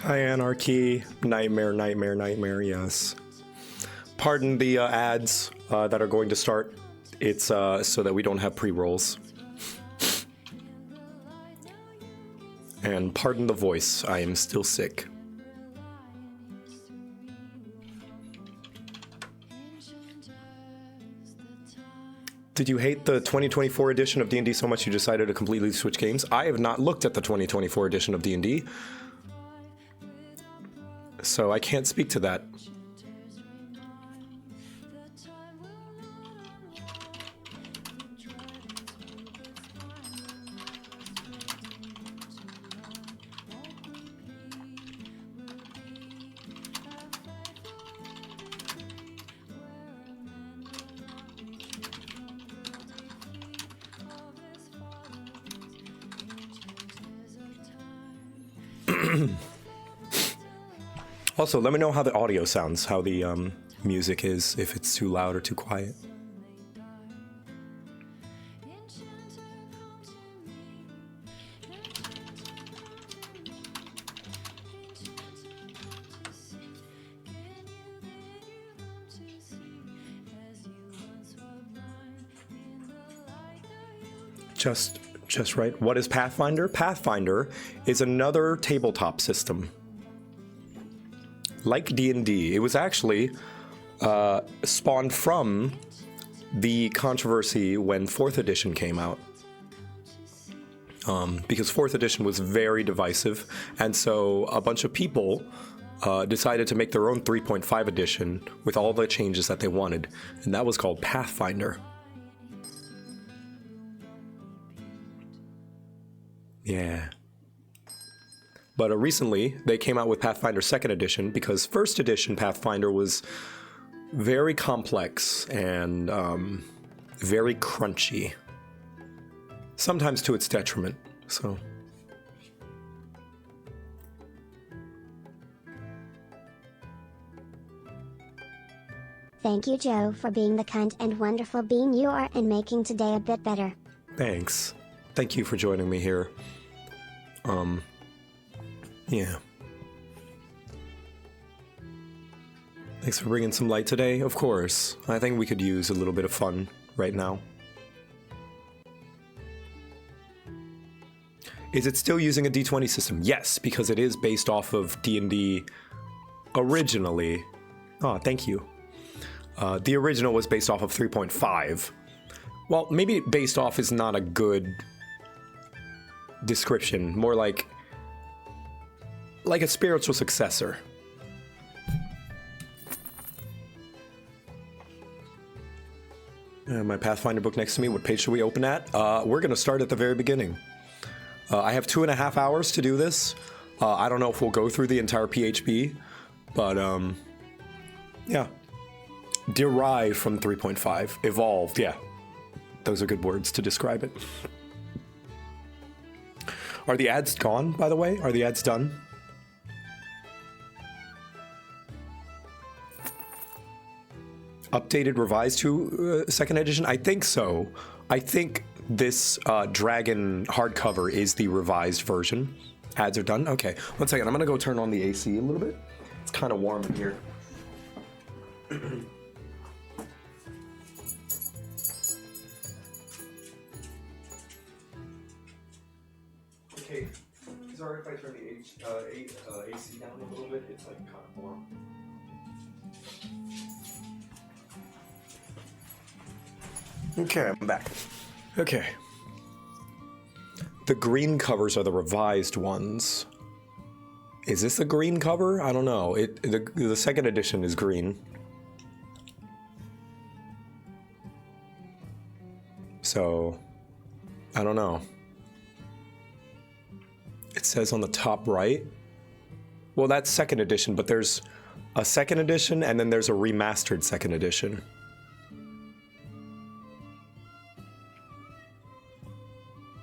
Hi, Anarchy. Nightmare, nightmare, nightmare, yes. Pardon the ads that are going to start. It's so that we don't have pre-rolls. And pardon the voice, I am still sick. Did you hate the 2024 edition of D&D so much you decided to completely switch games? I have not looked at the 2024 edition of D&D, so I can't speak to that. Also, let me know how the audio sounds, how the music is, if it's too loud or too quiet. Just right. What is Pathfinder? Pathfinder is another tabletop system. Like D&D, it was actually spawned from the controversy when 4th edition came out. Because 4th edition was very divisive, and so a bunch of people decided to make their own 3.5 edition with all the changes that they wanted, and that was called Pathfinder. Yeah. But recently, they came out with Pathfinder 2nd edition because 1st edition Pathfinder was very complex and very crunchy. Sometimes to its detriment, so. Thank you, Joe, for being the kind and wonderful being you are and making today a bit better. Thanks. Thank you for joining me here. Yeah. Thanks for bringing some light today. Of course. I think we could use a little bit of fun right now. Is it still using a D20 system? Yes, because it is based off of D&D originally. Oh, thank you. The original was based off of 3.5. Well, maybe based off is not a good description. More like a spiritual successor. My Pathfinder book next to me. What page should we open at? We're going to start at the very beginning. I have 2.5 hours to do this. I don't know if we'll go through the entire PHB, but yeah. Derived from 3.5. Evolved, yeah. Those are good words to describe it. Are the ads gone, by the way? Are the ads done? Updated, revised to 2nd edition? I think so. I think this Dragon hardcover is the revised version. Ads are done? Okay, 1 second. I'm gonna go turn on the AC a little bit. It's kind of warm in here. Okay, is it alright if I turn the AC down a little bit? It's like kind of warm. Okay, I'm back. Okay. The green covers are the revised ones. Is this a green cover? I don't know. The second edition is green. So, I don't know. It says on the top right. Well, that's second edition, but there's a second edition and then there's a remastered second edition.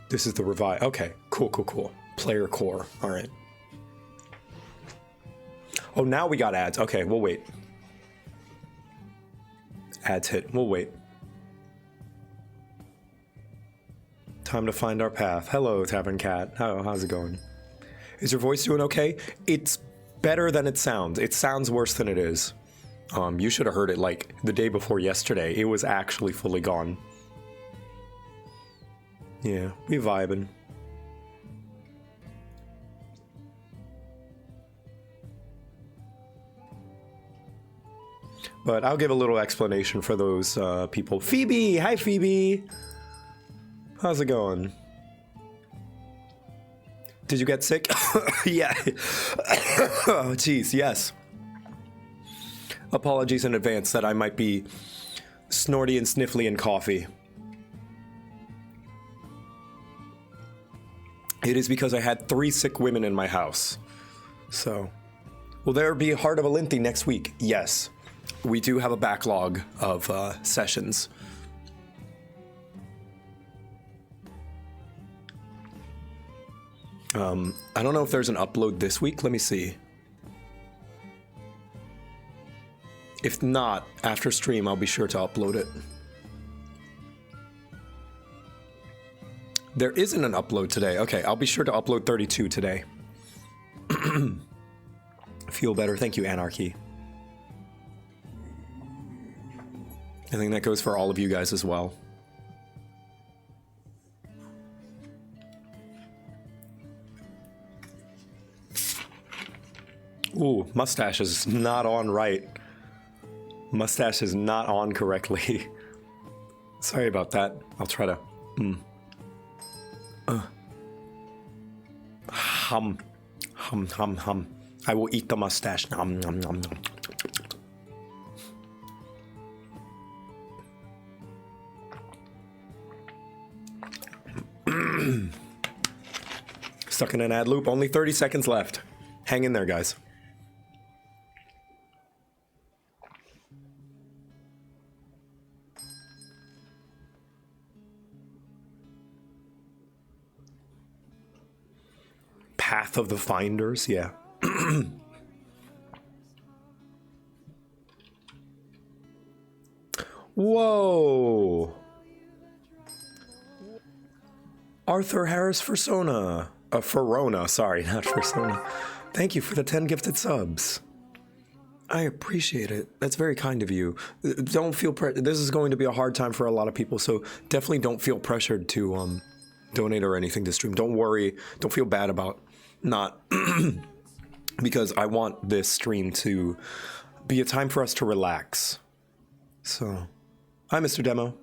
This is the revive. Okay, cool, cool, cool. Player core. All right. Oh, now we got ads. Okay, we'll wait. Ads hit. We'll wait. Time to find our path. Hello, Tavern Cat. How's it going? Is your voice doing okay? It's better than it sounds. It sounds worse than it is. You should have heard it like the day before yesterday. It was actually fully gone. Yeah, we vibing. But I'll give a little explanation for those people. Phoebe! Hi, Phoebe! How's it going? Did you get sick? Yeah. Oh, jeez, yes. Apologies in advance that I might be snorty and sniffly and coughy. It is because I had 3 sick women in my house. So, will there be Heart of Alinthi next week? Yes. We do have a backlog of sessions. I don't know if there's an upload this week. Let me see. If not, after stream, I'll be sure to upload it. There isn't an upload today. Okay, I'll be sure to upload 32 today. Feel better. Thank you, Anarchy. I think that goes for all of you guys as well. Ooh, mustache is not on right. Mustache is not on correctly. Sorry about that. I'll try to... Hum. Hum, hum, hum. I will eat the mustache. Nom, nom, nom, nom. Stuck in an ad loop. Only 30 seconds left. Hang in there, guys. Path of the Finders, yeah. Whoa. Arthur Harris Fursona. Ferona, sorry, not Fursona. Thank you for the 10 gifted subs. I appreciate it. That's very kind of you. Don't feel this is going to be a hard time for a lot of people, so definitely don't feel pressured to donate or anything to stream. Don't worry. Don't feel bad about not because I want this stream to be a time for us to relax. So, hi, Mr. Demo.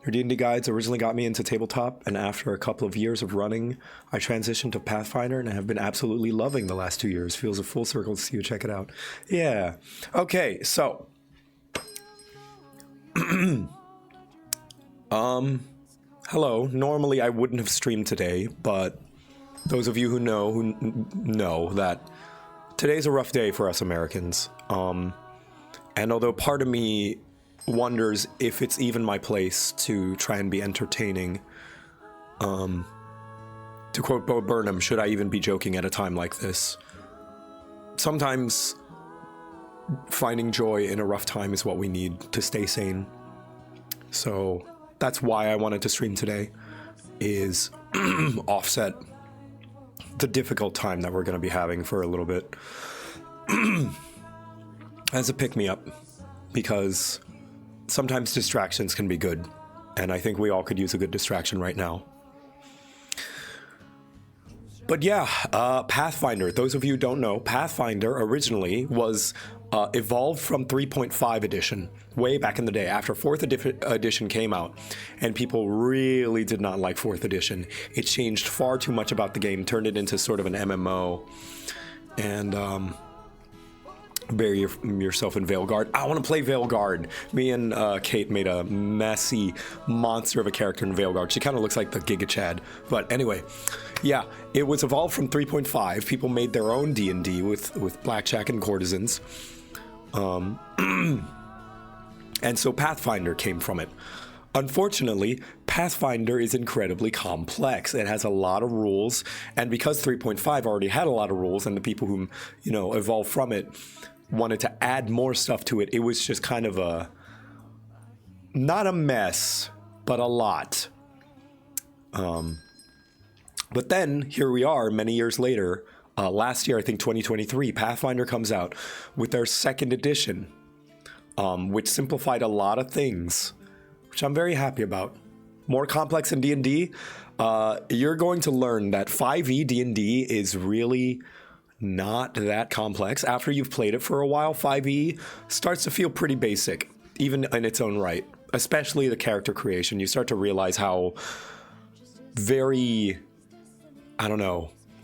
Your D&D guides originally got me into tabletop, and after a couple of years of running, I transitioned to Pathfinder, and I have been absolutely loving the last 2 years. Feels a full circle to see you check it out. Yeah. Okay, so. Hello. Normally I wouldn't have streamed today, but those of you who know that today's a rough day for us Americans. And although part of me wonders if it's even my place to try and be entertaining, to quote Bo Burnham, should I even be joking at a time like this? Sometimes finding joy in a rough time is what we need to stay sane. So that's why I wanted to stream today, is offset the difficult time that we're going to be having for a little bit as a pick-me-up, because sometimes distractions can be good, and I think we all could use a good distraction right now. But yeah, Pathfinder, those of you who don't know, Pathfinder originally was evolved from 3.5 edition way back in the day after 4th edition came out, and people really did not like 4th edition. It changed far too much about the game, turned it into sort of an MMO, and bury yourself in Veilguard. I want to play Veilguard. Me and Kate made a messy monster of a character in Veilguard. She kind of looks like the Giga Chad. But anyway, yeah, it was evolved from 3.5. People made their own D&D with blackjack and courtesans. And so Pathfinder came from it. Unfortunately, Pathfinder is incredibly complex. It has a lot of rules, and because 3.5 already had a lot of rules, and the people who, evolved from it wanted to add more stuff to it, it was just kind of not a mess, but a lot. But then, here we are, many years later, last year, I think 2023, Pathfinder comes out with their 2nd edition, which simplified a lot of things, which I'm very happy about. More complex in D&D. You're going to learn that 5e D&D is really not that complex. After you've played it for a while, 5e starts to feel pretty basic, even in its own right, especially the character creation. You start to realize how very,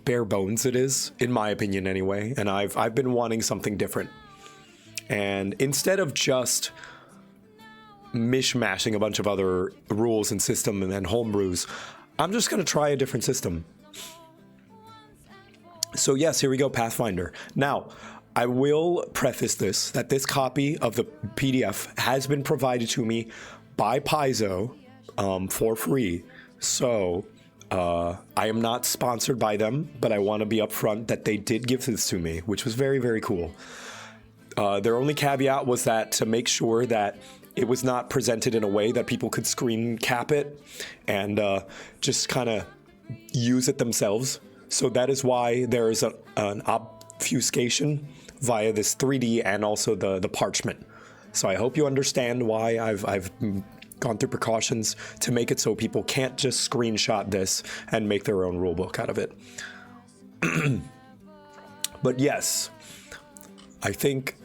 bare bones it is, in my opinion anyway, and I've been wanting something different. And instead of just mishmashing a bunch of other rules and system and homebrews, I'm just going to try a different system. So yes, here we go, Pathfinder. Now, I will preface this, that this copy of the PDF has been provided to me by Paizo for free. So I am not sponsored by them, but I want to be upfront that they did give this to me, which was very, very cool. Their only caveat was that to make sure that it was not presented in a way that people could screen cap it and just kind of use it themselves. So that is why there is an obfuscation via this 3D and also the parchment. So I hope you understand why I've gone through precautions to make it so people can't just screenshot this and make their own rulebook out of it. But yes, I think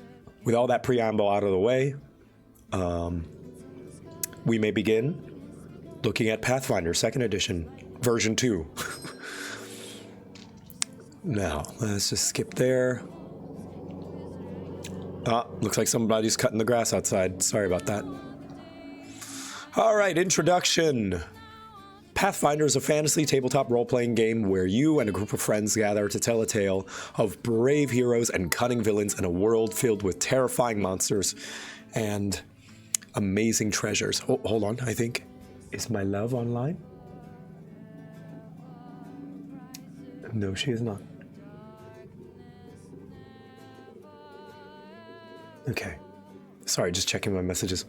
with all that preamble out of the way, we may begin looking at Pathfinder 2nd edition, version 2. Now, let's just skip there. Looks like somebody's cutting the grass outside. Sorry about that. All right, introduction. Pathfinder is a fantasy tabletop role-playing game where you and a group of friends gather to tell a tale of brave heroes and cunning villains in a world filled with terrifying monsters and amazing treasures. Oh, hold on, I think. Is my love online? No, she is not. Okay. Sorry, just checking my messages.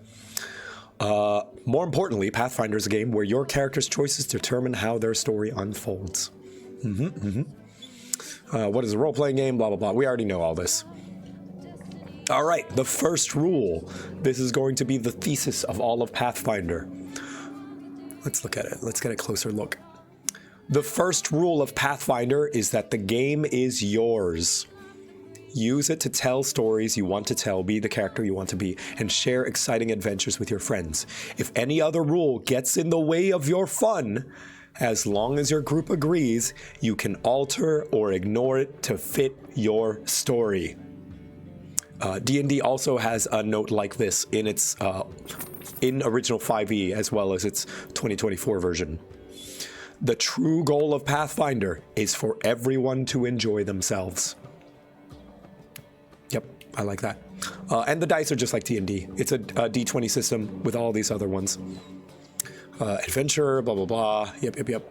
More importantly, Pathfinder is a game where your character's choices determine how their story unfolds. What is a role-playing game? Blah, blah, blah. We already know all this. All right, the first rule. This is going to be the thesis of all of Pathfinder. Let's look at it. Let's get a closer look. The first rule of Pathfinder is that the game is yours. Use it to tell stories you want to tell, be the character you want to be, and share exciting adventures with your friends. If any other rule gets in the way of your fun, as long as your group agrees, you can alter or ignore it to fit your story. D&D also has a note like this in its in original 5e as well as its 2024 version. The true goal of Pathfinder is for everyone to enjoy themselves. Yep, I like that. And the dice are just like D&D. It's a D20 system with all these other ones. Adventure, blah, blah, blah. Yep.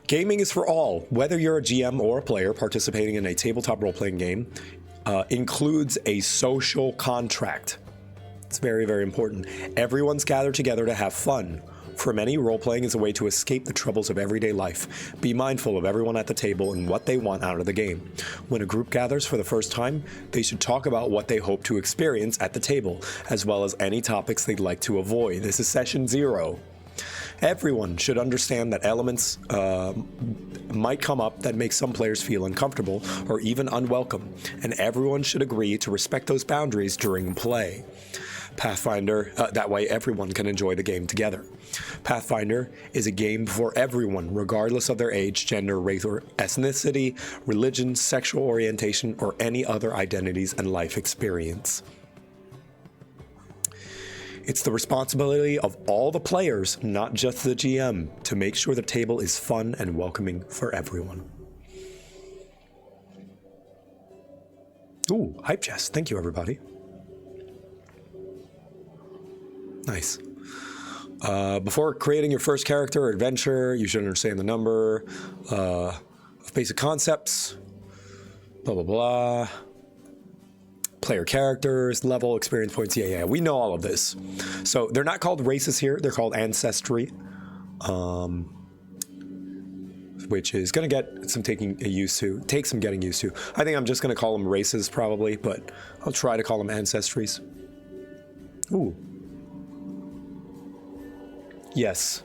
Gaming is for all. Whether you're a GM or a player participating in a tabletop role-playing game, includes a social contract. It's very, very important. Everyone's gathered together to have fun. For many, role-playing is a way to escape the troubles of everyday life. Be mindful of everyone at the table and what they want out of the game. When a group gathers for the first time, they should talk about what they hope to experience at the table, as well as any topics they'd like to avoid. This is session 0. Everyone should understand that elements might come up that make some players feel uncomfortable or even unwelcome, and everyone should agree to respect those boundaries during play. Pathfinder, that way everyone can enjoy the game together. Pathfinder is a game for everyone, regardless of their age, gender, race, or ethnicity, religion, sexual orientation, or any other identities and life experience. It's the responsibility of all the players, not just the GM, to make sure the table is fun and welcoming for everyone. Ooh, hype chest. Thank you, everybody. Nice. Before creating your first character or adventure, you should understand the number of basic concepts, blah, blah, blah. Player characters, level, experience points. Yeah, we know all of this. So they're not called races here. They're called ancestry, which is going to get some take some getting used to. I think I'm just going to call them races probably, but I'll try to call them ancestries. Ooh. Yes.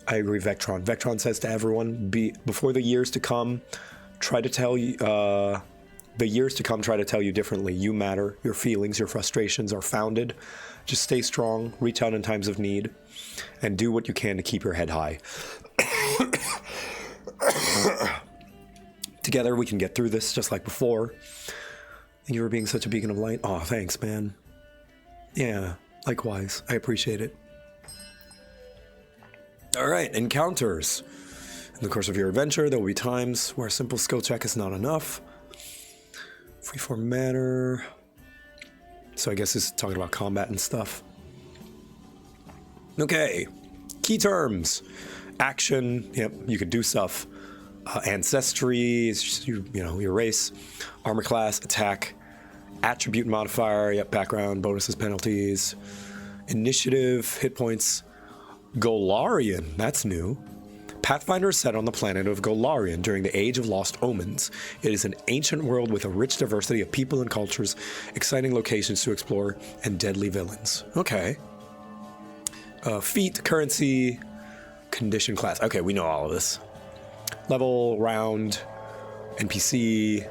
I agree, Vectron. Vectron says to everyone, before the years to come, try to tell you, the years to come try to tell you differently. You matter. Your feelings, your frustrations are founded. Just stay strong, reach out in times of need, and do what you can to keep your head high. Together we can get through this just like before. Thank you for being such a beacon of light. Oh, thanks, man. Yeah, likewise. I appreciate it. All right, encounters. In the course of your adventure, there will be times where a simple skill check is not enough. Freeform matter. So I guess this is talking about combat and stuff. Okay, key terms. Action, yep, you could do stuff. Ancestry, is your race. Armor class, attack. Attribute modifier, yep, background, bonuses, penalties. Initiative, hit points. Golarion, that's new. Pathfinder is set on the planet of Golarion during the Age of Lost Omens. It is an ancient world with a rich diversity of people and cultures, exciting locations to explore, and deadly villains. Okay. Feat, currency, condition, class. Okay, we know all of this. Level, round, NPC,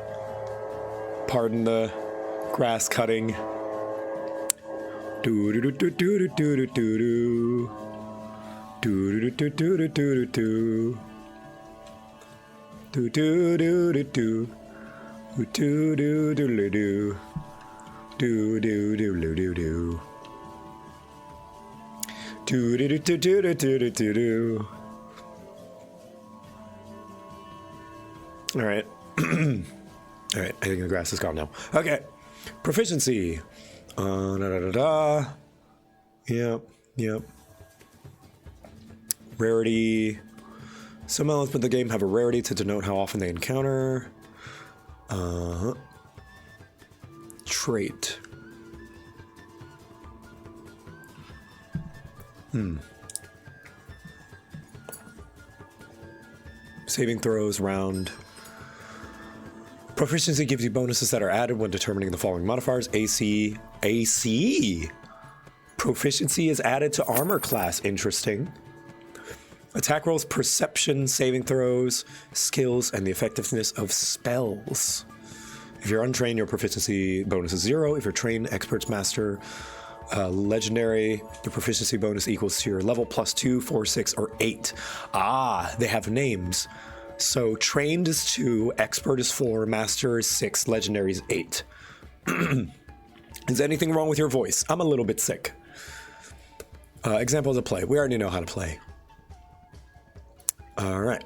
pardon the grass cutting. Do-do-do-do-do-do-do-do. Do-do-do-do-do-do-do. Do-do-do-do-do. Do-do-do-do-do-do. Do-do-do-do-do-do. Do-do-do-do-do-do-do-do. All right. All right, I think the grass is gone now. Okay. Proficiency. Da-da-da-da. Yep. Rarity. Some elements of the game have a rarity to denote how often they encounter. Trait. Saving throws, round. Proficiency gives you bonuses that are added when determining the following modifiers. AC. Proficiency is added to armor class. Interesting. Attack rolls, perception, saving throws, skills, and the effectiveness of spells. If you're untrained, your proficiency bonus is 0. If you're trained, experts, master, legendary, your proficiency bonus equals to your level +2, 4, 6, or 8. Ah, they have names. So trained is 2, expert is 4, master is 6, legendary is 8. Is anything wrong with your voice? I'm a little bit sick. Examples of play. We already know how to play. All right.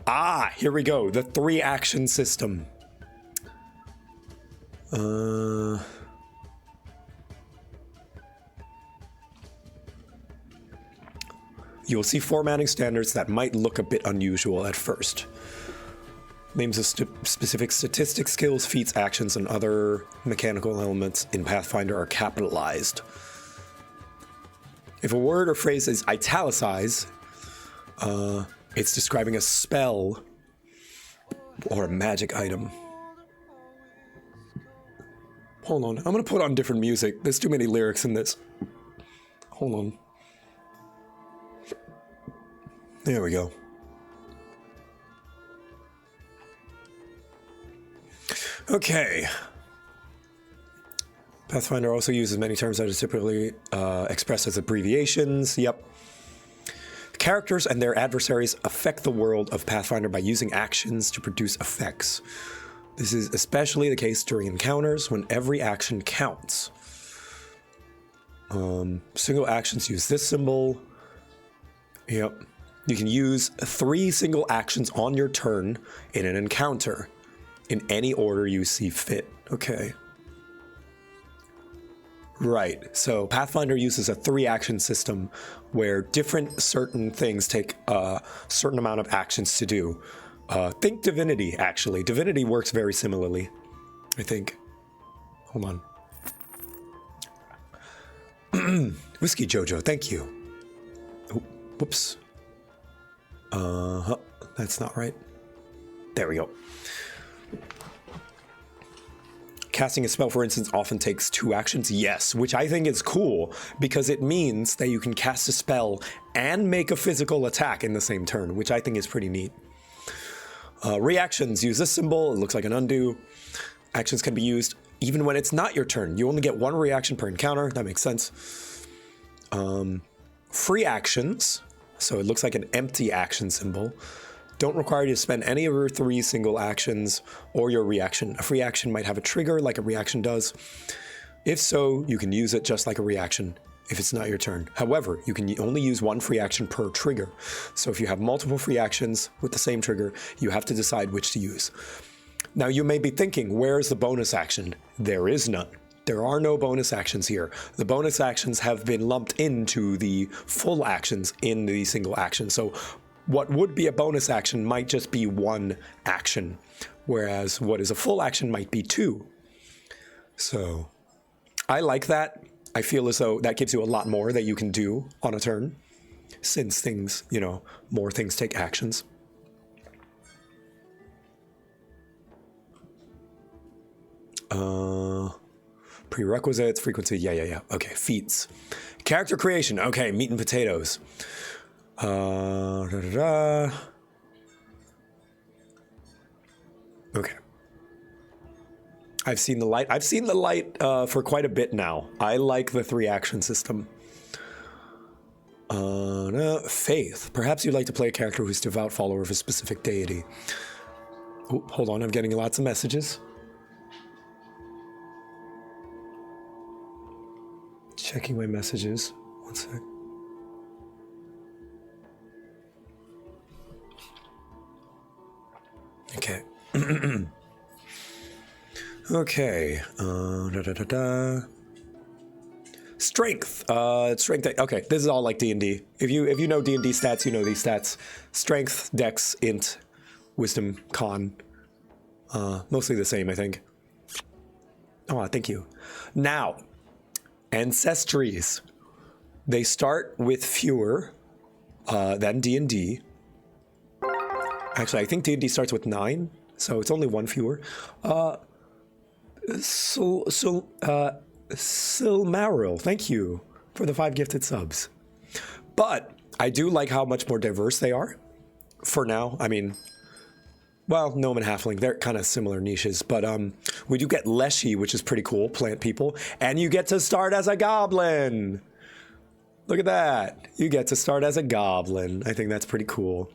Ah, here we go. The 3-action system. You'll see formatting standards that might look a bit unusual at first. Names of specific statistics, skills, feats, actions, and other mechanical elements in Pathfinder are capitalized. If a word or phrase is italicized, it's describing a spell or a magic item. Hold on, I'm gonna put on different music. There's too many lyrics in this. Hold on. There we go. Okay. Pathfinder also uses many terms that are typically expressed as abbreviations. Yep. Characters and their adversaries affect the world of Pathfinder by using actions to produce effects. This is especially the case during encounters when every action counts. Single actions use this symbol. Yep. You can use 3 single actions on your turn in an encounter in any order you see fit. Okay. Right. So Pathfinder uses a 3-action system where different certain things take a certain amount of actions to do. Think Divinity, actually. Divinity works very similarly, I think. Hold on. Whiskey Jojo, thank you. Oh, whoops. That's not right. There we go. Casting a spell, for instance, often takes 2 actions. Yes, which I think is cool because it means that you can cast a spell and make a physical attack in the same turn, which I think is pretty neat. Reactions use this symbol. It looks like an undo. Actions can be used even when it's not your turn. You only get 1 reaction per encounter. That makes sense. Free actions. So it looks like an empty action symbol. Don't require you to spend any of your 3 single actions or your reaction. A free action might have a trigger like a reaction does. If so, you can use it just like a reaction if it's not your turn. However, you can only use 1 free action per trigger. So if you have multiple free actions with the same trigger, you have to decide which to use. Now you may be thinking, where's the bonus action? There is none. There are no bonus actions here. The bonus actions have been lumped into the full actions in the single action. So what would be a bonus action might just be 1 action, whereas what is a full action might be 2. So I like that. I feel as though that gives you a lot more that you can do on a turn, since things, you know, more things take actions. Prerequisites, frequency, yeah. Okay, feats. Character creation, okay, meat and potatoes. Okay. I've seen the light. I've seen the light for quite a bit now. I like the 3-action system. Faith. Perhaps you'd like to play a character who's a devout follower of a specific deity. Oh, hold on, I'm getting lots of messages. Checking my messages. 1 sec. Okay. Okay. Strength. Strength. Okay, this is all like D&D. If you know D&D stats, you know these stats. Strength, Dex, Int, Wisdom, Con. Mostly the same, I think. Oh, thank you. Now, ancestries. They start with fewer than D&D. Actually, I think D&D starts with 9, so it's only 1 fewer. Silmaril, thank you for the 5 gifted subs. But I do like how much more diverse they are. For now, I mean, well, gnome and halfling, they're kind of similar niches, but we do get Leshy, which is pretty cool, plant people, and you get to start as a goblin. Look at that. You get to start as a goblin. I think that's pretty cool.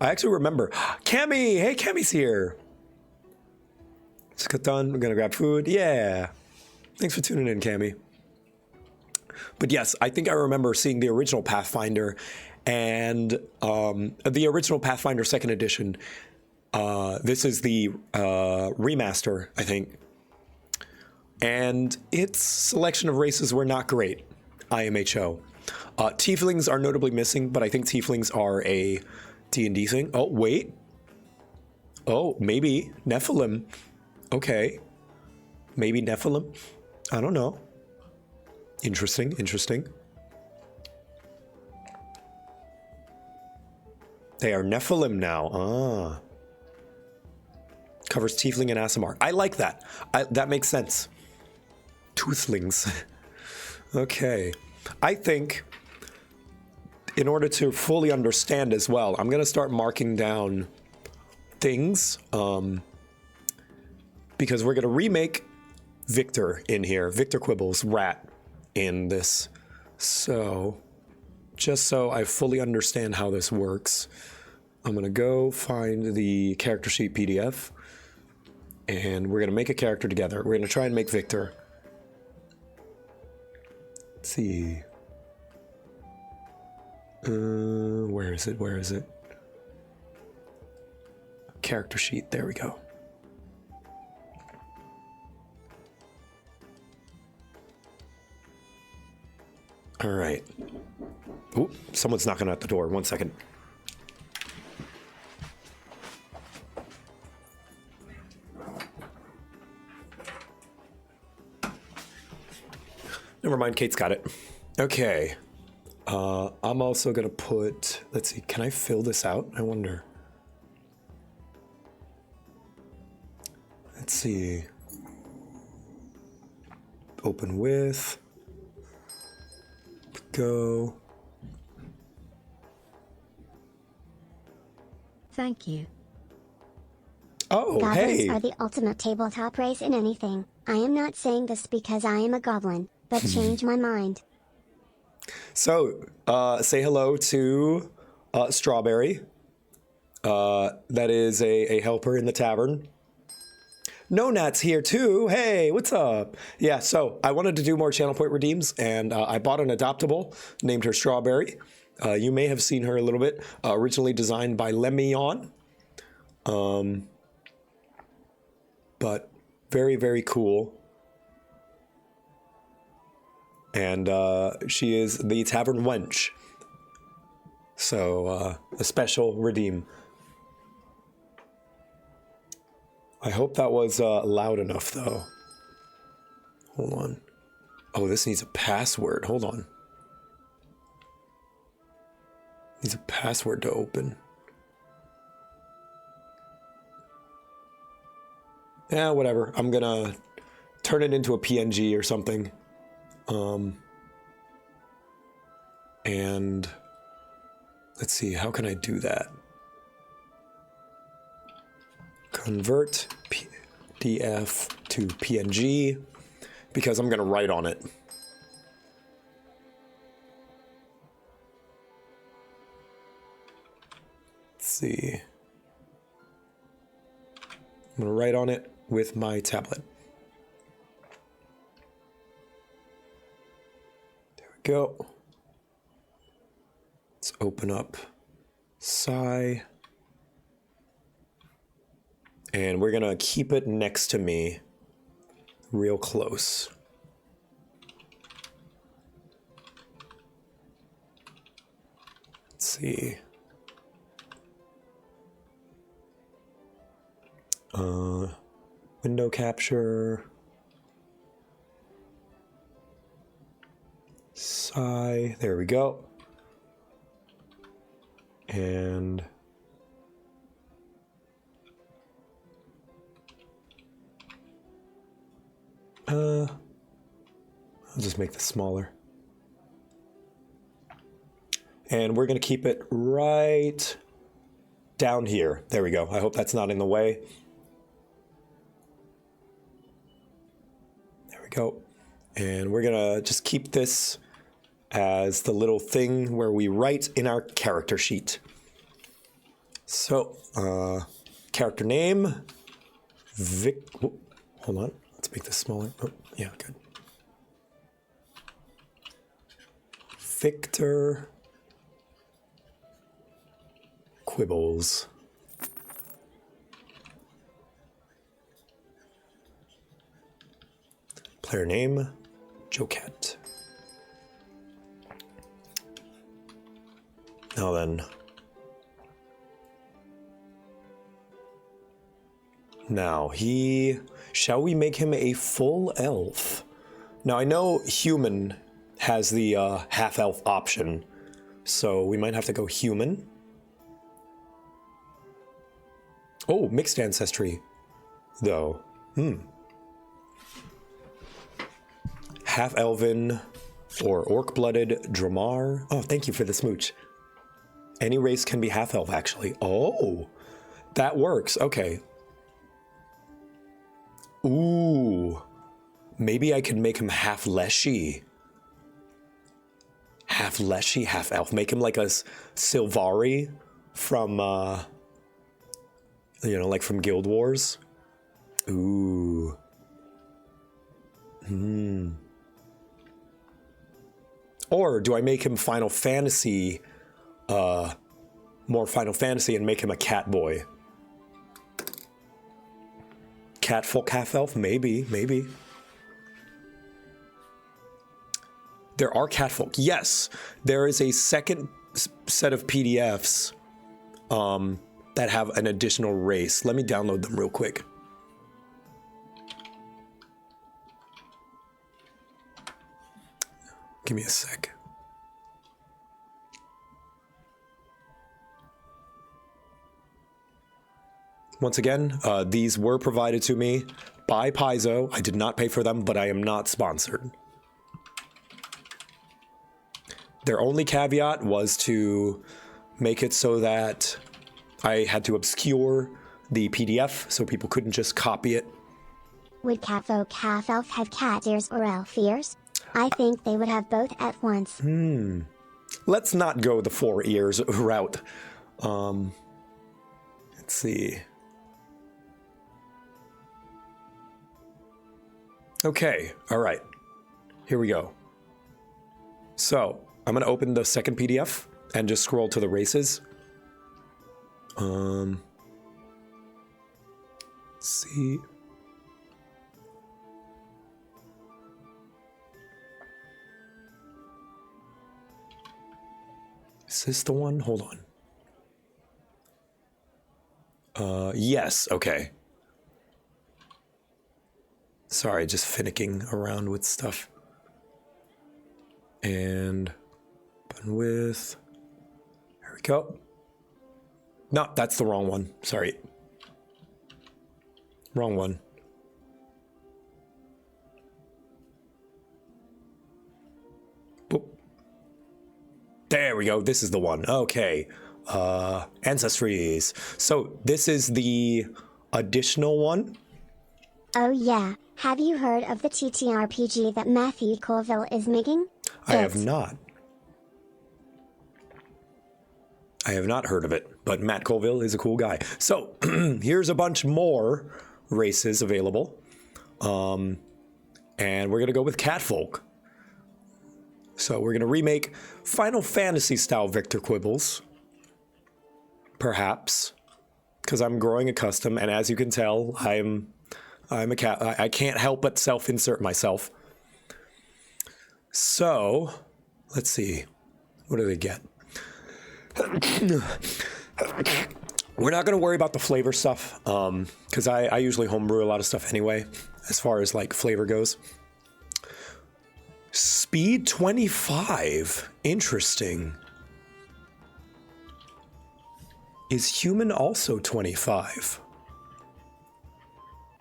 I actually remember, Cammy, hey, Cammy's here. Just got done, we're gonna grab food, yeah. Thanks for tuning in, Cammy. But yes, I think I remember seeing the original Pathfinder and the original Pathfinder 2nd edition. This is the remaster, I think. And its selection of races were not great, IMHO. Tieflings are notably missing, but I think tieflings are a D&D thing. Oh, wait. Oh, maybe Nephilim. Okay. Maybe Nephilim. I don't know. Interesting, interesting. They are Nephilim now. Ah. Covers Tiefling and Aasimar. I like that. That makes sense. Toothlings. Okay. I think in order to fully understand as well, I'm going to start marking down things because we're going to remake Victor in here. Victor Quibble's rat in this. So just so I fully understand how this works, I'm going to go find the character sheet PDF and we're going to make a character together. We're going to try and make Victor. Let's see. Where is it? Where is it? Character sheet. There we go. All right. Oh, someone's knocking at the door. 1 second. Never mind, Kate's got it. Okay. I'm also gonna put, let's see, can I fill this out? I wonder. Let's see. Open with. Go. Thank you. Oh, Goblins hey. are the ultimate tabletop race in anything. I am not saying this because I am a goblin, but change my mind. So, say hello to Strawberry. That is a helper in the tavern. No Nat's here too. Hey, what's up? Yeah, so I wanted to do more channel point redeems, and I bought an adoptable, named her Strawberry. You may have seen her a little bit. Originally designed by Lemion. But very, very cool. And she is the Tavern Wench. So, a special redeem. I hope that was loud enough, though. Hold on. Oh, this needs a password. Hold on. Needs a password to open. Yeah, whatever. I'm gonna turn it into a PNG or something. And let's see, how can I do that? Convert PDF to PNG because I'm gonna write on it. Let's see. I'm gonna write on it with my tablet. There we go. Let's open up Psy. And we're gonna keep it next to me real close. Let's see. Window capture. Psy. There we go. And I'll just make this smaller. And we're going to keep it right down here. There we go. I hope that's not in the way. There we go. And we're going to just keep this as the little thing where we write in our character sheet. So, character name, hold on. Let's make this smaller. Oh, yeah, good. Victor Quibbles. Player name, JoCat. Now then. Now, shall we make him a full elf? Now, I know human has the half elf option, so we might have to go human. Oh, mixed ancestry, though. Half elven or orc-blooded Dramar. Oh, thank you for the smooch. Any race can be half elf, actually. Oh, that works. Okay. Ooh, maybe I could make him half leshy. Half leshy, half elf. Make him like a Sylvari from, you know, like from Guild Wars. Ooh. Or do I make him Final Fantasy, more Final Fantasy and make him a cat boy? Catfolk half elf? Maybe, maybe. There are catfolk. Yes, there is a second set of PDFs that have an additional race. Let me download them real quick. Give me a sec. Once again, these were provided to me by Paizo. I did not pay for them, but I am not sponsored. Their only caveat was to make it so that I had to obscure the PDF so people couldn't just copy it. Would catfolk half elf have cat ears or elf ears? I think they would have both at once. Let's not go the 4 ears route. Let's see. Okay, all right. Here we go. So, I'm going to open the second PDF and just scroll to the races. Let's see. Is this the one? Hold on. Yes, okay. Sorry, just finicking around with stuff. And button width. There we go. No, that's the wrong one. Sorry. Wrong one. Boop. There we go. This is the one. Okay. Ancestries. So this is the additional one. Oh yeah, have you heard of the TTRPG that Matthew Colville is making? I have not. I have not heard of it, but Matt Colville is a cool guy. So here's a bunch more races available. And we're going to go with catfolk. So we're going to remake Final Fantasy style Victor Quibbles. Perhaps. Because I'm growing accustomed, and as you can tell, I'm a cat. I can't help but self-insert myself. So, let's see. What do they get? We're not going to worry about the flavor stuff, because I usually homebrew a lot of stuff anyway, as far as like flavor goes. Speed 25. Interesting. Is human also 25?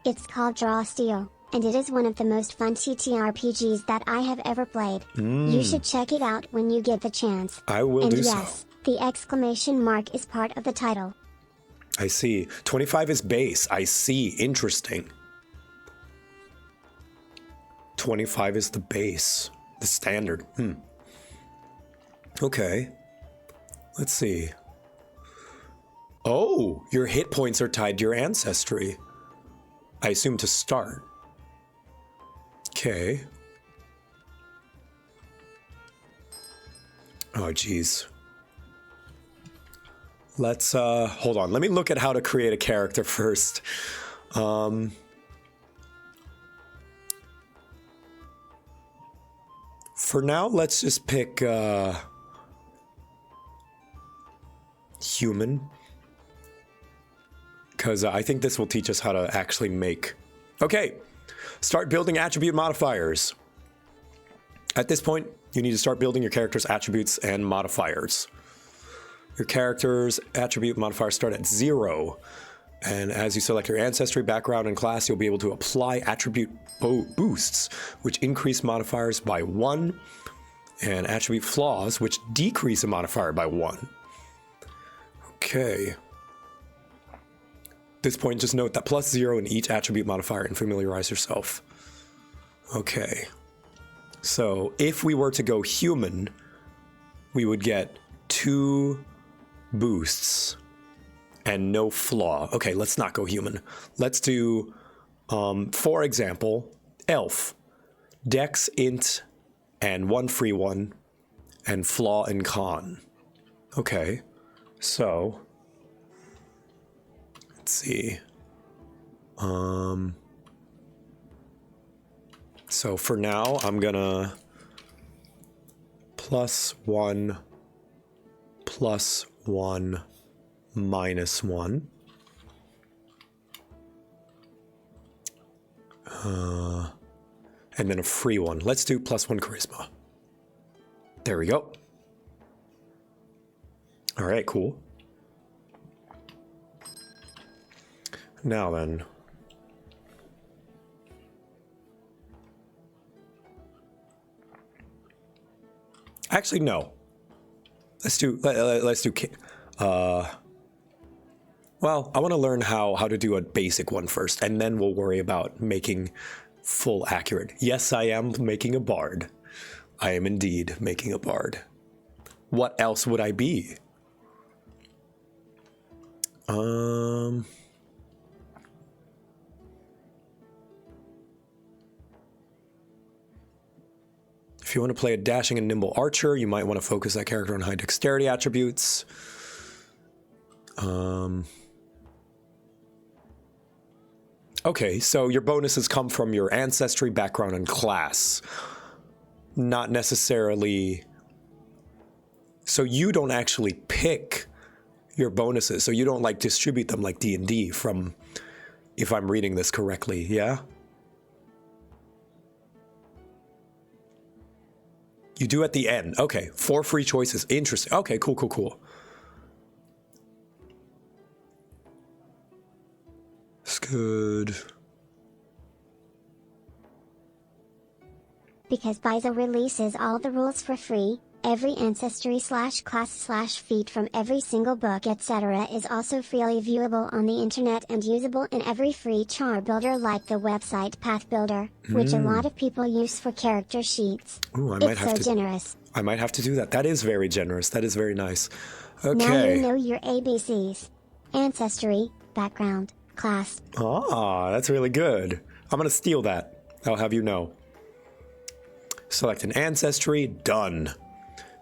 It's called Draw Steel, and it is one of the most fun TTRPGs that I have ever played. You should check it out when you get the chance. I will do so. And yes, the exclamation mark is part of the title. I see. 25 is base. I see. Interesting. 25 is the base. The standard. Okay. Let's see. Oh, your hit points are tied to your ancestry. I assume to start. Okay. Oh, geez. Let's, hold on. Let me look at how to create a character first. For now, let's just pick, human. because I think this will teach us how to actually make. Okay, start building attribute modifiers. At this point, you need to start building your character's attributes and modifiers. Your character's attribute modifiers start at 0. And as you select your ancestry, background, and class, you'll be able to apply attribute boosts, which increase modifiers by 1, and attribute flaws, which decrease a modifier by 1. Okay. At this point, just note that +0 in each attribute modifier and familiarize yourself. Okay. So if we were to go human, we would get 2 boosts and no flaw. Okay, let's not go human. Let's do, for example, elf. Dex, int, and 1 free 1, and flaw and con. Okay, so let's see. So for now, I'm gonna +1, +1, -1. And then a free 1. Let's do +1 charisma. There we go. All right, cool. Now then. Actually, no. Let's do well, I want to learn how to do a basic one first, and then we'll worry about making full accurate. Yes, I am making a bard. I am indeed making a bard. What else would I be? If you want to play a dashing and nimble archer, you might want to focus that character on high dexterity attributes. Okay, so your bonuses come from your ancestry, background, and class. Not necessarily... So you don't actually pick your bonuses, so you don't like distribute them like D&D from, if I'm reading this correctly, yeah? You do at the end. Okay, 4 free choices. Interesting. Okay, cool, cool, cool. It's good. Because Biza releases all the rules for free, every ancestry/class/feat from every single book etc. is also freely viewable on the internet and usable in every free char builder like the website Pathfinder, which a lot of people use for character sheets. Ooh, It's generous. I might have to do that. That is very generous. That is very nice. Okay. Now you know your ABCs. Ancestry, background, class. Ah, that's really good. I'm going to steal that. I'll have you know. Select an ancestry. Done.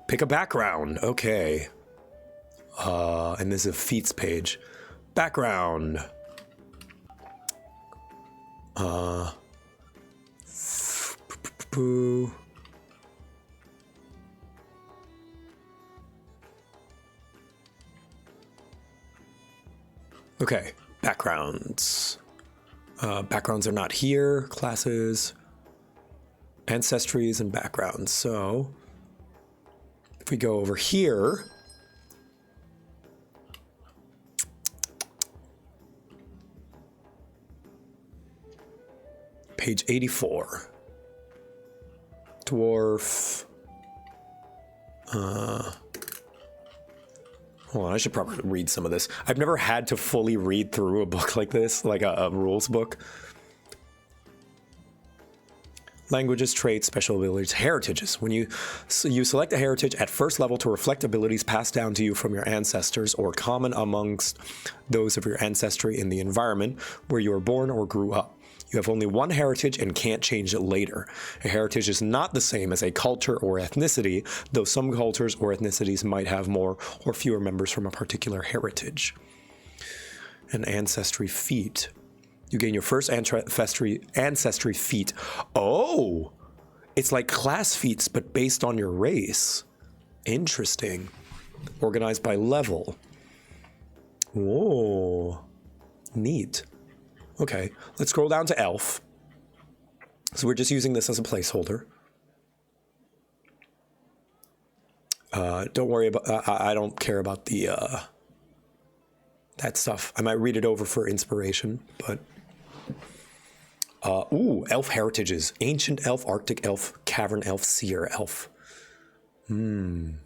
Pick a background. Okay. And this is a feats page. Background. Okay, backgrounds. Backgrounds are not here. Classes, ancestries, and backgrounds. So if we go over here, page 84. Dwarf. Hold on, I should probably read some of this. I've never had to fully read through a book like this, like a rules book. Languages, traits, special abilities, heritages. When you select a heritage at first level to reflect abilities passed down to you from your ancestors or common amongst those of your ancestry in the environment where you were born or grew up. You have only one heritage and can't change it later. A heritage is not the same as a culture or ethnicity, though some cultures or ethnicities might have more or fewer members from a particular heritage. An ancestry feat. You gain your first ancestry feat. Oh! It's like class feats, but based on your race. Interesting. Organized by level. Whoa. Neat. Okay, let's scroll down to elf. So we're just using this as a placeholder. Don't worry about, I don't care about the, that stuff. I might read it over for inspiration, but... ooh, elf heritages. Ancient elf, Arctic elf, cavern elf, seer elf. You've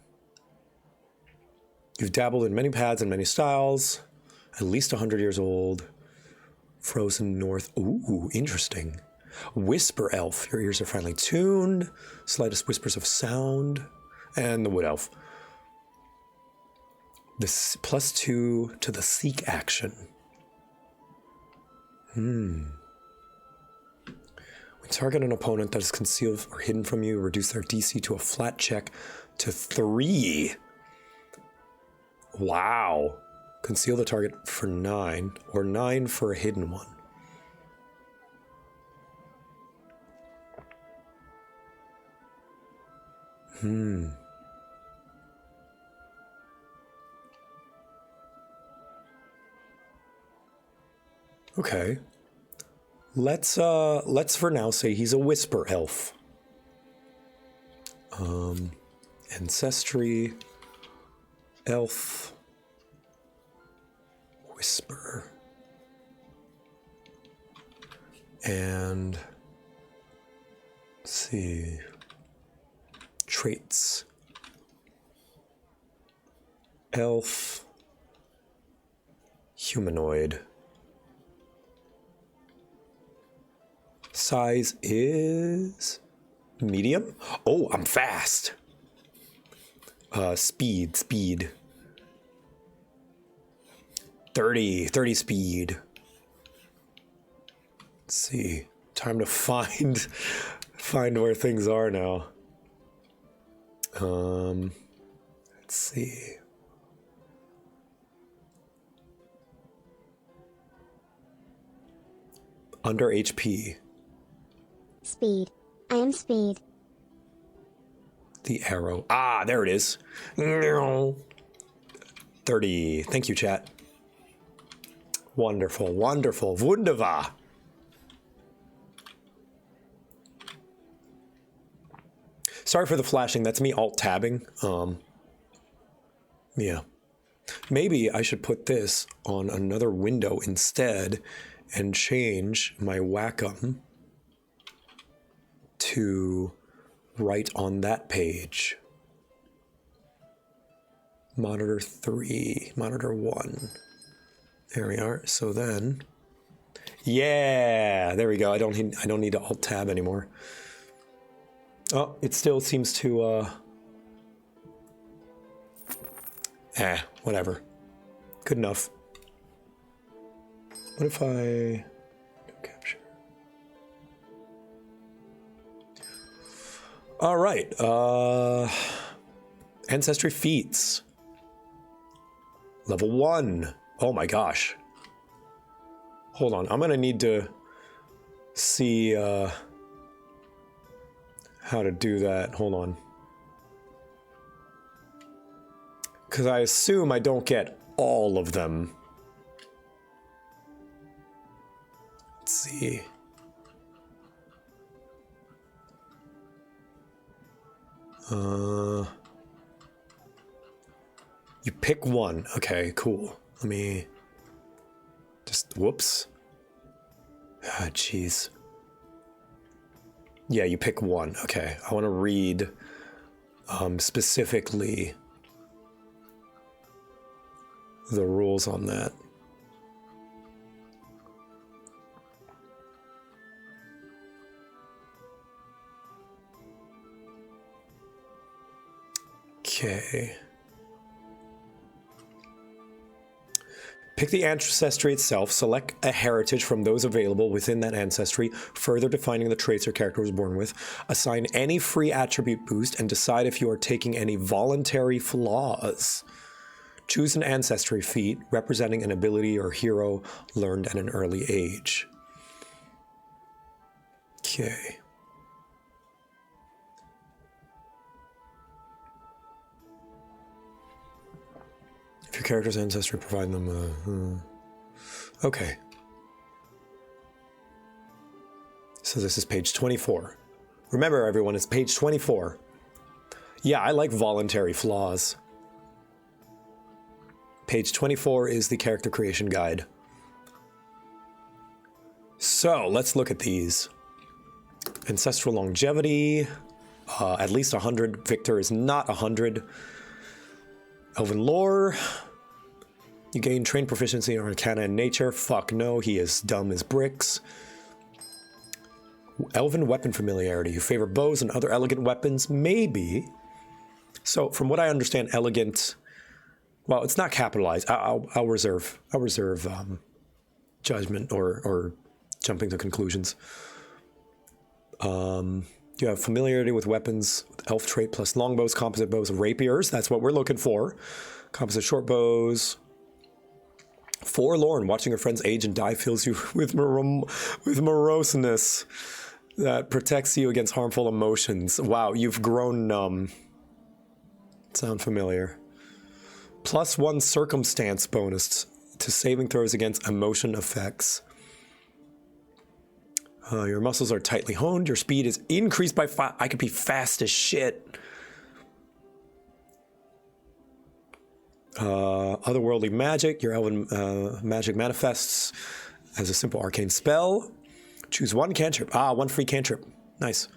dabbled in many paths and many styles. At least 100 years old. Frozen North. Ooh, interesting. Whisper elf. Your ears are finely tuned. Slightest whispers of sound. And the wood elf. This +2 to the seek action. When target an opponent that is concealed or hidden from you, reduce their DC to a flat check to 3. Wow. Conceal the target for 9, or 9 for a hidden one. Okay. Let's for now say he's a whisper elf. Ancestry, elf, whisper, and let's see, traits, elf, humanoid. Size is medium. Oh, I'm fast. Speed. 30 speed. Let's see. Time to find where things are now. Let's see. Under HP. Speed. I am speed. The arrow. Ah, there it is. 30. Thank you, chat. Wonderful. Wunderbar. Sorry for the flashing. That's me alt-tabbing. Yeah. Maybe I should put this on another window instead and change my Wacom to right on that page. Monitor 3, monitor 1. There we are. So then, yeah, there we go. I don't need to alt tab anymore. Oh, it still seems to whatever. Good enough. What if I capture? All right. Ancestry feats. Level 1. Oh my gosh. Hold on. I'm going to need to see how to do that. Hold on. Because I assume I don't get all of them. Let's see. You pick one. Okay, cool. Let me just, whoops. Ah, jeez. Yeah, you pick one. Okay, I want to read specifically the rules on that. Okay. Pick the ancestry itself, select a heritage from those available within that ancestry, further defining the traits your character was born with. Assign any free attribute boost and decide if you are taking any voluntary flaws. Choose an ancestry feat representing an ability or hero learned at an early age. Okay. If your character's ancestry provide them Okay. So this is page 24. Remember, everyone, it's page 24. Yeah, I like voluntary flaws. Page 24 is the character creation guide. So let's look at these. Ancestral longevity, at least 100. Victor is not 100. Elven lore. You gain trained proficiency in Arcana and Nature. Fuck no, he is dumb as bricks. Elven weapon familiarity. You favor bows and other elegant weapons? Maybe. So from what I understand, elegant... Well, it's not capitalized. I'll reserve judgment or jumping to conclusions. You have familiarity with weapons, with elf trait plus longbows, composite bows, and rapiers. That's what we're looking for. Composite short bows. Forlorn. Watching your friends age and die fills you with moroseness that protects you against harmful emotions. Wow, you've grown numb. Sound familiar. +1 circumstance bonus to saving throws against emotion effects. Your muscles are tightly honed. Your speed is increased by 5. I could be fast as shit. Otherworldly magic. Your elven magic manifests as a simple arcane spell. Choose one cantrip. One free cantrip. Nice.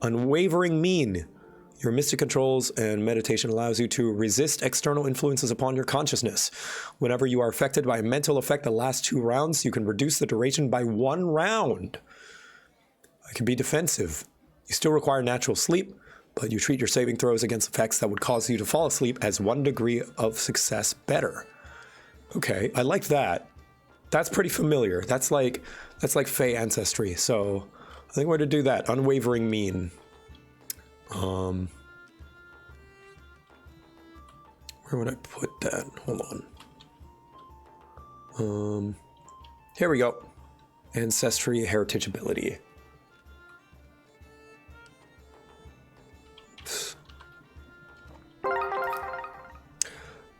Unwavering mean. Your mystic controls and meditation allows you to resist external influences upon your consciousness. Whenever you are affected by a mental effect that lasts 2 rounds, you can reduce the duration by 1 round. It can be defensive. You still require natural sleep, but you treat your saving throws against effects that would cause you to fall asleep as 1 degree of success better. Okay, I like that. That's pretty familiar. That's like Fey ancestry. So I think we're to do that. Unwavering mean. Where would I put that? Hold on. Here we go. Ancestry, heritage ability.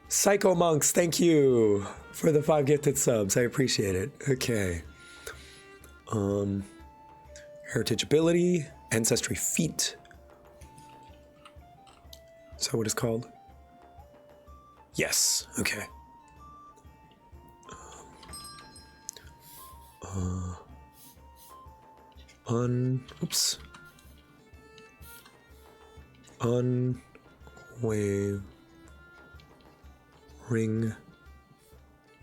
Psycho Monks, thank you for the 5 gifted subs. I appreciate it. Okay. Heritage ability, ancestry feat. Is that what it's called? Yes. Okay. Oops. Unwavering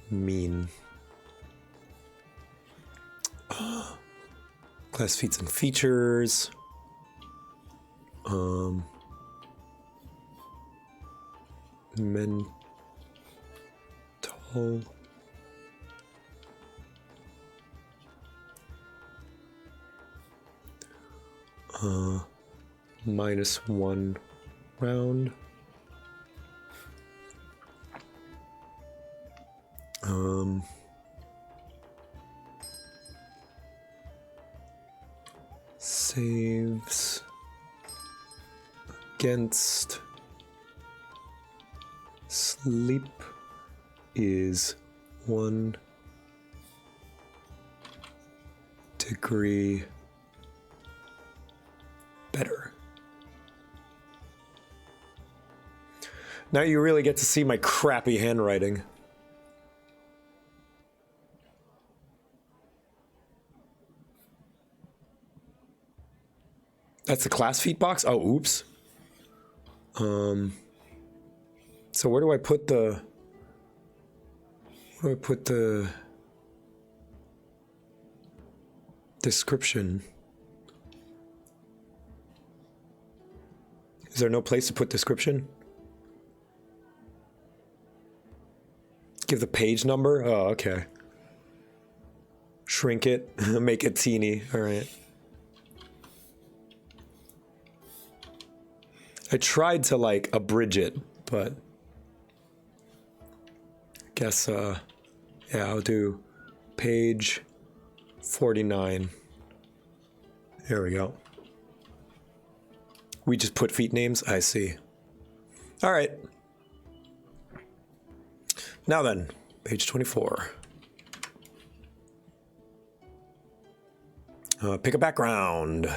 mean. Class feats and features. Mental. -1 round. Saves against sleep is 1 degree better. Now you really get to see my crappy handwriting. That's the class feat box? Oh, oops. So where do I put the... Where do I put the... description? Is there no place to put description? Give the page number? Oh, okay. Shrink it, make it teeny. All right. I tried to like abridge it, but I guess, yeah, I'll do page 49. There we go. We just put feat names? I see. All right. Now then, page 24. Pick a background.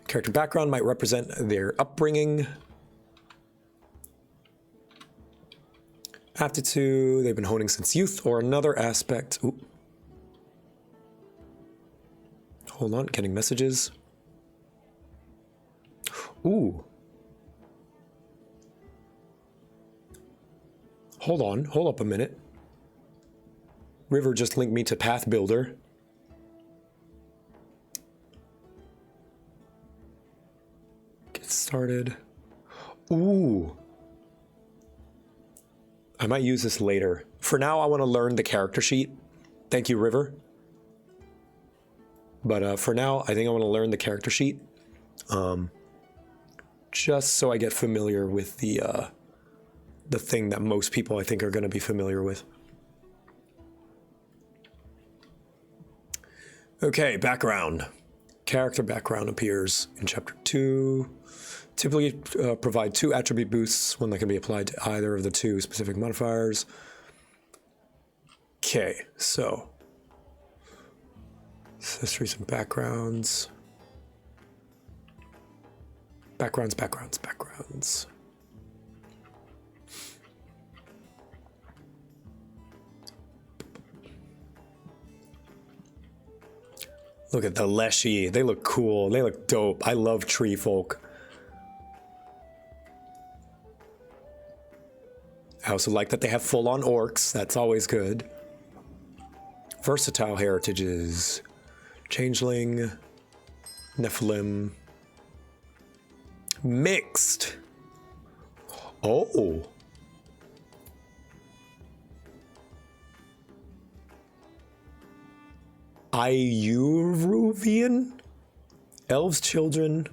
Character background might represent their upbringing. Aptitude, they've been honing since youth, or another aspect. Ooh. Hold on, getting messages. Ooh. Hold up a minute. River just linked me to Path Builder. Get started. Ooh. I might use this later. For now, I want to learn the character sheet. Thank you, River. But for now, I think I want to learn the character sheet. Just so I get familiar with the thing that most people I think are going to be familiar with. Okay, background. Character background appears in Chapter 2. Typically provide 2 attribute boosts, one that can be applied to either of the 2 specific modifiers. Okay, so accessories and backgrounds. Backgrounds. Look at the Leshy. They look cool. They look dope. I love tree folk. I also like that they have full-on orcs. That's always good. Versatile heritages. Changeling. Nephilim. Mixed. Oh. Ayuruvian? Elves' children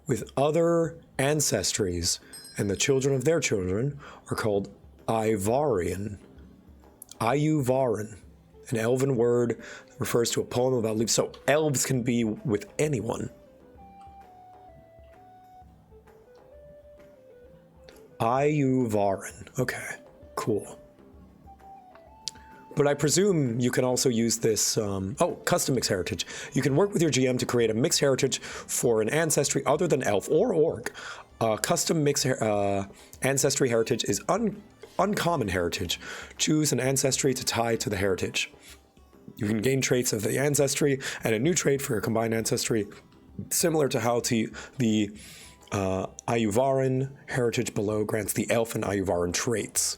with other ancestries, and the children of their children are called Ivarian. Ayuvaran, an elven word that refers to a poem about leaves. So elves can be with anyone. Ayuvaran. Okay, cool. But I presume you can also use this, custom mixed heritage. You can work with your GM to create a mixed heritage for an ancestry other than elf or orc. Custom mixed ancestry heritage is uncommon heritage. Choose an ancestry to tie to the heritage. You can gain traits of the ancestry and a new trait for your combined ancestry, similar to how the Ayuvaran heritage below grants the elf and Ayuvaran traits.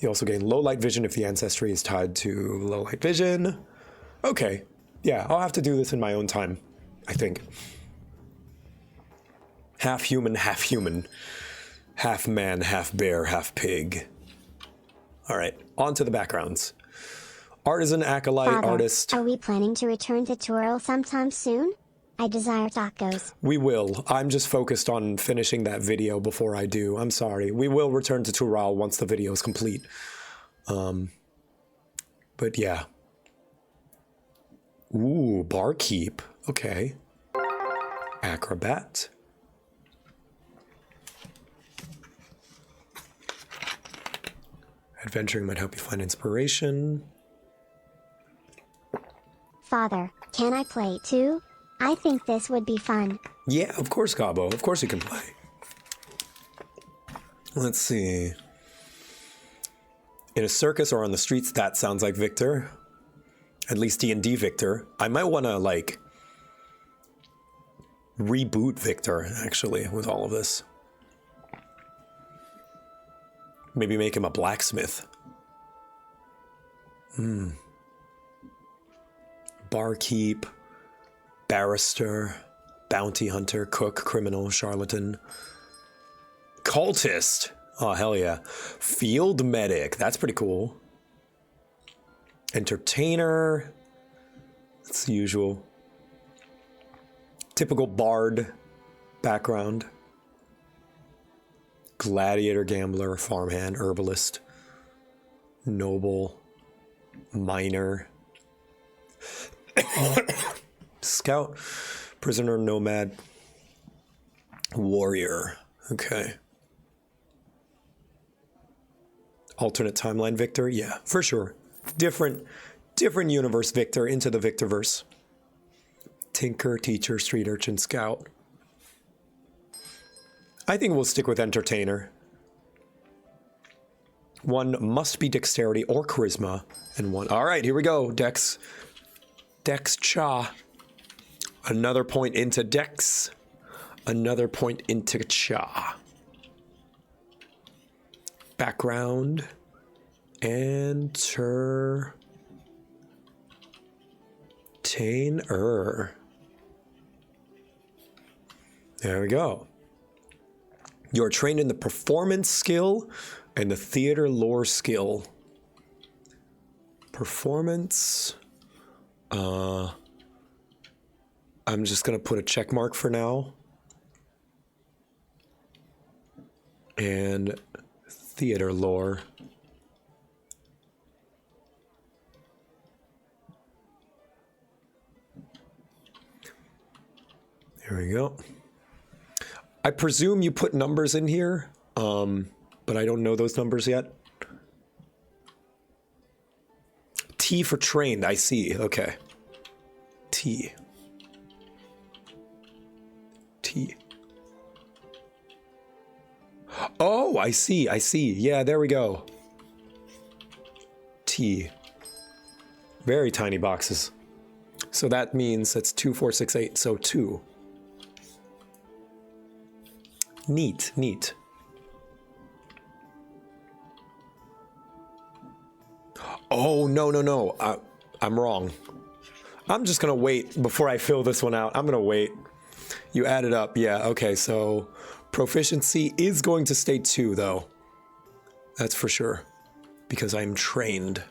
You also gain low light vision if the ancestry is tied to low light vision. Okay, yeah, I'll have to do this in my own time, I think. Half human, half man, half bear, half pig. All right, on to the backgrounds. Artisan, acolyte, Father, artist. Are we planning to return to Tural sometime soon? I desire tacos. We will. I'm just focused on finishing that video before I do. I'm sorry. We will return to Tural once the video is complete. But yeah. Ooh, barkeep. Okay. Acrobat. Adventuring might help you find inspiration. Father, can I play too? I think this would be fun. Yeah, of course, Gabo. Of course you can play. Let's see. In a circus or on the streets, that sounds like Victor. At least D&D Victor. I might want to, like, reboot Victor, actually, with all of this. Maybe make him a blacksmith. Barkeep. Barrister, bounty hunter, cook, criminal, charlatan, cultist. Oh, hell yeah. Field medic. That's pretty cool. Entertainer. That's the usual. Typical bard background. Gladiator, gambler, farmhand, herbalist, noble, miner. Scout, prisoner, nomad, warrior. Okay. Alternate timeline Victor? Yeah, for sure. Different Different universe, Victor, into the Victorverse. Tinker, teacher, street urchin, scout. I think we'll stick with entertainer. One must be dexterity or charisma, and one. All right, here we go. Dex. Dex cha. Another point into dex. Another point into cha. Background. Entertainer. There we go. You're trained in the performance skill and the theater lore skill. Performance. I'm just going to put a check mark for now. And theater lore. There we go. I presume you put numbers in here, but I don't know those numbers yet. T for trained, I see. Okay. T. T. Oh, I see. I see. Yeah, there we go. T. Very tiny boxes. So that means that's 2, 4, 6, 8. So 2. Neat, neat. Oh, no, no, no. I'm wrong. I'm just going to wait before I fill this one out. I'm going to wait. You add it up. Yeah, okay. So proficiency is going to stay 2, though. That's for sure. Because I'm trained.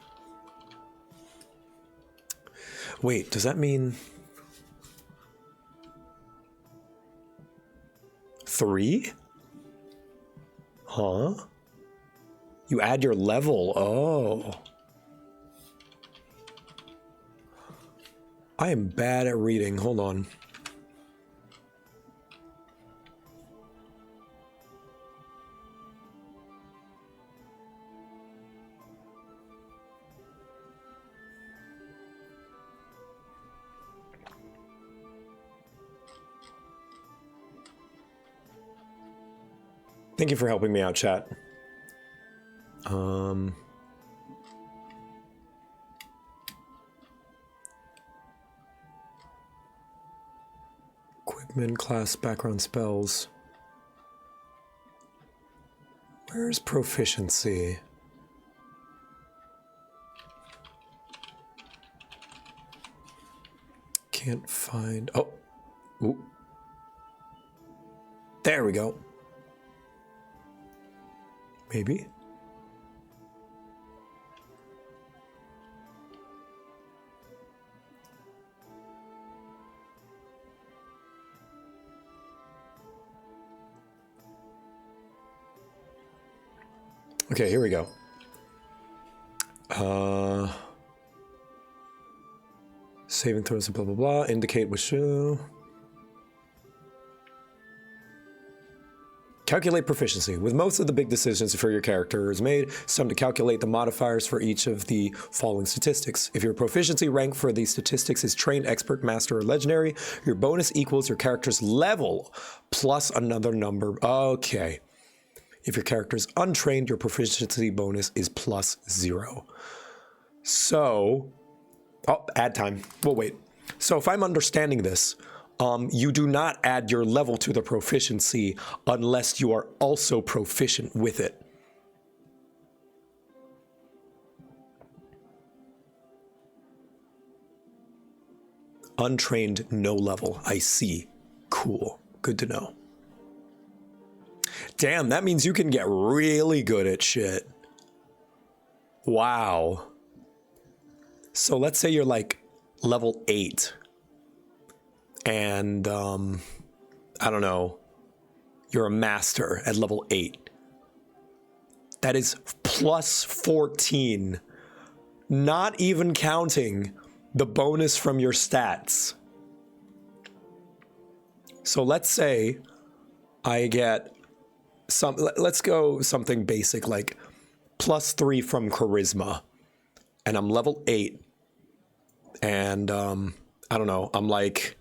Wait, does that mean 3? Huh? You add your level. Oh. I am bad at reading. Hold on. Thank you for helping me out, chat. Equipment, class, background spells. Where's proficiency? Can't find... Oh! Ooh. There we go. Maybe. Okay, here we go. Saving throws and blah blah blah. Indicate which show. Calculate proficiency. With most of the big decisions for your character is made, it's time to calculate the modifiers for each of the following statistics. If your proficiency rank for these statistics is trained, expert, master, or legendary, your bonus equals your character's level plus another number. Okay. If your character is untrained, your proficiency bonus is plus 0. So, oh, add time. We'll wait. So if I'm understanding this, you do not add your level to the proficiency unless you are also proficient with it. Untrained, no level. I see. Cool. Good to know. Damn, that means you can get really good at shit. Wow. So let's say you're like level 8. And, I don't know, you're a master at level 8. That is plus 14, not even counting the bonus from your stats. So let's say I get let's go something basic like plus 3 from charisma, and I'm level 8. And I don't know, I'm like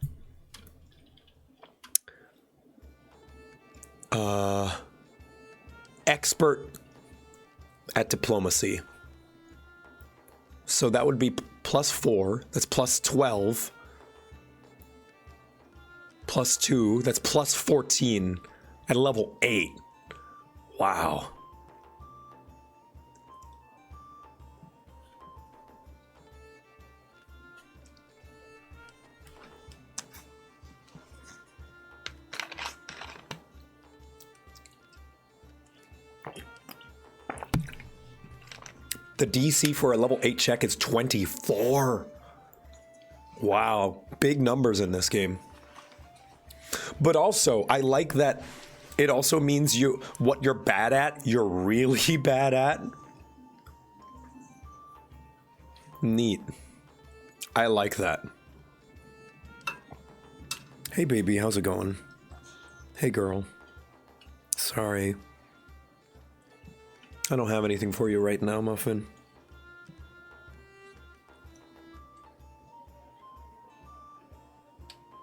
expert at diplomacy. So that would be +4, that's +12. +2, that's +14 at level 8. Wow. The DC for a level 8 check is 24. Wow, big numbers in this game. But also, I like that it also means what you're bad at, you're really bad at. Neat. I like that. Hey baby, how's it going? Hey girl. Sorry. I don't have anything for you right now, Muffin.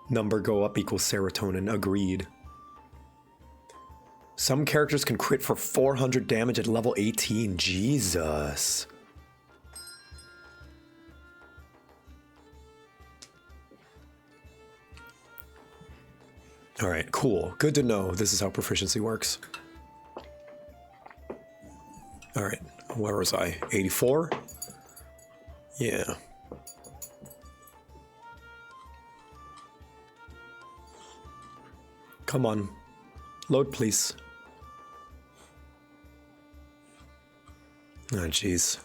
Number go up equals serotonin. Agreed. Some characters can crit for 400 damage at level 18. Jesus. All right, cool. Good to know. This is how proficiency works. All right, where was I? 84? Yeah. Come on. Load, please. Oh, jeez.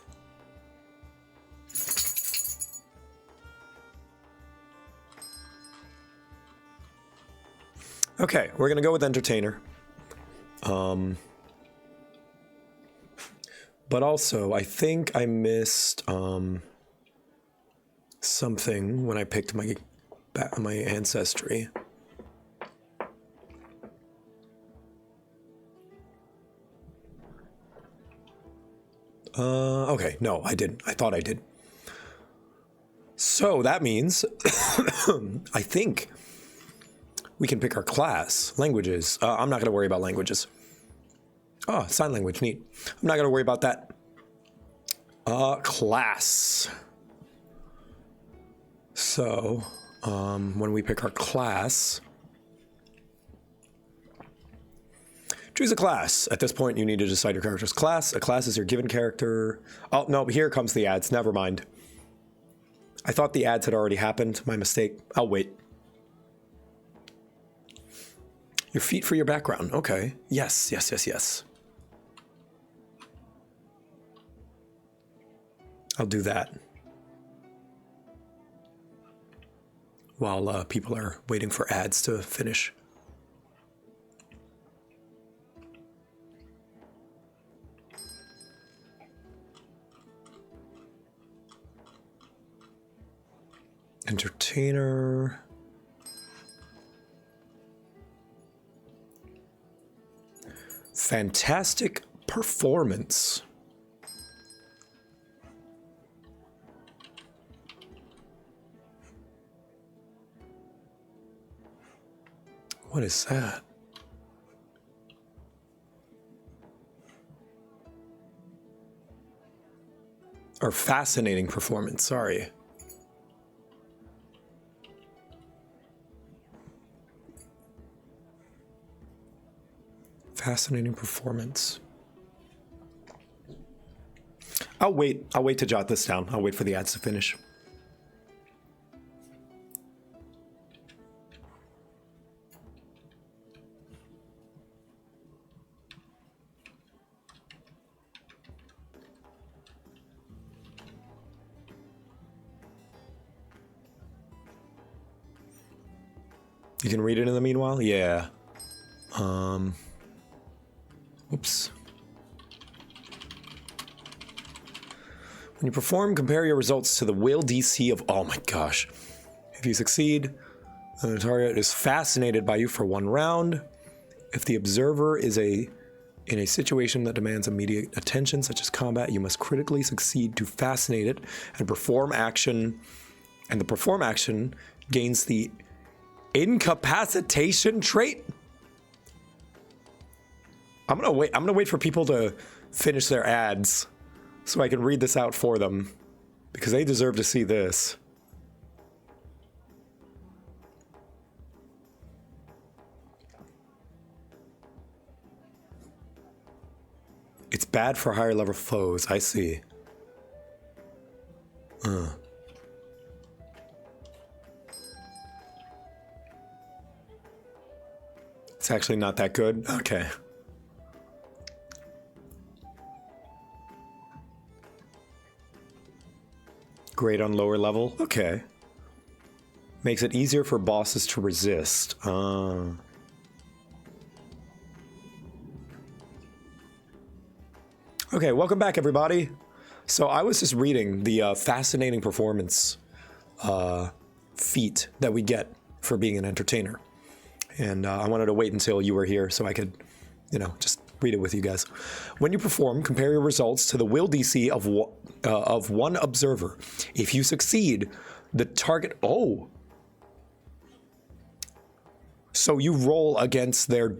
Okay, we're gonna go with entertainer. But also, I think I missed something when I picked my ancestry. Okay, no, I didn't. I thought I did. So that means I think we can pick our class. Languages. I'm not going to worry about languages. Oh, sign language, neat. I'm not going to worry about that. Class. So, when we pick our class, choose a class. At this point, you need to decide your character's class. A class is your given character. Oh, no, here comes the ads. Never mind. I thought the ads had already happened. My mistake. I'll wait. Your feat for your background. Okay. Yes, yes, yes, yes. I'll do that. While people are waiting for ads to finish. Entertainer. Fantastic performance. What is that? Or fascinating performance, sorry. Fascinating performance. I'll wait to jot this down. I'll wait for the ads to finish. You can read it in the meanwhile? Yeah. Oops. When you perform, compare your results to the will DC of, oh my gosh. If you succeed, then the target is fascinated by you for 1 round. If the observer is in a situation that demands immediate attention, such as combat, you must critically succeed to fascinate it and perform action And the perform action gains the incapacitation trait. I'm gonna wait for people to finish their ads so I can read this out for them, because they deserve to see this. It's bad for higher level foes, I see. It's actually not that good? Okay. Great on lower level? Okay. Makes it easier for bosses to resist. Okay, welcome back, everybody. So I was just reading the fascinating performance feat that we get for being an entertainer. And I wanted to wait until you were here so I could, you know, just read it with you guys. When you perform, compare your results to the will DC of one observer. If you succeed, the target... Oh! So you roll against their...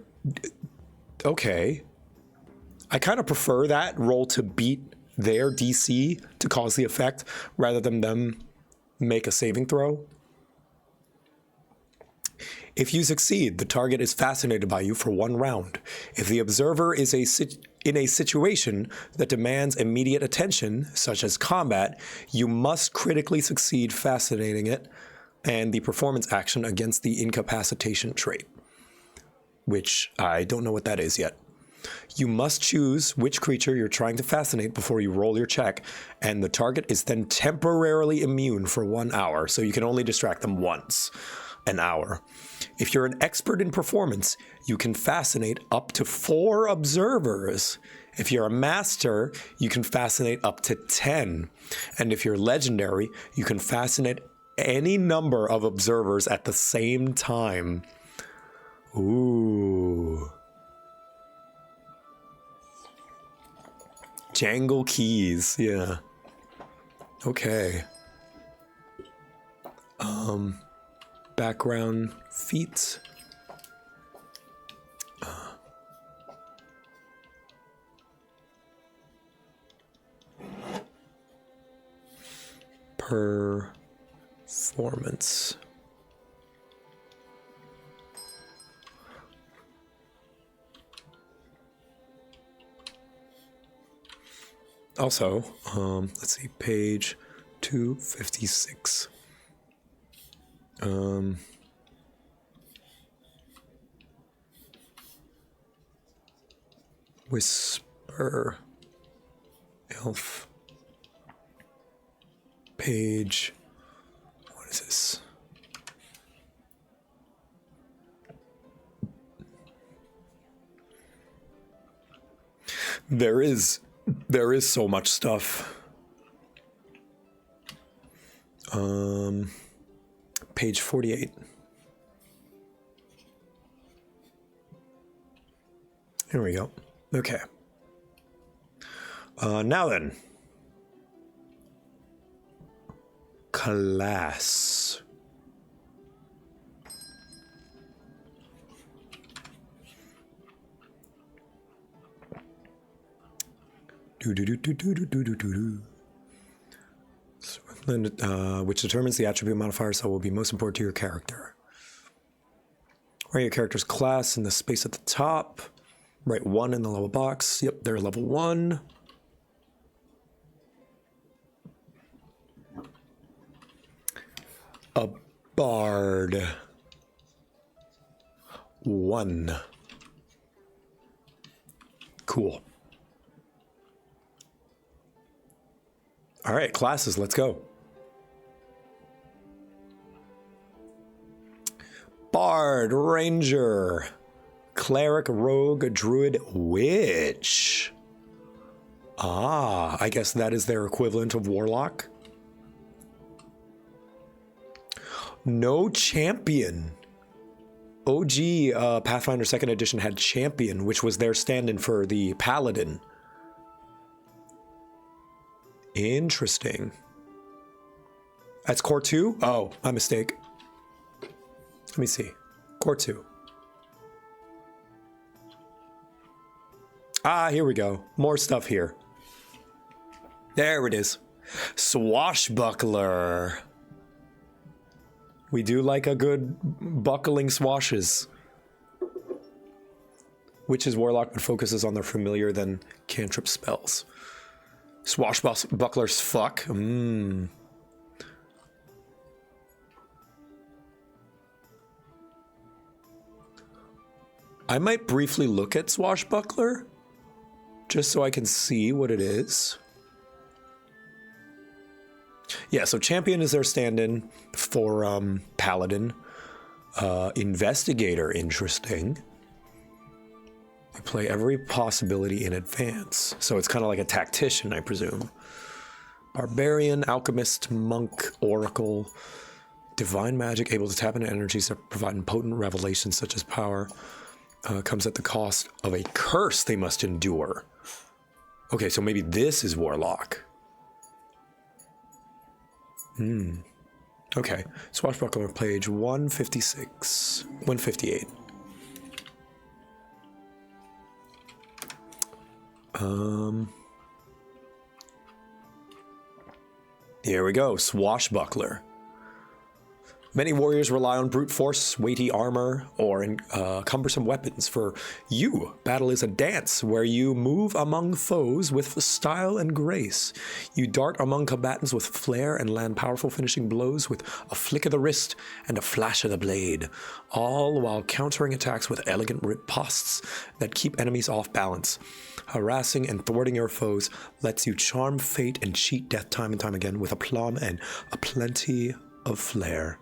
Okay. I kind of prefer that, roll to beat their DC to cause the effect, rather than them make a saving throw. If you succeed, the target is fascinated by you for 1 round. If the observer is in a situation that demands immediate attention, such as combat, you must critically succeed fascinating it and the performance action against the incapacitation trait, which I don't know what that is yet. You must choose which creature you're trying to fascinate before you roll your check, and the target is then temporarily immune for 1 hour, so you can only distract them once an hour. If you're an expert in performance, you can fascinate up to 4 observers. If you're a master, you can fascinate up to 10. And if you're legendary, you can fascinate any number of observers at the same time. Ooh. Jangle keys, yeah. Okay. Background feats. Performance. Also, let's see, page 256. Whisper elf page, what is this? There is so much stuff. Page 48. Here we go. Okay. Now then. Class. Which determines the attribute modifiers that will be most important to your character. Write your character's class in the space at the top. Write 1 in the level box. Yep, they're level 1. A bard. 1. Cool. All right, classes, let's go. Bard, Ranger, Cleric, Rogue, Druid, Witch. Ah, I guess that is their equivalent of Warlock. No Champion. OG Pathfinder 2nd Edition had Champion, which was their stand-in for the Paladin. Interesting. That's core 2? Oh, my mistake. Let me see. Core 2. Ah, here we go. More stuff here. There it is. Swashbuckler. We do like a good buckling swashes. Witch's Warlock, but focuses on their familiar than cantrip spells. Swashbucklers fuck. I might briefly look at Swashbuckler, just so I can see what it is. Yeah, so Champion is their stand-in for Paladin. Investigator, interesting. They play every possibility in advance. So it's kind of like a tactician, I presume. Barbarian, Alchemist, Monk, Oracle. Divine Magic, able to tap into energies that provide potent revelations such as power. Comes at the cost of a curse they must endure. Okay, so maybe this is Warlock. Okay, Swashbuckler, page 156, 158. Here we go, Swashbuckler. Many warriors rely on brute force, weighty armor, or cumbersome weapons. For you, battle is a dance where you move among foes with style and grace. You dart among combatants with flair and land powerful finishing blows with a flick of the wrist and a flash of the blade, all while countering attacks with elegant riposts that keep enemies off balance. Harassing and thwarting your foes lets you charm fate and cheat death time and time again with aplomb and a plenty of flair.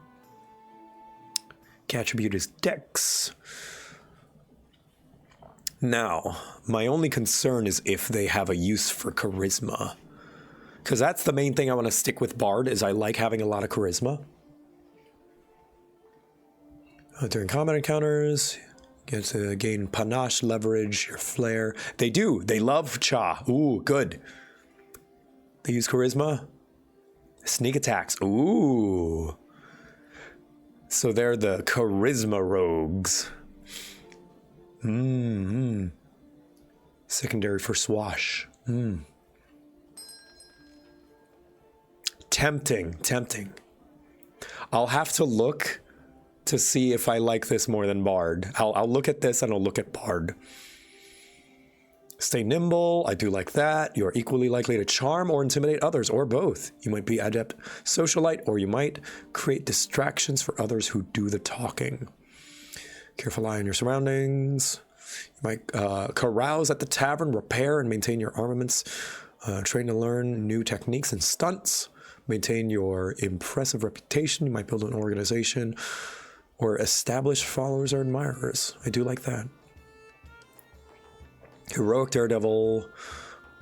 Attribute is Dex. Now, my only concern is if they have a use for charisma. Because that's the main thing I want to stick with Bard, is I like having a lot of charisma. During combat encounters, you get to gain panache, leverage, your flair. They do. They love Cha. Ooh, good. They use charisma. Sneak attacks. Ooh. So they're the charisma rogues. Secondary for Swash. Tempting, tempting. I'll have to look to see if I like this more than Bard. I'll look at this and I'll look at Bard. Stay nimble, I do like that. You're equally likely to charm or intimidate others, or both. You might be adept socialite, or you might create distractions for others who do the talking. Careful eye on your surroundings. You might carouse at the tavern, repair and maintain your armaments, train to learn new techniques and stunts, maintain your impressive reputation. You might build an organization or establish followers or admirers. I do like that. Heroic daredevil,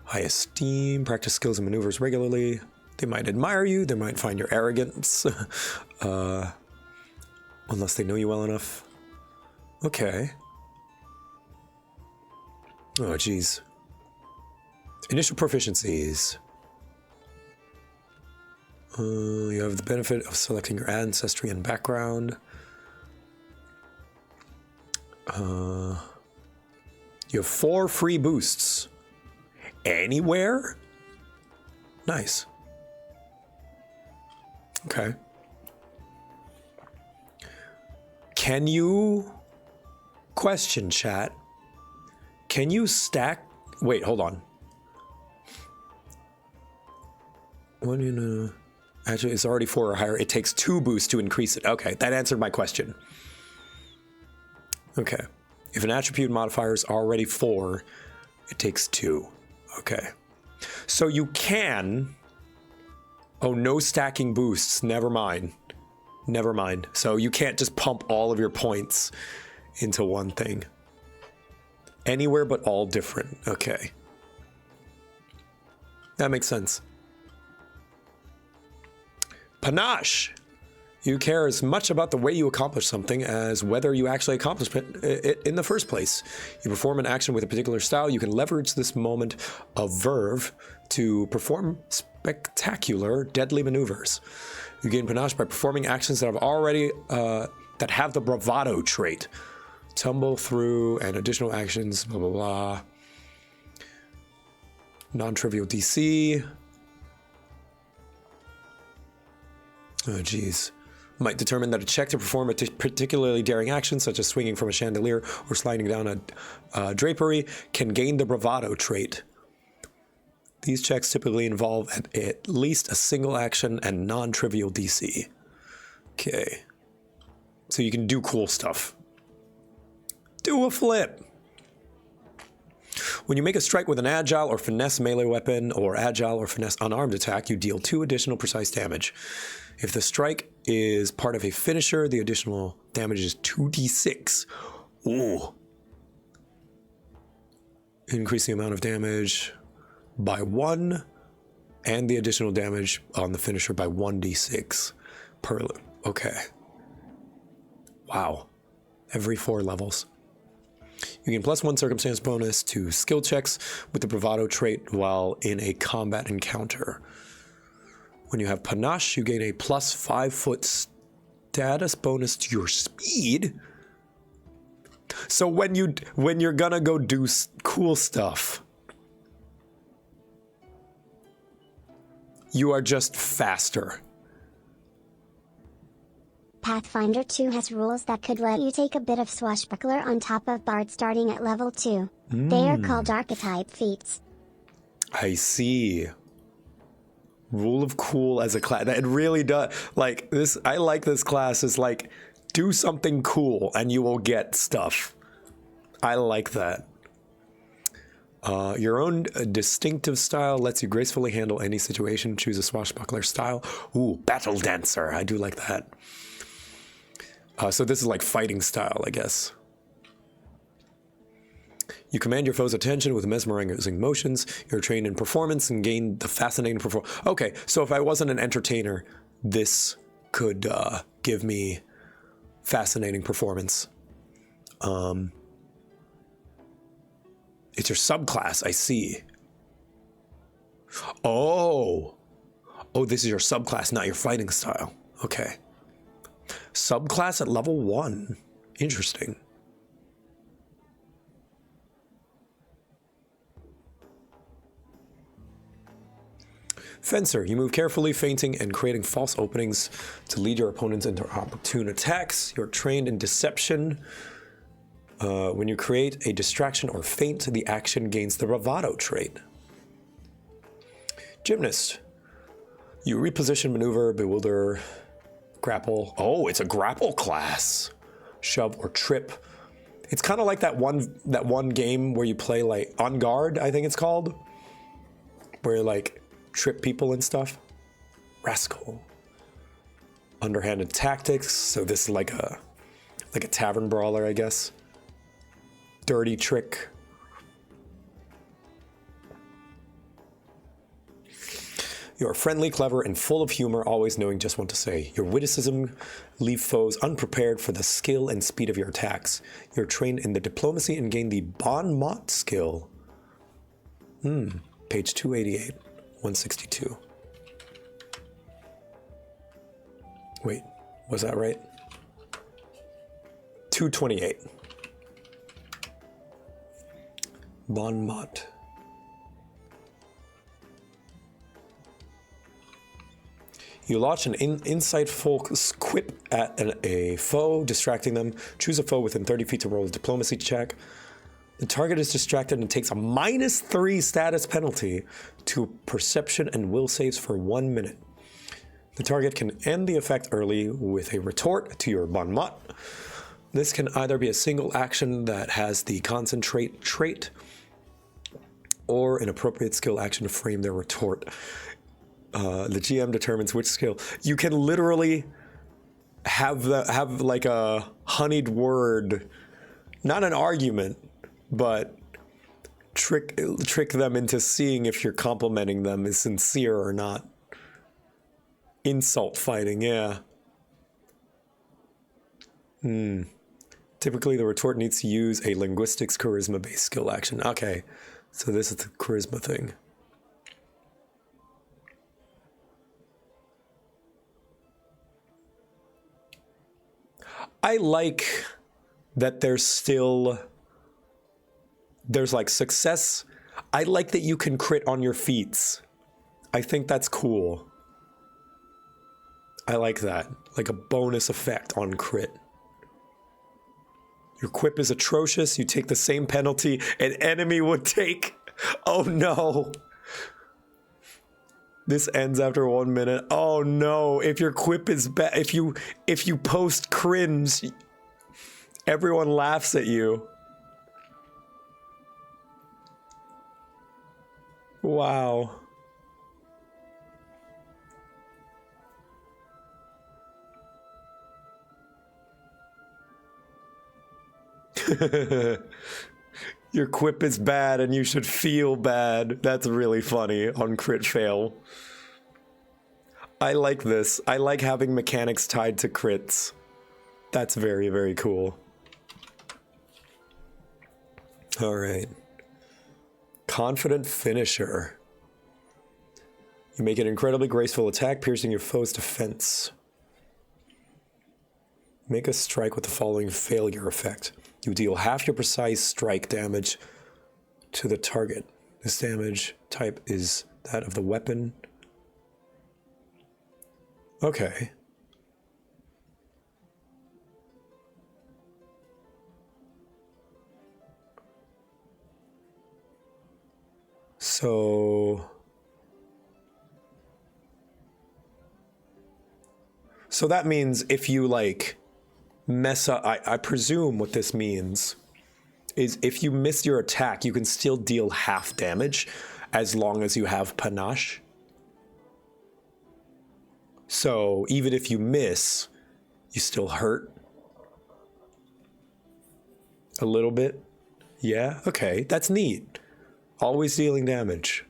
high esteem, practice skills and maneuvers regularly. They might admire you, they might find your arrogance, unless they know you well enough. Okay. Oh, geez. Initial proficiencies. You have the benefit of selecting your ancestry and background. You have 4 free boosts. Anywhere? Nice. Okay. Can you... Question, chat. Can you stack... Wait, hold on. What in Actually, it's already 4 or higher. It takes 2 boosts to increase it. Okay, that answered my question. Okay. If an attribute modifier is already 4, it takes 2. Okay. So you can... Oh, no stacking boosts. Never mind. Never mind. So you can't just pump all of your points into one thing. Anywhere but all different. Okay. That makes sense. Panache. You care as much about the way you accomplish something as whether you actually accomplish it in the first place. You perform an action with a particular style. You can leverage this moment of verve to perform spectacular, deadly maneuvers. You gain panache by performing actions that that have the bravado trait. Tumble through and additional actions, blah, blah, blah. Non-trivial DC. Oh, geez. Might determine that a check to perform a particularly daring action, such as swinging from a chandelier or sliding down a drapery, can gain the bravado trait. These checks typically involve at least a single action and non-trivial DC. Okay. So you can do cool stuff. Do a flip. When you make a strike with an agile or finesse melee weapon or agile or finesse unarmed attack, you deal 2 additional precise damage. If the strike is part of a finisher, the additional damage is 2d6. Ooh. Increase the amount of damage by 1 and the additional damage on the finisher by 1d6 per. Okay. Wow. Every 4 levels. You gain +1 circumstance bonus to skill checks with the bravado trait while in a combat encounter. When you have panache, you gain a +5 foot status bonus to your speed. So when you're gonna go do cool stuff, you are just faster. Pathfinder 2 has rules that could let you take a bit of swashbuckler on top of Bard starting at level 2. They are called archetype feats. I see. Rule of cool as a class. It really does. Like this, I like this class. Is like, do something cool and you will get stuff. I like that. Your own distinctive style lets you gracefully handle any situation. Choose a swashbuckler style. Ooh, battle dancer. I do like that. So this is like fighting style, I guess. You command your foe's attention with mesmerizing motions. You're trained in performance and gain the fascinating performance. Okay, so if I wasn't an entertainer, this could give me fascinating performance. It's your subclass, I see. Oh, this is your subclass, not your fighting style. Okay. Subclass at level 1. Interesting. Fencer, you move carefully, feinting and creating false openings to lead your opponents into opportune attacks. You're trained in deception. When you create a distraction or feint, the action gains the bravado trait. Gymnast, you reposition, maneuver, bewilder, grapple. Oh, it's a grapple class. Shove or trip. It's kind of like that one game where you play like On Guard, I think it's called, where you like trip people and stuff. Rascal. Underhanded tactics. So this is like a tavern brawler, I guess. Dirty trick. You're friendly, clever, and full of humor, always knowing just what to say. Your witticism leave foes unprepared for the skill and speed of your attacks. You're trained in the diplomacy and gain the bon mot skill. Page 288, 162. Wait, was that right? 228. Bon mot. You launch an insightful quip at a foe, distracting them. Choose a foe within 30 feet to roll a diplomacy check. The target is distracted and takes a -3 status penalty to perception and will saves for 1 minute. The target can end the effect early with a retort to your bon mot. This can either be a single action that has the concentrate trait or an appropriate skill action to frame their retort. The GM determines which skill. You can literally have like a honeyed word, not an argument, but trick them into seeing if you're complimenting them is sincere or not. Insult fighting, yeah. Typically, the retort needs to use a linguistics charisma-based skill action. Okay, so this is the charisma thing. I like that there's like success. I like that you can crit on your feats. I think that's cool. I like that. Like a bonus effect on crit. Your quip is atrocious. You take the same penalty an enemy would take. Oh no. This ends after 1 minute. Oh no. If your quip is bad, if you post cringe, everyone laughs at you. Wow. Your quip is bad and you should feel bad. That's really funny on crit fail. I like this. I like having mechanics tied to crits. That's very, very cool. All right. Confident finisher. You make an incredibly graceful attack, piercing your foe's defense. Make a strike with the following failure effect. You deal half your precise strike damage to the target. This damage type is that of the weapon. Okay. So that means if you like mess up, I presume what this means is if you miss your attack, you can still deal half damage as long as you have panache. So even if you miss, you still hurt a little bit. Yeah, okay, that's neat. Always dealing damage.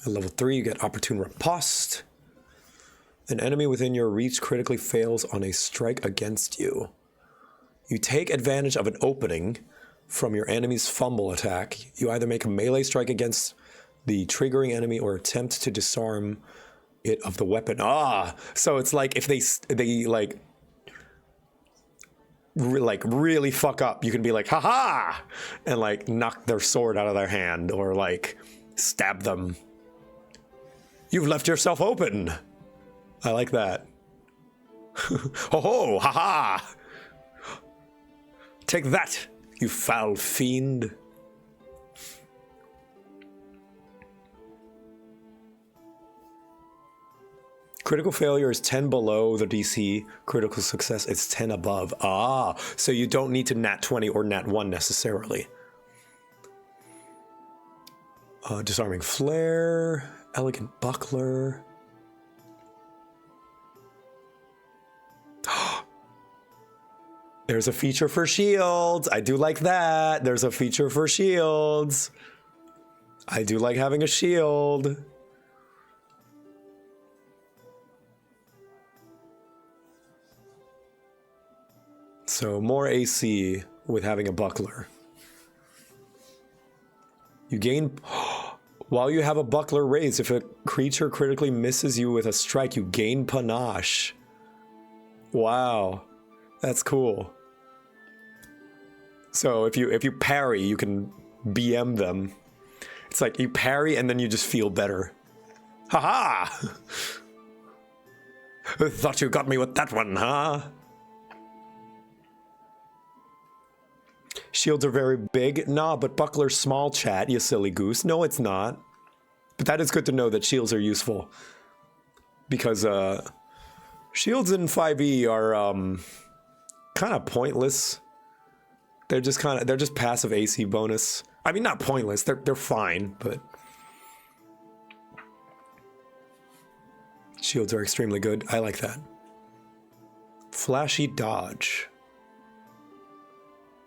At level 3, you get Opportune Riposte. An enemy within your reach critically fails on a strike against you. You take advantage of an opening from your enemy's fumble attack. You either make a melee strike against the triggering enemy or attempt to disarm it of the weapon. Ah, so it's like if they really fuck up, you can be like, haha, and like knock their sword out of their hand or like stab them. You've left yourself open. I like that. Ho ho, haha. Take that, you foul fiend. Critical failure is 10 below the DC. Critical success is 10 above. Ah, so you don't need to nat 20 or nat 1 necessarily. Disarming flare, elegant buckler. There's a feature for shields. I do like that. There's a feature for shields. I do like having a shield. So more AC with having a buckler. You gain... While you have a buckler raised, if a creature critically misses you with a strike, you gain panache. Wow. That's cool. So if you parry, you can BM them. It's like you parry and then you just feel better. Haha! Thought you got me with that one, huh? Shields are very big. Nah, but buckler's small, chat, you silly goose. No, it's not. But that is good to know that shields are useful. Because shields in 5e are kind of pointless. They're just passive AC bonus. I mean, not pointless. They're fine, but shields are extremely good. I like that. Flashy dodge.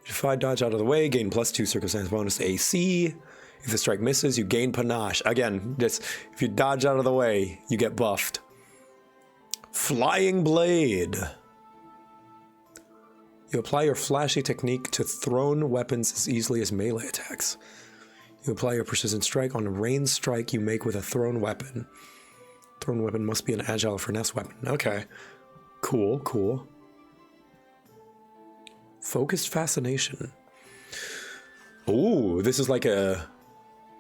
If I dodge out of the way, gain +2 circumstance bonus to AC. If the strike misses, you gain panache. Again, just if you dodge out of the way, you get buffed. Flying blade. You apply your flashy technique to thrown weapons as easily as melee attacks. You apply your precision strike on a ranged strike you make with a thrown weapon. Thrown weapon must be an agile or finesse weapon. Okay. Cool, cool. Focused fascination. Ooh, this is like an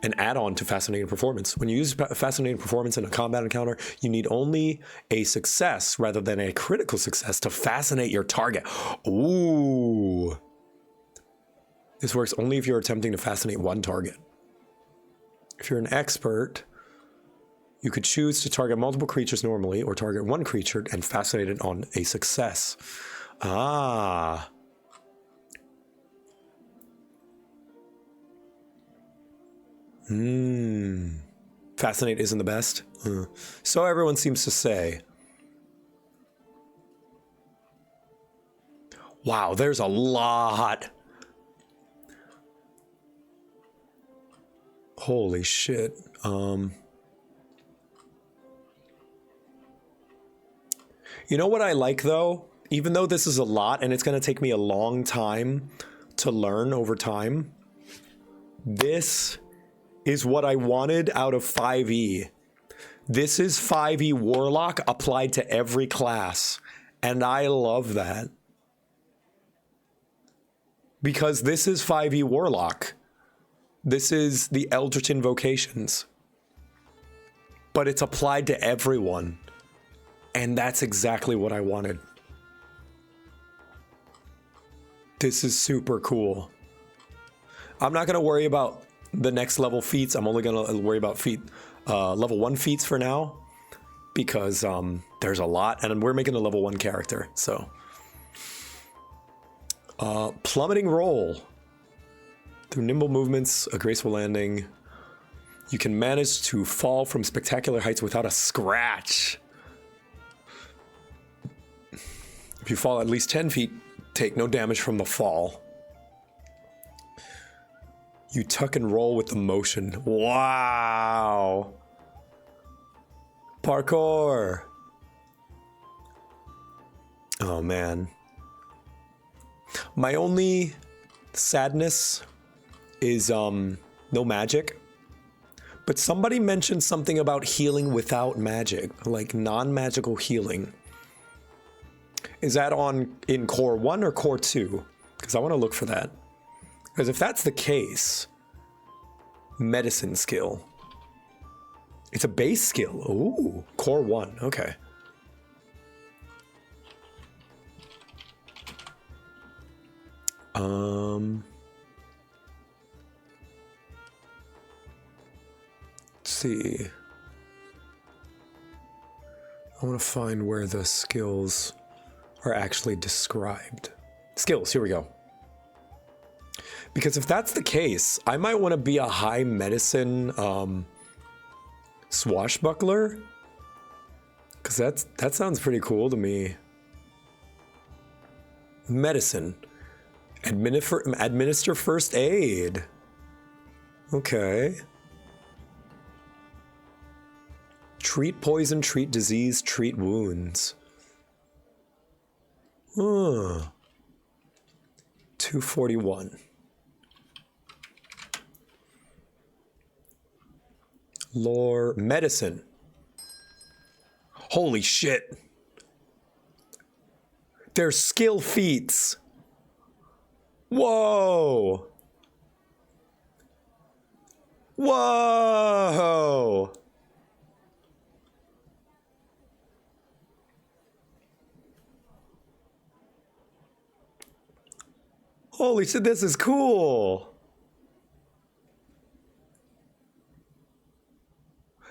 add-on to Fascinating Performance. When you use Fascinating Performance in a combat encounter, you need only a success rather than a critical success to fascinate your target. Ooh. This works only if you're attempting to fascinate one target. If you're an expert, you could choose to target multiple creatures normally or target one creature and fascinate it on a success. Ah. Fascinate isn't the best. So everyone seems to say. Wow, there's a lot. Holy shit. You know what I like though? Even though this is a lot and it's going to take me a long time to learn over time, this is what I wanted out of 5e. This is 5e Warlock applied to every class, and I love that. Because this is 5e Warlock. This is the Eldritch Invocations. But it's applied to everyone. And that's exactly what I wanted. This is super cool. I'm not going to worry about the next level feats. I'm only going to worry about level 1 feats for now. Because there's a lot. And we're making a level 1 character. So. Plummeting roll. Through nimble movements, a graceful landing, you can manage to fall from spectacular heights without a scratch. If you fall at least 10 feet, take no damage from the fall. You tuck and roll with the motion. Wow. Parkour. Oh, man. My only sadness is no magic. But somebody mentioned something about healing without magic, like non-magical healing. Is that in core 1 or core 2? Because I want to look for that. Because if that's the case, medicine skill. It's a base skill. Ooh, core 1. Okay. Let's see. I want to find where the skills are actually described. Skills, here we go. Because if that's the case, I might want to be a high medicine swashbuckler. Because that sounds pretty cool to me. Medicine. Administer first aid. Okay. Treat poison, treat disease, treat wounds. 241. Lore, medicine. Holy shit. They're skill feats. Whoa. Whoa. Holy shit, this is cool.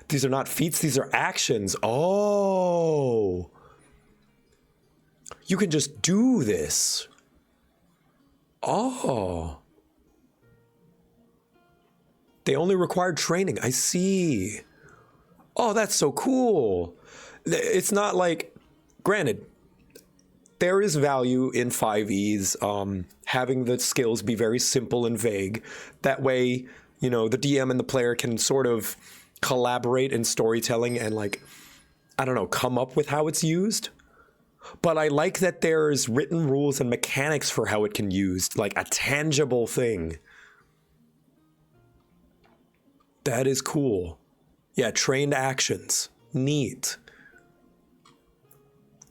These are not feats, these are actions. Oh. You can just do this. Oh. They only require training. I see. Oh, that's so cool. It's not like, granted, there is value in 5e's having the skills be very simple and vague. That way, you know, the DM and the player can sort of collaborate in storytelling and, like, I don't know, come up with how it's used. But I like that there's written rules and mechanics for how it can be used, like a tangible thing. That is cool. Yeah, trained actions. Neat.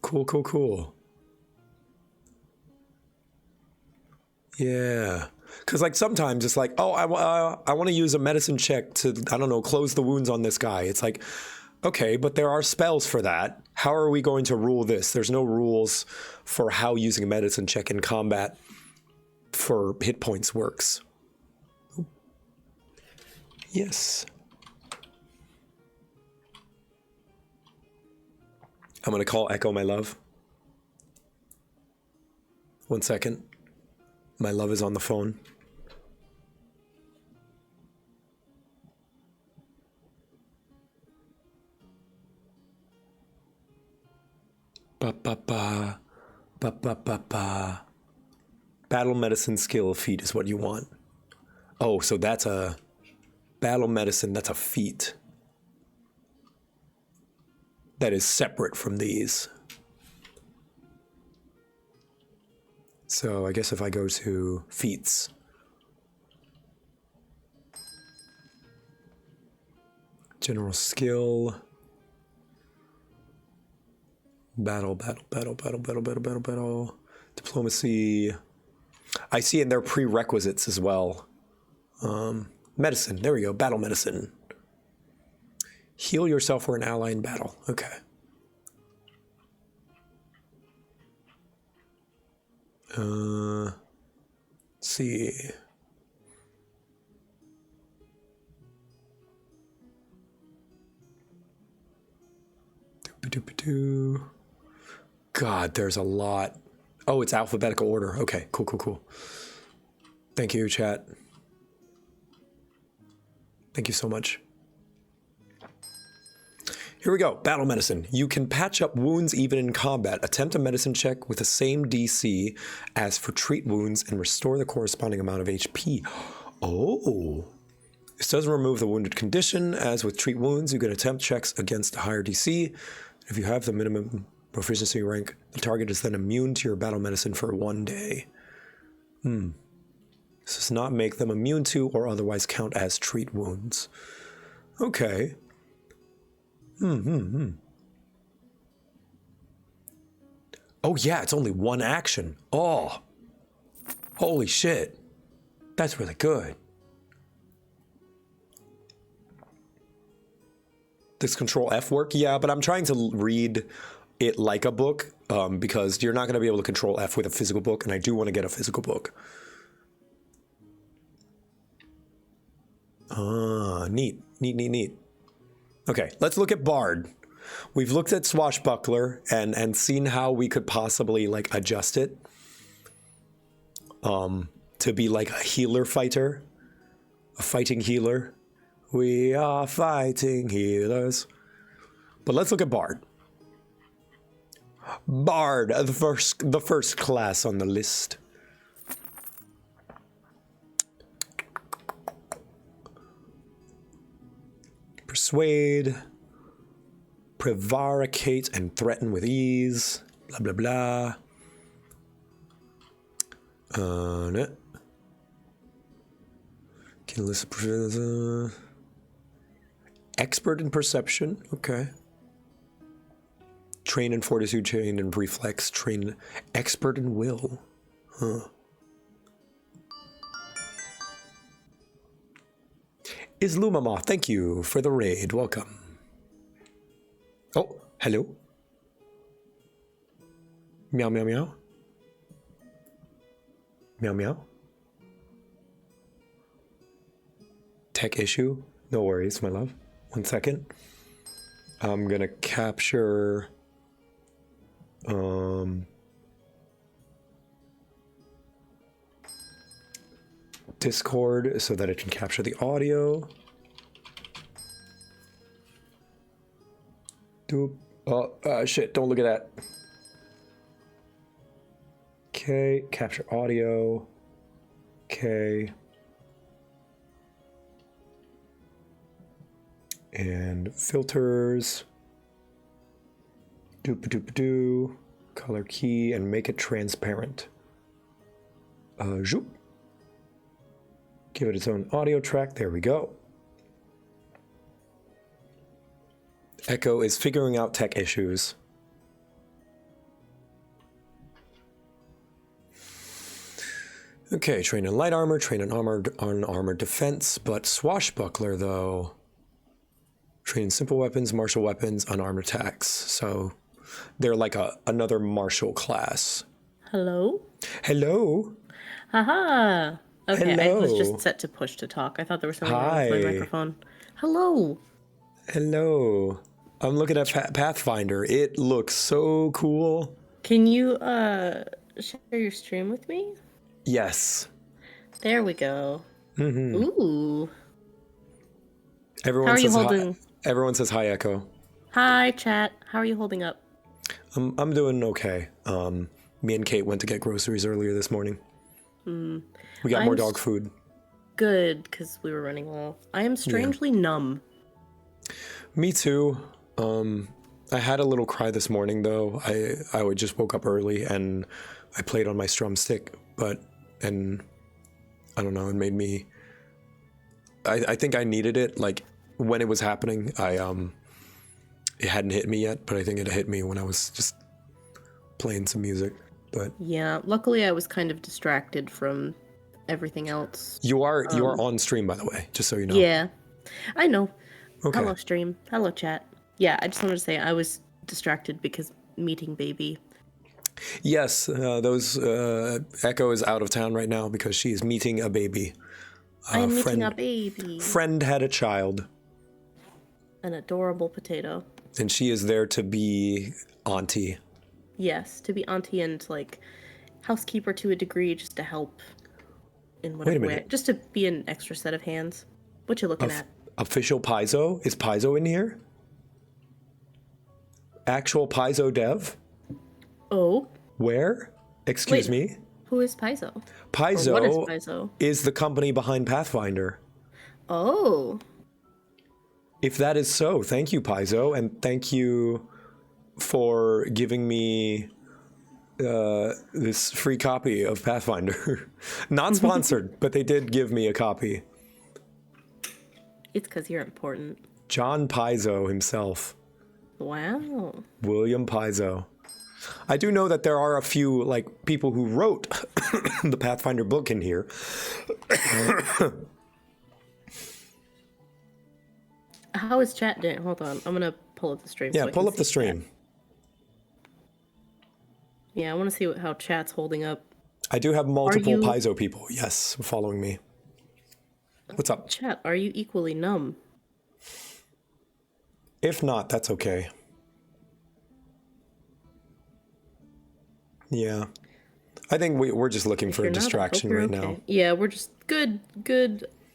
Cool, cool, cool. Yeah. Because, like, sometimes it's like, oh, I want to use a medicine check to, I don't know, close the wounds on this guy. It's like, okay, but there are spells for that. How are we going to rule this? There's no rules for how using a medicine check in combat for hit points works. Yes. I'm going to call Echo my love. 1 second. My love is on the phone. Ba ba ba. Ba ba ba ba. Battle medicine skill feat is what you want. Oh, so that's a battle medicine, that's a feat. That is separate from these. So I guess if I go to feats. General skill. Battle. Diplomacy. I see in their prerequisites as well. Medicine, there we go, battle medicine. Heal yourself or an ally in battle, okay. Let's see. Doop-a-doop-a-doo. God, there's a lot. Oh, it's alphabetical order. Okay, cool, cool, cool. Thank you, chat. Thank you so much. Here we go. Battle medicine. You can patch up wounds even in combat. Attempt a medicine check with the same DC as for treat wounds and restore the corresponding amount of HP. Oh. This doesn't remove the wounded condition. As with treat wounds, you can attempt checks against a higher DC. If you have the minimum proficiency rank, the target is then immune to your battle medicine for 1 day. This does not make them immune to or otherwise count as treat wounds. Okay. Oh yeah, it's only 1 action. Oh. Holy shit. That's really good. Does Control F work? Yeah, but I'm trying to read it like a book because you're not going to be able to Control F with a physical book, and I do want to get a physical book. Neat. Okay, let's look at Bard. We've looked at Swashbuckler and seen how we could possibly like adjust it to be like a healer fighter, a fighting healer. We are fighting healers. But let's look at Bard. Bard, the first class on the list. Persuade, prevaricate, and threaten with ease. Blah, blah, blah. No. Can listen. Expert in perception. Okay. Train in fortitude, train in reflex, train expert in will. Huh. Is Lumama, thank you for the raid. Welcome. Oh, hello. Meow, meow, meow. Meow, meow. Tech issue. No worries, my love. 1 second. I'm gonna capture Discord so that it can capture the audio. Shit, don't look at that. Okay, capture audio. Okay. And filters. Doop-a-doop-a-doo. Color key and make it transparent. Zoop. Give it its own audio track. There we go. Echo is figuring out tech issues. Okay, train in light armor, train in unarmored defense, but swashbuckler though. Train in simple weapons, martial weapons, unarmed attacks. So they're like another martial class. Hello? Hello? Haha. Okay, Hello. I was just set to push to talk. I thought there was something wrong with my microphone. Hello. Hello. I'm looking at Pathfinder. It looks so cool. Can you share your stream with me? Yes. There we go. Mm-hmm. Ooh. Everyone How are you says holding? hi. Everyone says hi, Echo. Hi, chat. How are you holding up? I'm doing okay. Me and Kate went to get groceries earlier this morning. We got more dog food. Good, because we were running low. I am strangely numb. Me too. I had a little cry this morning though. I just woke up early and I played on my strum stick, and I don't know, it made me. I think I needed it. Like when it was happening, it hadn't hit me yet, but I think it hit me when I was just playing some music. But yeah, luckily I was kind of distracted from everything else. you are on stream, by the way, just so you know. Yeah, I know. Okay. Hello, stream. Hello, chat. Yeah, I just wanted to say I was distracted because meeting baby. Yes, Echo is out of town right now because she is meeting a baby. I am meeting a baby. Friend had a child. An adorable potato. And she is there to be auntie. Yes, to be auntie and like housekeeper to a degree, just to help in whatever way. Just to be an extra set of hands. What you looking at? Official Paizo? Is Paizo in here? Actual Paizo dev? Oh. Where? Excuse me? Who is Paizo? Paizo, what is Paizo is the company behind Pathfinder. Oh. If that is so, thank you, Paizo, and thank you for giving me this free copy of Pathfinder. Not sponsored, but they did give me a copy. It's because you're important. John Paizo himself. Wow. William Paizo. I do know that there are a few like people who wrote the Pathfinder book in here. How is chat doing? Hold on, I'm gonna pull up the stream. Yeah, so pull up the stream. Chat. Yeah, I want to see how chat's holding up. I do have multiple Paizo people, yes, following me. What's up? Chat, are you equally numb? If not, that's okay. Yeah. I think we're just looking for a distraction right now. Yeah, we're just good.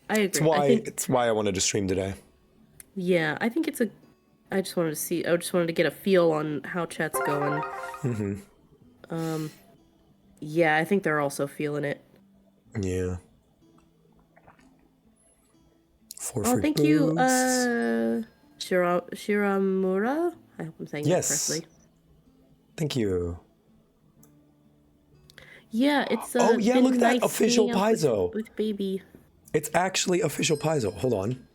I agree. It's why I wanted to stream today. Yeah, I think it's I just wanted to get a feel on how chat's going. Mm-hmm. Yeah, I think they're also feeling it. Yeah. Thank you, Shiramura. I hope I'm saying that correctly. Thank you. Yeah, it's look at that official Paizo with baby. It's actually official Paizo. Hold on.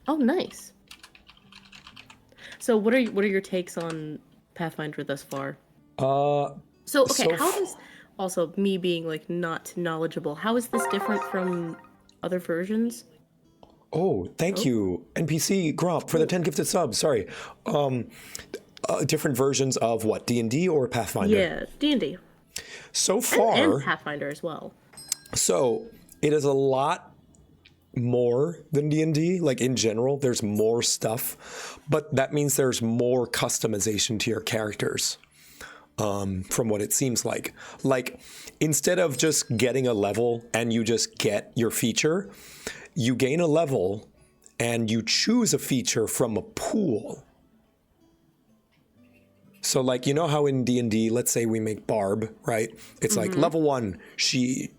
Oh, nice. So, what are your takes on Pathfinder thus far? How does also me being like not knowledgeable? How is this different from other versions? Oh, thank you, NPC Grump, for the 10 gifted subs. Sorry. Different versions of what? D&D or Pathfinder? Yeah, D&D. So far... And Pathfinder as well. So, it is a lot more than D&D. Like, in general, there's more stuff. But that means there's more customization to your characters. From what it seems like. Like, instead of just getting a level and you just get your feature, you gain a level and you choose a feature from a pool. So like, you know how in D&D, let's say we make Barb, right? It's like level 1, she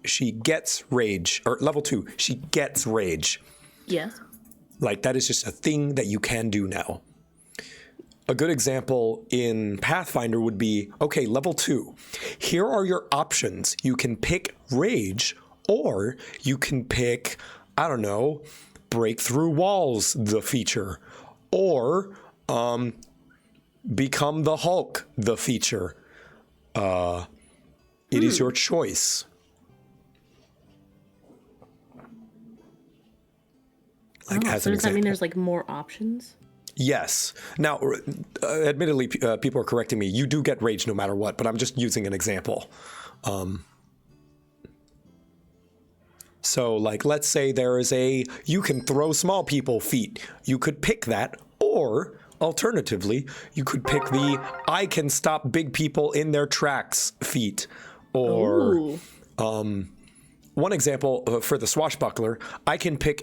gets rage, or level 2, she gets rage. Yes. Like that is just a thing that you can do now. A good example in Pathfinder would be, okay, level 2, here are your options. You can pick rage, or you can pick, I don't know, break through walls, the feature, or become the Hulk, the feature. It is your choice. So does that mean there's like more options? Yes. Now, admittedly, people are correcting me. You do get rage no matter what, but I'm just using an example. So, like, let's say there is you can throw small people feat. You could pick that, or alternatively, you could pick the I can stop big people in their tracks feat. Or, one example for the swashbuckler, I can pick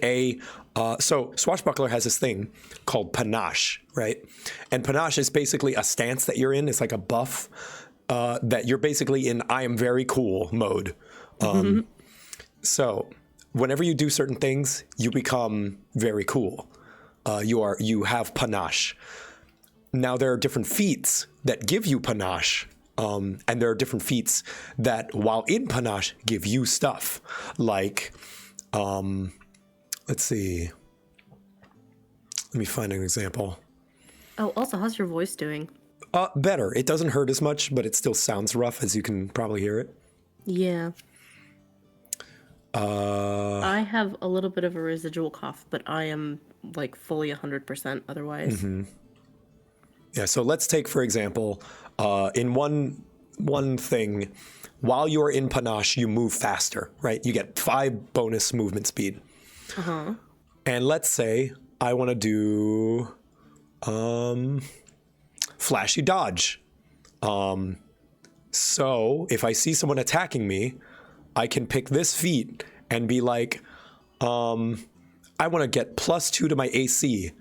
so swashbuckler has this thing called panache, right? And panache is basically a stance that you're in. It's like a buff that you're basically in I am very cool mode. So whenever you do certain things, you become very cool. You have panache. Now there are different feats that give you panache. And there are different feats that, while in panache, give you stuff. Like, let's see. Let me find an example. Oh, also, how's your voice doing? Better. It doesn't hurt as much, but it still sounds rough, as you can probably hear it. Yeah. I have a little bit of a residual cough, but I am like fully 100% otherwise. Yeah, so let's take, for example, in one thing, while you're in panache, you move faster, right? You get 5 bonus movement speed. And let's say I want to do flashy dodge. So if I see someone attacking me, I can pick this feat and be like, I want to get +2 to my AC.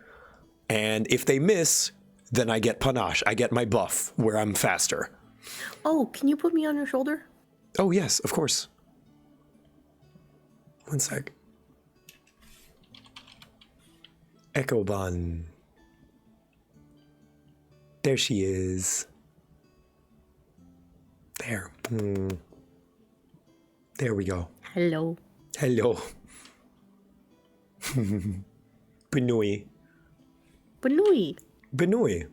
And if they miss, then I get panache. I get my buff where I'm faster. Oh, can you put me on your shoulder? Oh, yes, of course. One sec. Echobun. There she is. There. There we go. Hello. Hello. Benui. Benui. Benui.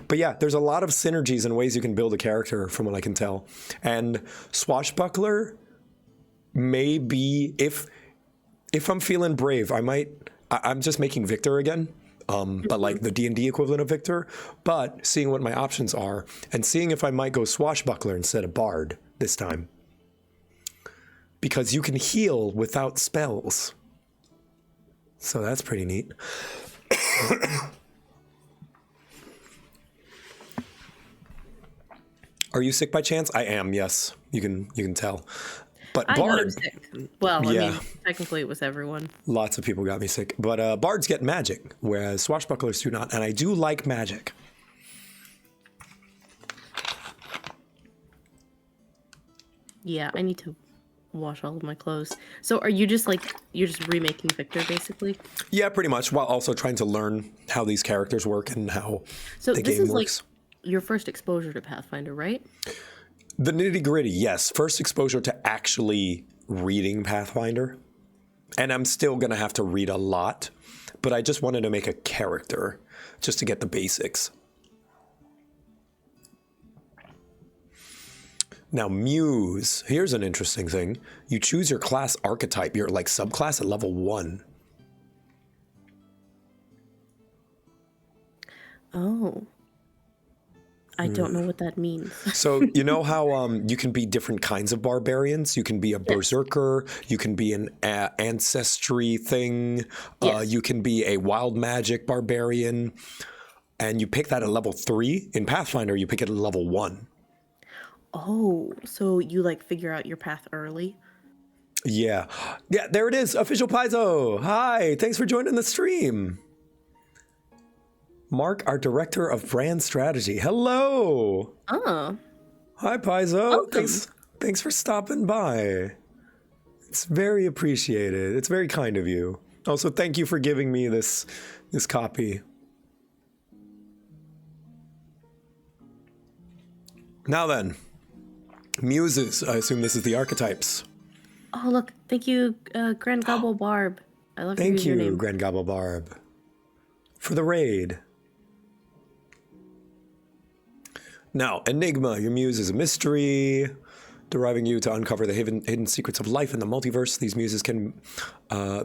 But yeah, there's a lot of synergies and ways you can build a character from what I can tell. And Swashbuckler may be, if I'm feeling brave, I'm just making Victor again, but like the D&D equivalent of Victor, but seeing what my options are and seeing if I might go Swashbuckler instead of Bard this time. Because you can heal without spells. So that's pretty neat. Are you sick by chance? I am, yes. You can tell. But I Bard, got sick. Well, yeah. I mean, technically it was everyone. Lots of people got me sick. But Bards get magic, whereas Swashbucklers do not. And I do like magic. Yeah, I need to wash all of my clothes. So are you just you're just remaking Victor basically? Yeah, pretty much, while also trying to learn how these characters work and how the game works. Like your first exposure to Pathfinder, right? The nitty gritty, yes. First exposure to actually reading Pathfinder. And I'm still going to have to read a lot, but I just wanted to make a character just to get the basics. Now, Muse, here's an interesting thing. You choose your class archetype, your like subclass at level 1. Oh. I don't know what that means. So you know how you can be different kinds of barbarians? You can be a berserker. You can be an ancestry thing. Yes. You can be a wild magic barbarian. And you pick that at level 3. In Pathfinder, you pick it at level 1. Oh, so you like figure out your path early? Yeah. Yeah, there it is. Official Paizo. Hi. Thanks for joining the stream. Mark, our director of brand strategy. Hello. Oh. Hi, Paizo. Welcome. Thanks for stopping by. It's very appreciated. It's very kind of you. Also, thank you for giving me this copy. Now then, Muses. I assume this is the archetypes. Oh, look. Thank you, Grand Gobble Barb. I love Thank your you, username. Grand Gobble Barb. for the raid. Now, Enigma, your muse is a mystery, deriving you to uncover the hidden secrets of life in the multiverse. These muses can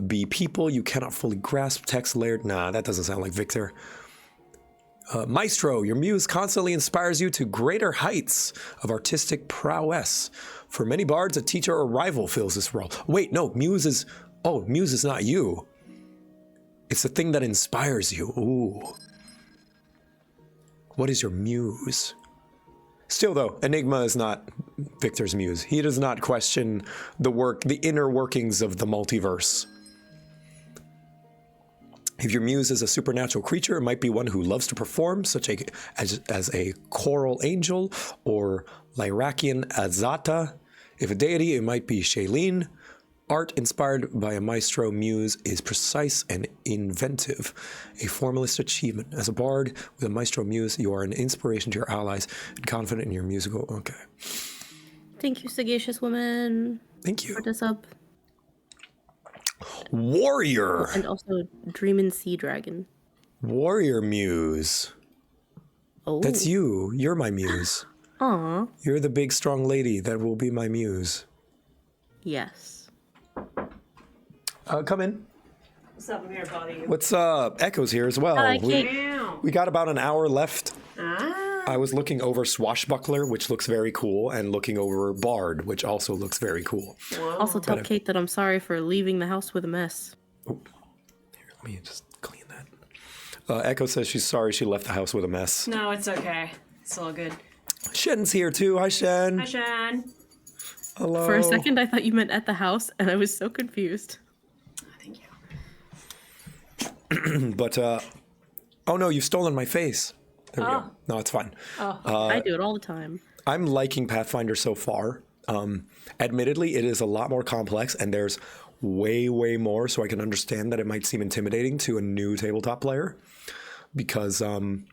be people you cannot fully grasp. Text layered. Nah, that doesn't sound like Victor. Maestro, your muse constantly inspires you to greater heights of artistic prowess. For many bards, a teacher or rival fills this role. Wait, no, muse is... Oh, muse is not you. It's the thing that inspires you. Ooh. What is your muse? Still, though, Enigma is not Victor's muse. He does not question the inner workings of the multiverse. If your muse is a supernatural creature, it might be one who loves to perform, such as a choral angel or Lyrakian Azata. If a deity, it might be Shailene. Art inspired by a maestro muse is precise and inventive, a formalist achievement. As a bard with a maestro muse, you are an inspiration to your allies and confident in your musical... Okay. Thank you, sagacious woman. Thank you. For this up. Warrior. And also Dreamin' Sea Dragon. Warrior muse. Oh. That's you. You're my muse. Aw. You're the big, strong lady that will be my muse. Yes. Come in. What's up? I'm here, buddy. What's up? Echo's here as well. Hi, We got about an hour left. Ah. I was looking over Swashbuckler, which looks very cool, and looking over Bard, which also looks very cool. Whoa. Also tell Kate that I'm sorry for leaving the house with a mess. Oh, here, let me just clean that. Echo says she's sorry she left the house with a mess. No, it's okay. It's all good. Shen's here too. Hi, Shen. Hi, Shan. Hello. For a second, I thought you meant at the house, and I was so confused. Thank you. But, oh no, you've stolen my face. There we go. No, it's fine. I do it all the time. I'm liking Pathfinder so far. Admittedly, it is a lot more complex, and there's way, way more, so I can understand that it might seem intimidating to a new tabletop player, because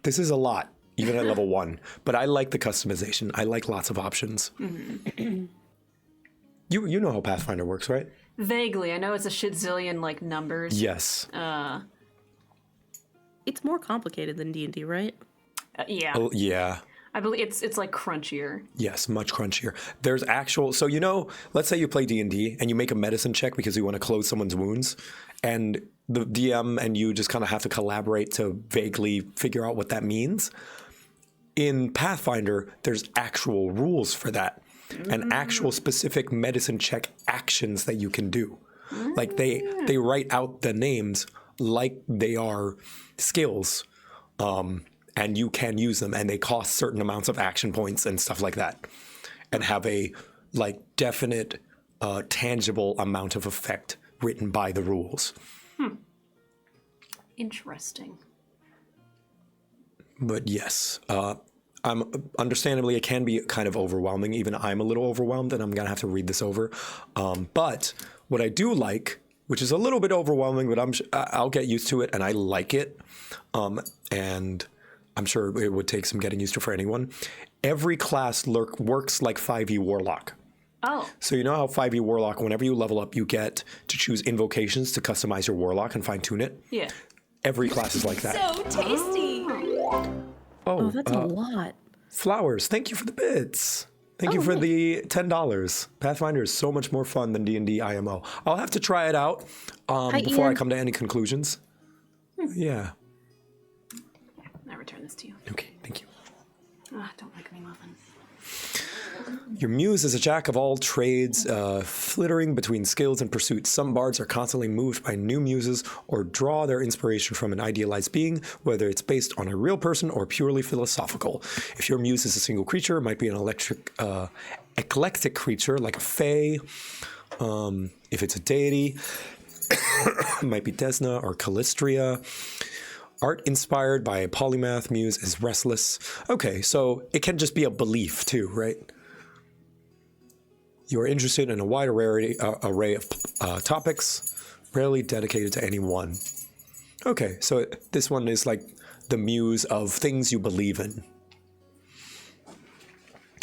this is a lot, even at level 1. But I like the customization. I like lots of options. Mm-hmm. You know how Pathfinder works, right? Vaguely. I know it's a shitzillion, like, numbers. Yes. It's more complicated than D&D, right? Yeah. Oh, yeah. I believe it's like crunchier. Yes, much crunchier. There's actual, so you know, let's say you play D&D and you make a medicine check because you want to close someone's wounds, and the DM and you just kind of have to collaborate to vaguely figure out what that means. In Pathfinder, there's actual rules for that, and actual specific medicine check actions that you can do. Like they write out the names like they are skills. And you can use them, and they cost certain amounts of action points and stuff like that, and have a like definite, tangible amount of effect written by the rules. Interesting. But yes, understandably, it can be kind of overwhelming. Even I'm a little overwhelmed, and I'm gonna have to read this over. But what I do like, which is a little bit overwhelming, but I'll get used to it, and I like it. And I'm sure it would take some getting used to for anyone. Every class works like 5e Warlock. Oh. So you know how 5e Warlock, whenever you level up, you get to choose invocations to customize your Warlock and fine-tune it? Yeah. Every class is like that. So tasty. Oh, that's a lot. Flowers, thank you for the bits. Thank you for the $10. Pathfinder is so much more fun than D&D IMO. I'll have to try it out before I come to any conclusions. Yeah. I return this to you. Okay, thank you. Don't make me muffin. Your muse is a jack of all trades, flittering between skills and pursuits. Some bards are constantly moved by new muses or draw their inspiration from an idealized being, whether it's based on a real person or purely philosophical. If your muse is a single creature, it might be an eclectic creature like a fae. If it's a deity, it might be Desna or Callistria. Art inspired by a polymath muse is restless. Okay, so it can just be a belief too, right? You are interested in a wide array of topics, rarely dedicated to any one. Okay, so this one is like the muse of things you believe in.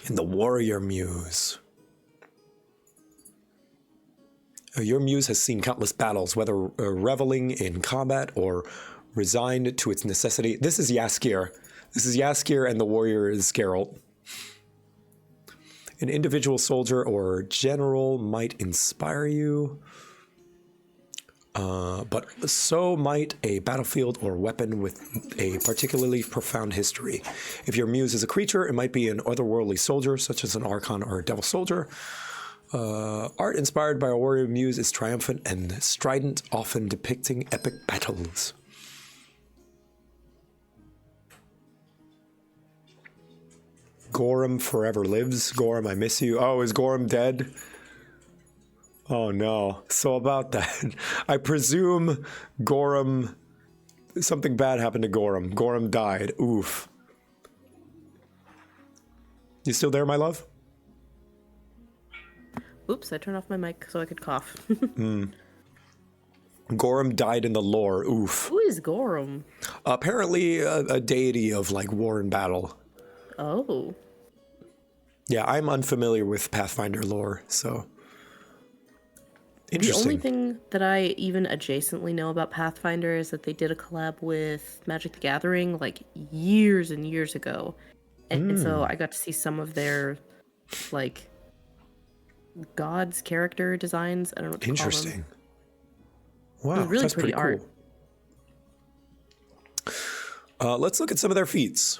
And the warrior muse. Your muse has seen countless battles, whether reveling in combat or Resigned to its necessity. This is Yaskir. This is Yaskir, and the warrior is Geralt. An individual soldier or general might inspire you, but so might a battlefield or weapon with a particularly profound history. If your muse is a creature, it might be an otherworldly soldier, such as an archon or a devil soldier. Art inspired by a warrior muse is triumphant and strident, often depicting epic battles. Gorham forever lives. Gorham, I miss you. Oh, is Gorham dead? Oh no. So about that, I presume Gorham, something bad happened to Gorham. Gorham died. Oof. You still there, my love? Oops, I turned off my mic so I could cough. Gorham died in the lore. Oof. Who is Gorham? Apparently a deity of like war and battle. Oh. Yeah, I'm unfamiliar with Pathfinder lore, so interesting. The only thing that I even adjacently know about Pathfinder is that they did a collab with Magic the Gathering like years and years ago. And so I got to see some of their like gods character designs. I don't know what to Interesting. call them. Wow, It was really that's pretty art. Cool. Let's look at some of their feats.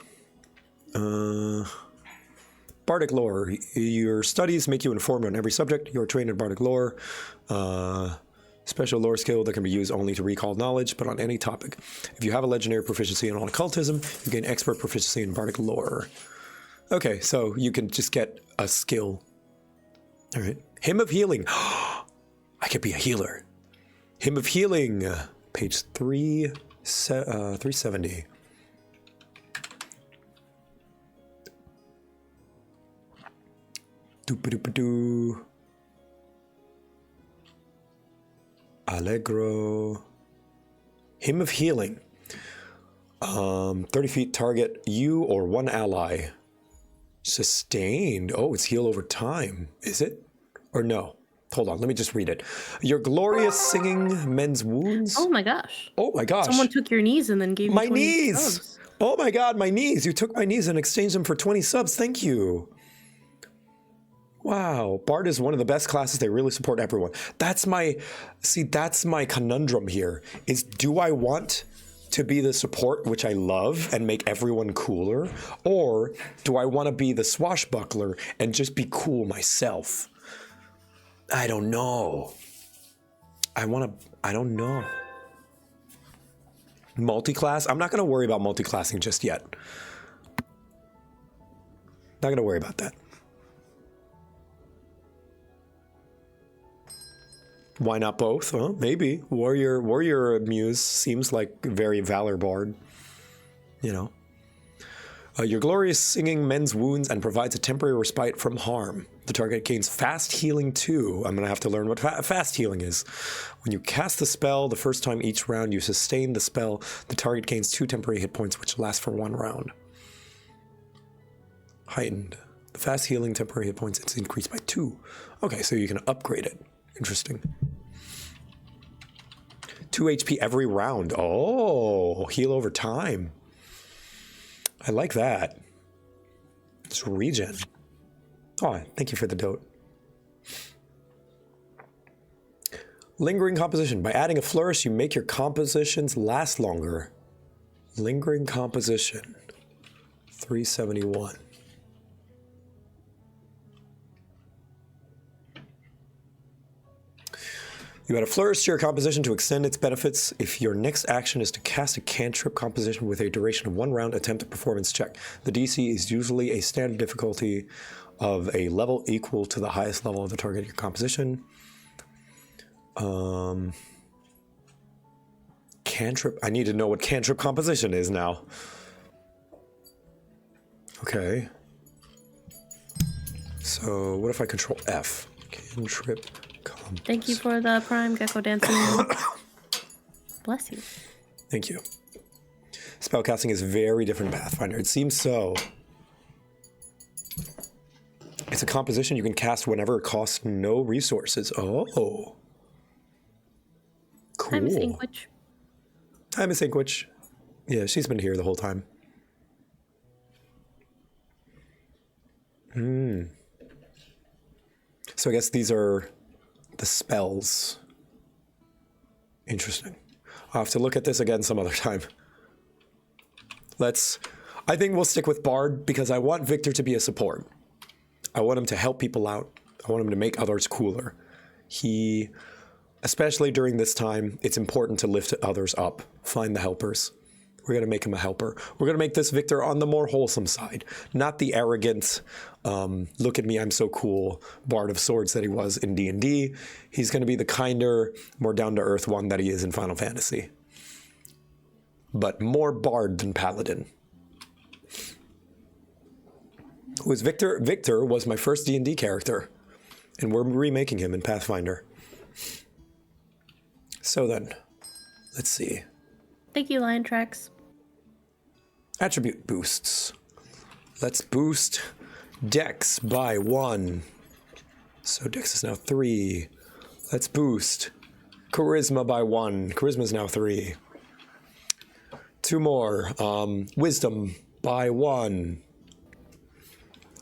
Bardic lore. Your studies make you informed on every subject. You're trained in Bardic lore. Special lore skill that can be used only to recall knowledge, but on any topic. If you have a legendary proficiency in occultism, you gain expert proficiency in Bardic lore. Okay, so you can just get a skill. All right. Hymn of Healing. I could be a healer. Hymn of Healing. Page 370. Doop-a-doop-a-doo. Allegro. Hymn of Healing. 30 feet target you or one ally. Sustained. Oh, it's heal over time. Is it? Or no? Hold on, let me just read it. Your glorious singing mends wounds. Oh my gosh. Oh my gosh. Someone took your knees and then gave you my 20 knees. subs. Oh my god, my knees. You took my knees and exchanged them for 20 subs. Thank you. Wow, Bard is one of the best classes. They really support everyone. That's my conundrum here is, do I want to be the support, which I love, and make everyone cooler? Or do I want to be the swashbuckler and just be cool myself? I don't know. I don't know. Multi-class? I'm not going to worry about multi-classing just yet. Not going to worry about that. Why not both? Well, maybe. Warrior Muse seems like very Valor Bard. You know. Your glorious singing mends wounds and provides a temporary respite from harm. The target gains fast healing too. I'm going to have to learn what fast healing is. When you cast the spell, the first time each round you sustain the spell, the target gains 2 temporary hit points, which last for 1 round. Heightened. The fast healing temporary hit points is increased by 2. Okay, so you can upgrade it. Interesting. 2 HP every round. Oh, heal over time. I like that. It's regen. Oh, thank you for the dote. Lingering composition. By adding a flourish, you make your compositions last longer. Lingering composition. 371. You add a flourish to your composition to extend its benefits. If your next action is to cast a cantrip composition with a duration of 1 round, attempt a performance check. The DC is usually a standard difficulty of a level equal to the highest level of the target of your composition. Cantrip. I need to know what cantrip composition is now. Okay. So what if I control F? Cantrip. Thank you for the Prime Gecko dancing. Bless you. Thank you. Spellcasting is very different in Pathfinder. It seems so. It's a composition you can cast whenever it costs no resources. Oh. Cool. Time is Inkwitch. Hi, Miss Inkwich. Yeah, she's been here the whole time. So I guess these are the spells. Interesting. I'll have to look at this again some other time. I think we'll stick with Bard because I want Victor to be a support. I want him to help people out. I want him to make others cooler. Especially during this time, it's important to lift others up, find the helpers. We're going to make him a helper. We're going to make this Victor on the more wholesome side, not the arrogant, look at me, I'm so cool, Bard of Swords that he was in D&D. He's going to be the kinder, more down-to-earth one that he is in Final Fantasy. But more Bard than Paladin. Who is Victor? Victor was my first D&D character, and we're remaking him in Pathfinder. So then, let's see. Thank you, Lion Tracks. Attribute boosts. Let's boost Dex by 1. So Dex is now 3. Let's boost Charisma by 1. Charisma is now 3. 2 more. Wisdom by 1.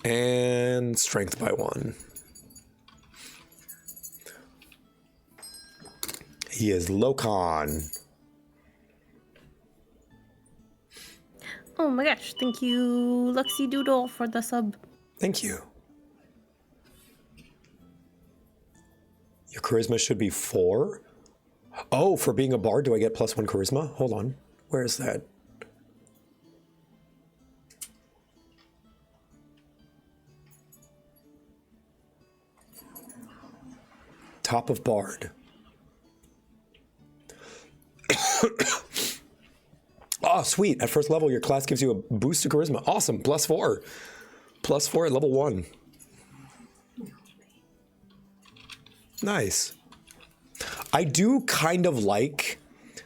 And Strength by 1. He is Lokon. Oh my gosh, thank you, Luxy Doodle, for the sub. Thank you. Your charisma should be 4. Oh, for being a bard, do I get +1 charisma? Hold on. Where is that? Top of bard. Oh, sweet. At first level, your class gives you a boost to charisma. Awesome. +4. +4 at level 1. Nice. I do kind of like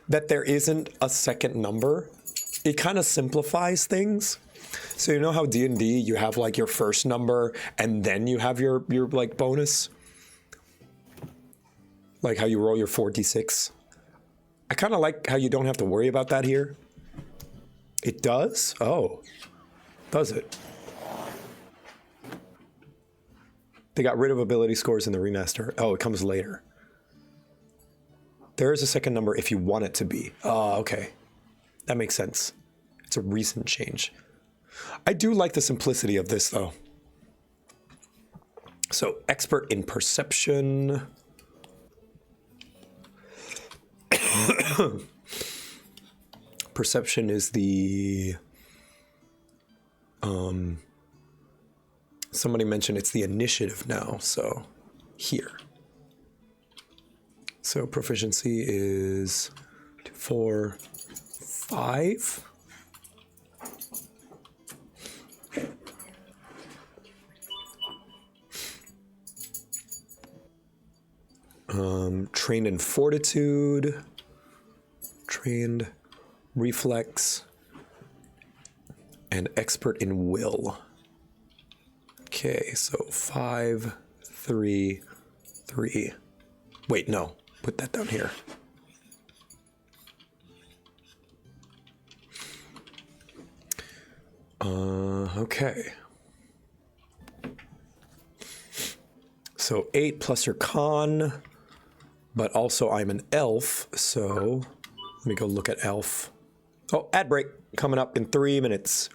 that there isn't a second number. It kind of simplifies things. So you know how D&D, you have like your first number and then you have your like bonus? Like how you roll your 4d6. I kind of like how you don't have to worry about that here. It does? Oh. Does it? They got rid of ability scores in the remaster. Oh, it comes later. There is a second number if you want it to be. Oh, okay. That makes sense. It's a recent change. I do like the simplicity of this, though. So, expert in perception. Perception is the... somebody mentioned it's the initiative now, so here. So proficiency is 2, 4, 5. Trained in fortitude, trained reflex, and expert in will. Okay, so 5, 3, 3. Wait, no, put that down here. Okay. So 8 plus your con, but also I'm an elf, so let me go look at elf. Oh, ad break coming up in 3 minutes.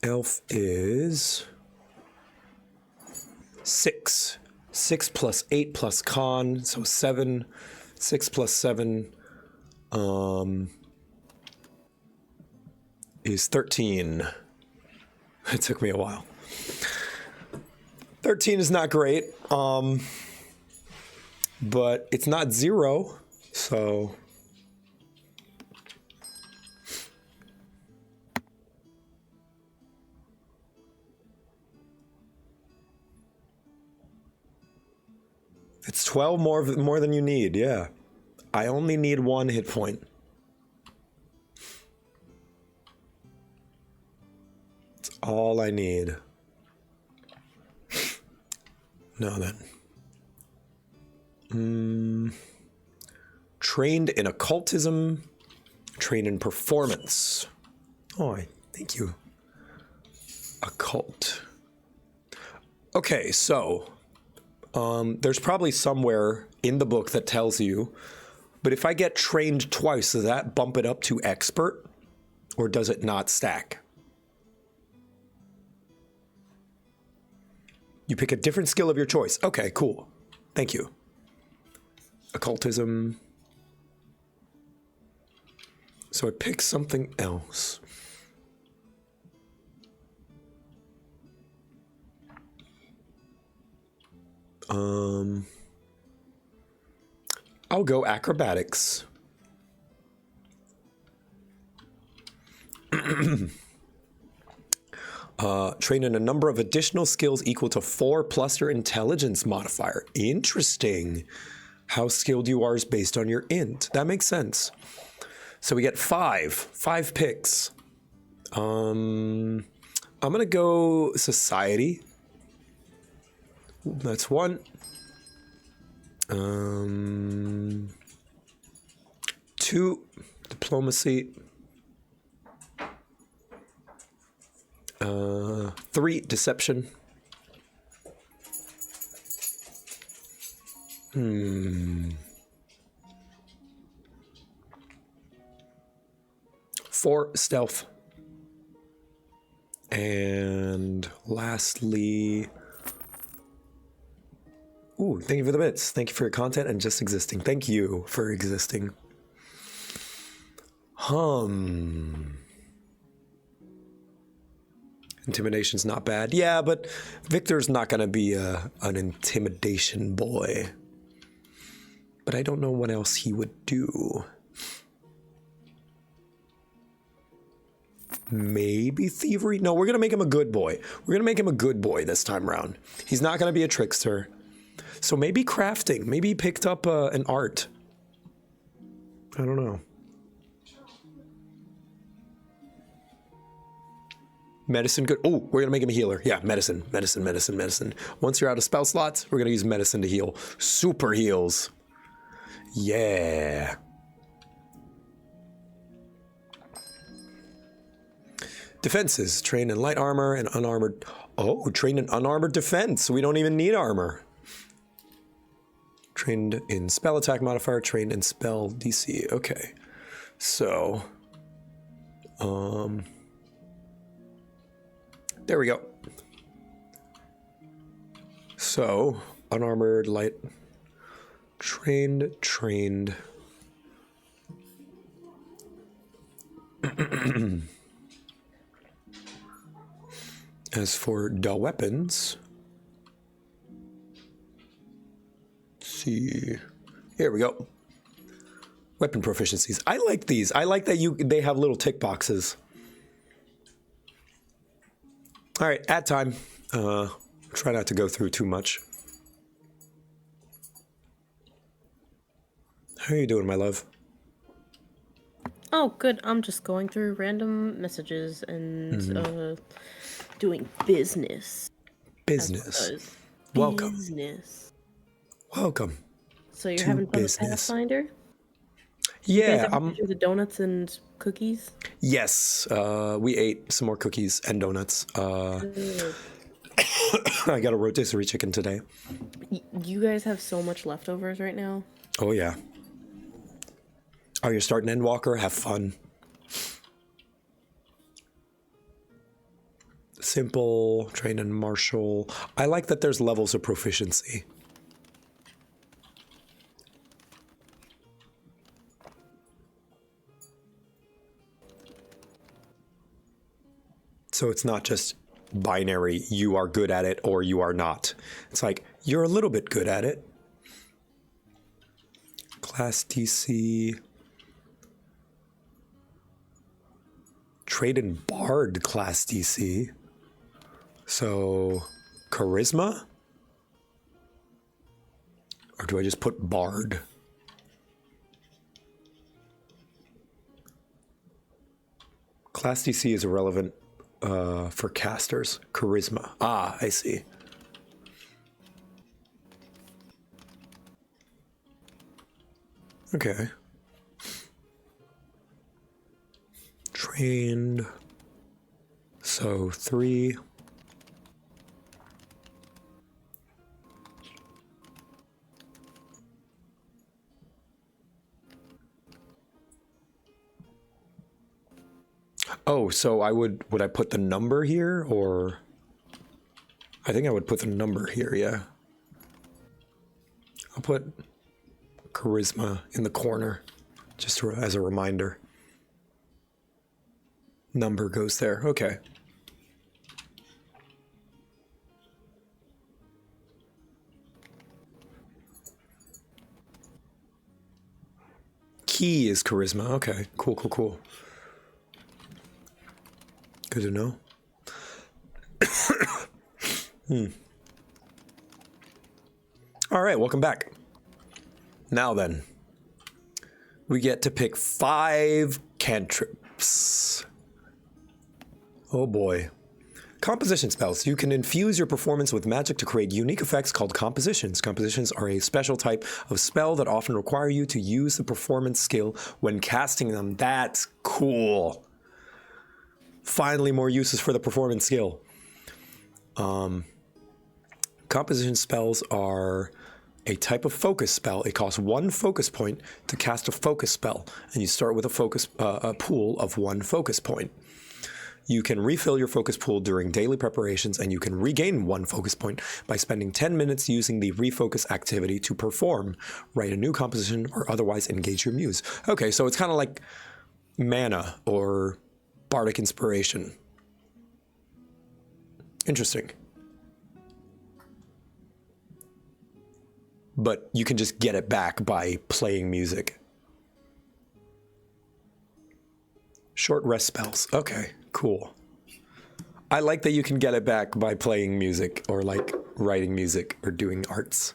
Elf is 6. 6 plus 8 plus con, so 7. 6 plus 7 is 13. It took me a while. 13 is not great, but it's not 0, so... It's 12 more than you need, yeah. I only need 1 hit point. It's all I need. Now then. Trained in occultism. Trained in performance. Oh, thank you. Occult. Okay, so there's probably somewhere in the book that tells you, but if I get trained twice, does that bump it up to expert? Or does it not stack? You pick a different skill of your choice. Okay, cool. Thank you. Occultism. So I pick something else. I'll go acrobatics. Train in a number of additional skills equal to 4 plus your intelligence modifier. Interesting. How skilled you are is based on your int. That makes sense. So we get 5 picks. I'm gonna go society. That's 1. 2 diplomacy. 3 deception. 4 stealth. And lastly, ooh, thank you for the bits. Thank you for your content and just existing. Thank you for existing. Intimidation's not bad. Yeah, but Victor's not gonna be an intimidation boy. But I don't know what else he would do. Maybe thievery? No, we're gonna make him a good boy. We're gonna make him a good boy this time around. He's not gonna be a trickster. So maybe crafting. Maybe he picked up an art. I don't know. Medicine, good. Oh, we're gonna make him a healer. Yeah, medicine. Once you're out of spell slots, we're gonna use medicine to heal. Super heals. Yeah. Defenses, trained in light armor and unarmored. Oh, trained in unarmored defense. So we don't even need armor. Trained in spell attack modifier, trained in spell DC. Okay. So, there we go. So, unarmored, light, trained. As for the weapons, let's see, here we go. Weapon proficiencies. I like these. I like that they have little tick boxes. All right, at time. Try not to go through too much. How are you doing, my love? Oh, good. I'm just going through random messages and doing business. Welcome. Business. Welcome. So you're to having fun with business. Pathfinder? Yeah, I'm the donuts and cookies. Yes, we ate some more cookies and donuts. Good. I got a rotisserie chicken today. You guys have so much leftovers right now. Oh yeah. Oh, you're starting Endwalker? Have fun. Simple, trained in martial. I like that there's levels of proficiency. So it's not just binary, you are good at it or you are not. It's like, you're a little bit good at it. Class DC. Trade in Bard class DC. So, Charisma? Or do I just put Bard? Class DC is irrelevant for casters. Charisma. Ah, I see. Okay. Trained. So 3. Oh, so would I put the number here, or I think I would put the number here, yeah. I'll put charisma in the corner, just as a reminder. Number goes there, okay. Key is charisma, okay, cool, cool, cool. Good to know. All right, welcome back. Now then, we get to pick 5 cantrips. Oh boy. Composition spells. You can infuse your performance with magic to create unique effects called compositions. Compositions are a special type of spell that often require you to use the performance skill when casting them. That's cool. Finally, more uses for the performance skill. Composition spells are a type of focus spell. It costs 1 focus point to cast a focus spell, and you start with a pool of 1 focus point. You can refill your focus pool during daily preparations, and you can regain 1 focus point by spending 10 minutes using the refocus activity to perform, write a new composition, or otherwise engage your muse. Okay, so it's kind of like mana or bardic inspiration. Interesting. But you can just get it back by playing music. Short rest spells. Okay, cool. I like that you can get it back by playing music or like writing music or doing arts.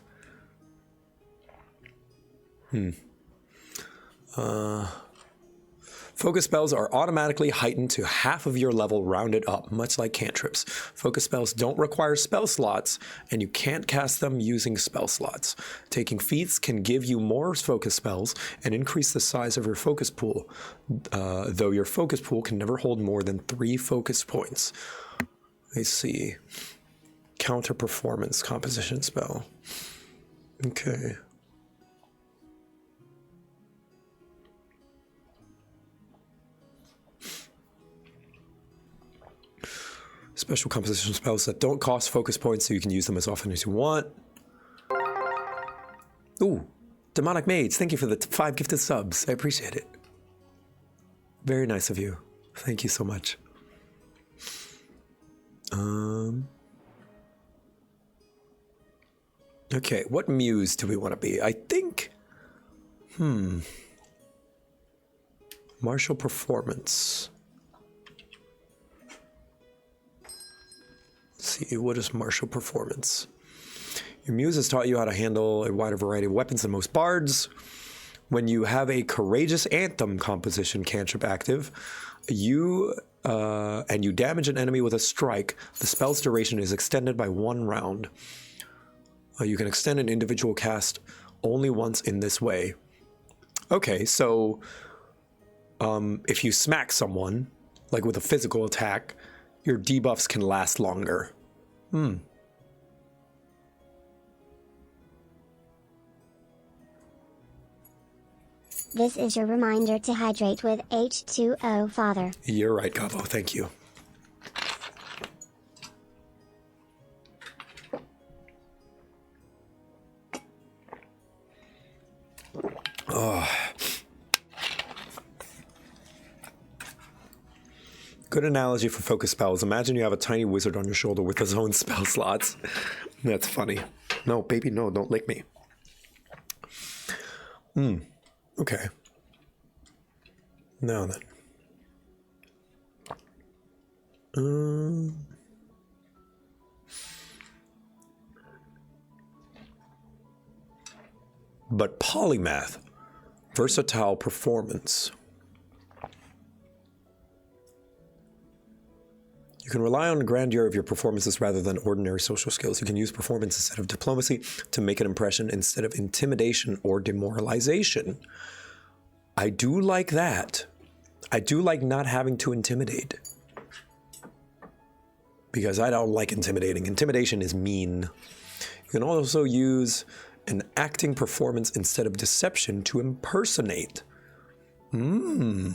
Focus spells are automatically heightened to half of your level rounded up, much like cantrips. Focus spells don't require spell slots, and you can't cast them using spell slots. Taking feats can give you more focus spells and increase the size of your focus pool, though your focus pool can never hold more than 3 focus points. I see. Counter performance composition spell. Okay. Special composition spells that don't cost focus points, so you can use them as often as you want. Ooh, Demonic Maids, thank you for the 5 gifted subs. I appreciate it. Very nice of you. Thank you so much. Okay, what muse do we want to be? I think... Martial performance. Let's see, what is martial performance? Your muse has taught you how to handle a wider variety of weapons than most bards. When you have a courageous anthem composition cantrip active, you damage an enemy with a strike, the spell's duration is extended by 1 round. You can extend an individual cast only once in this way. Okay, so if you smack someone, like with a physical attack, your debuffs can last longer. This is your reminder to hydrate with H2O, Father. You're right, Gabo. Thank you. Oh. Good analogy for focus spells. Imagine you have a tiny wizard on your shoulder with his own spell slots. That's funny. No, baby, no, don't lick me. Okay. Now then. But polymath, versatile performance. You can rely on the grandeur of your performances rather than ordinary social skills. You can use performance instead of diplomacy to make an impression instead of intimidation or demoralization. I do like that. I do like not having to intimidate. Because I don't like intimidating. Intimidation is mean. You can also use an acting performance instead of deception to impersonate. You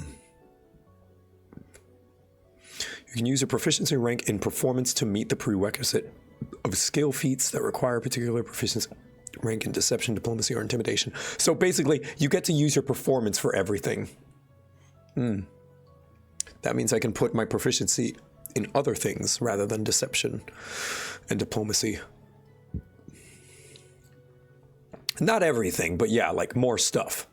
can use a proficiency rank in performance to meet the prerequisite of skill feats that require a particular proficiency rank in deception, diplomacy, or intimidation. So basically, you get to use your performance for everything. That means I can put my proficiency in other things rather than deception and diplomacy. Not everything, but yeah, like more stuff.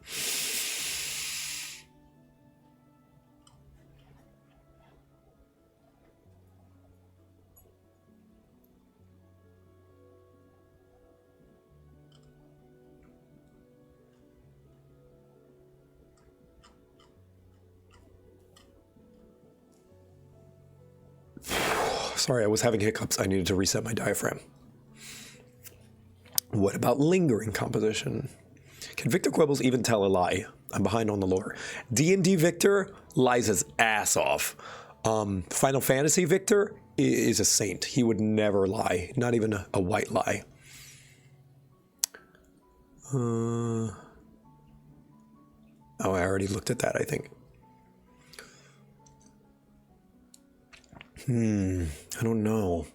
Sorry, I was having hiccups. I needed to reset my diaphragm. What about lingering composition? Can Victor Quibbles even tell a lie? I'm behind on the lore. D&D Victor lies his ass off. Final Fantasy Victor is a saint. He would never lie. Not even a white lie. Oh, I already looked at that, I think. I don't know.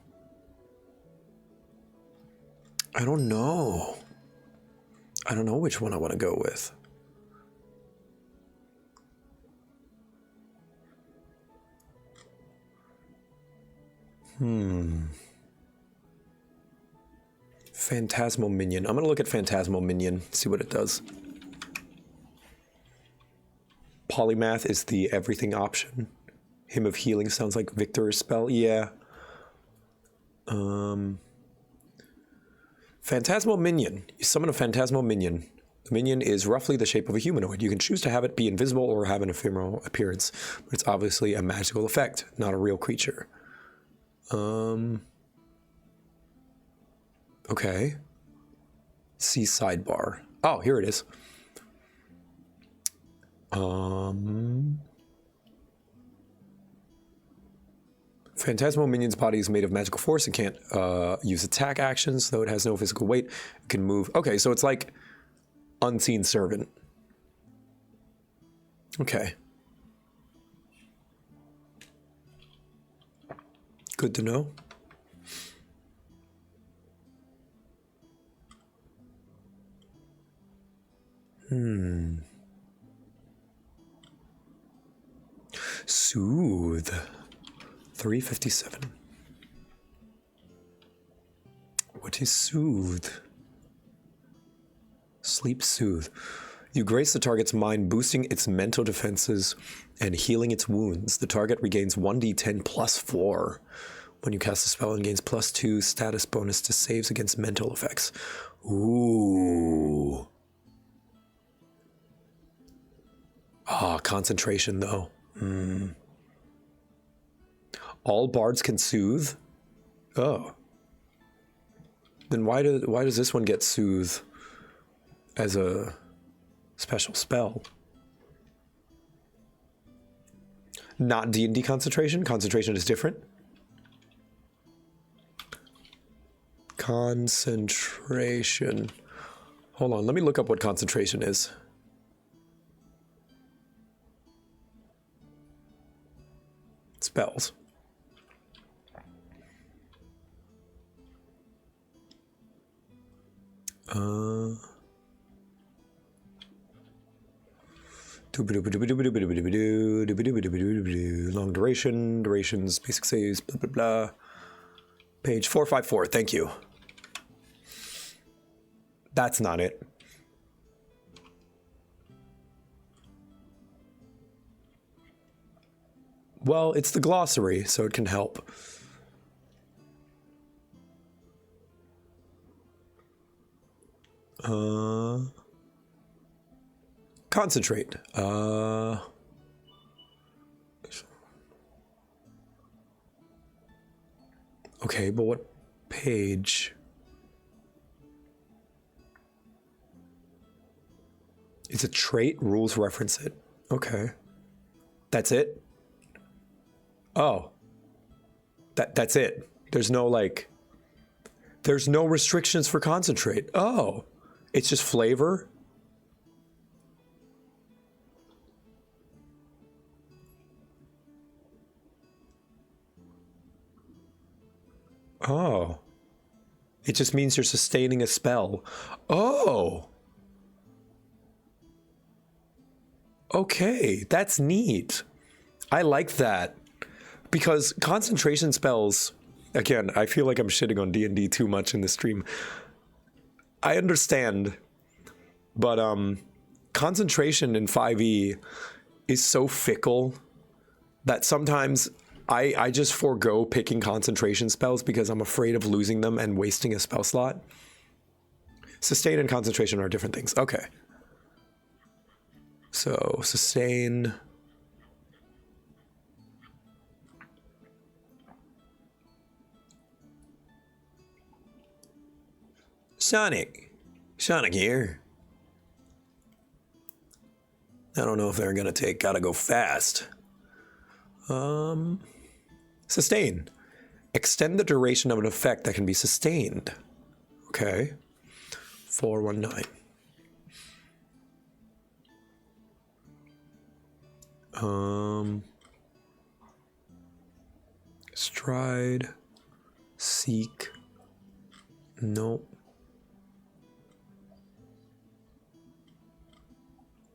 I don't know which one I want to go with. Phantasmal Minion. I'm going to look at Phantasmal Minion, see what it does. Polymath is the everything option. Hymn of Healing sounds like Victor's spell. Yeah. Phantasmal Minion. You summon a Phantasmal Minion. The minion is roughly the shape of a humanoid. You can choose to have it be invisible or have an ephemeral appearance, but it's obviously a magical effect, not a real creature. Okay. See sidebar. Oh, here it is. Phantasmal Minion's body is made of magical force and can't use attack actions, though it has no physical weight. It can move. Okay, so it's like Unseen Servant. Okay. Good to know. Soothe. 357. What is soothe? Sleep soothe. You grace the target's mind, boosting its mental defenses and healing its wounds. The target regains 1d10 plus 4 when you cast a spell and gains plus 2 status bonus to saves against mental effects. Ooh. Concentration though. All bards can soothe? Oh. Then why does this one get soothe as a special spell? Not D&D concentration? Concentration is different? Concentration. Hold on, let me look up what concentration is. Spells. Long duration, durations, basic saves, blah, blah, blah. Page 454, thank you. That's not it. Well, it's the glossary, so it can help. Concentrate. Okay, but what page? It's a trait, rules reference it. Okay. That's it? Oh. That's it. There's no like, there's no restrictions for concentrate. Oh. It's just flavor? Oh. It just means you're sustaining a spell. Oh. Okay, that's neat. I like that. Because concentration spells, again, I feel like I'm shitting on D&D too much in the stream. I understand, but concentration in 5e is so fickle that sometimes I just forego picking concentration spells because I'm afraid of losing them and wasting a spell slot. Sustain and concentration are different things. Okay. So, sustain. Sonic here. I don't know if they're gonna gotta go fast. Sustain. Extend the duration of an effect that can be sustained. Okay. 419. Stride. Seek. Nope.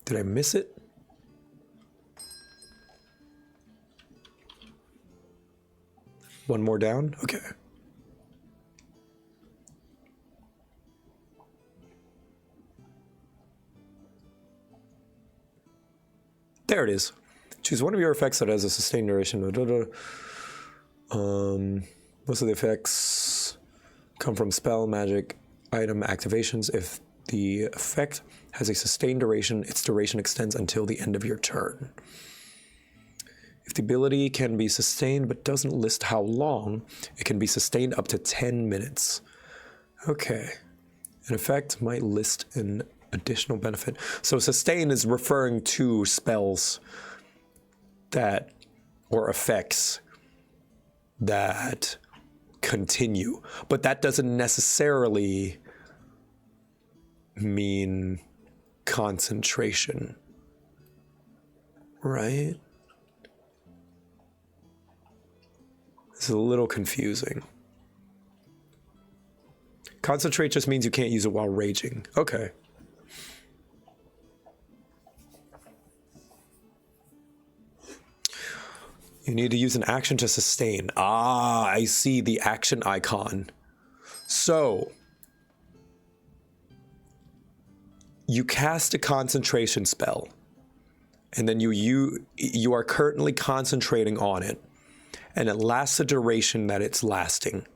Did I miss it? One more down? Okay. There it is. Choose one of your effects that has a sustained duration. Most of the effects come from spell, magic, item activations. If the effect has a sustained duration, its duration extends until the end of your turn. If the ability can be sustained but doesn't list how long, it can be sustained up to 10 minutes. Okay. An effect might list an additional benefit. So sustain is referring to spells that, or effects that continue. But that doesn't necessarily mean concentration, right? It's a little confusing. Concentrate just means you can't use it while raging. Okay. You need to use an action to sustain. Ah, I see the action icon. So, you cast a concentration spell, and then you are currently concentrating on it, and it lasts the duration that it's lasting.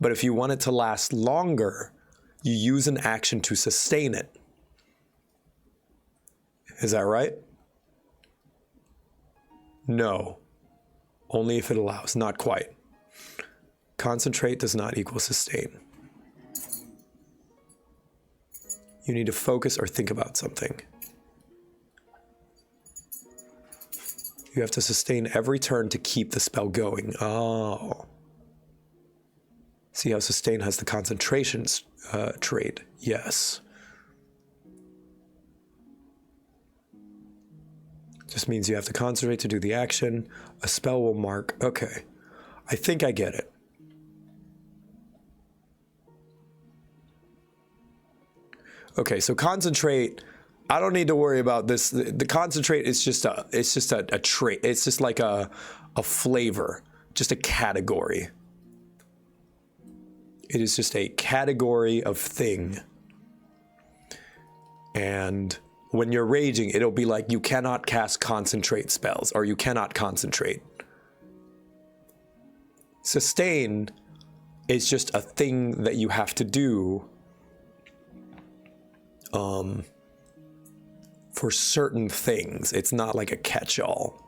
But if you want it to last longer, you use an action to sustain it. Is that right? No. Only if it allows. Not quite. Concentrate does not equal sustain. You need to focus or think about something. You have to sustain every turn to keep the spell going. Oh. See how sustain has the concentration trait? Yes. Just means you have to concentrate to do the action. A spell will mark. Okay. I think I get it. Okay, so concentrate, I don't need to worry about this. The concentrate is just a trait. It's just like a flavor, just a category. It is just a category of thing. And when you're raging, it'll be like you cannot cast concentrate spells, or you cannot concentrate. Sustain is just a thing that you have to do for certain things. It's not like a catch-all.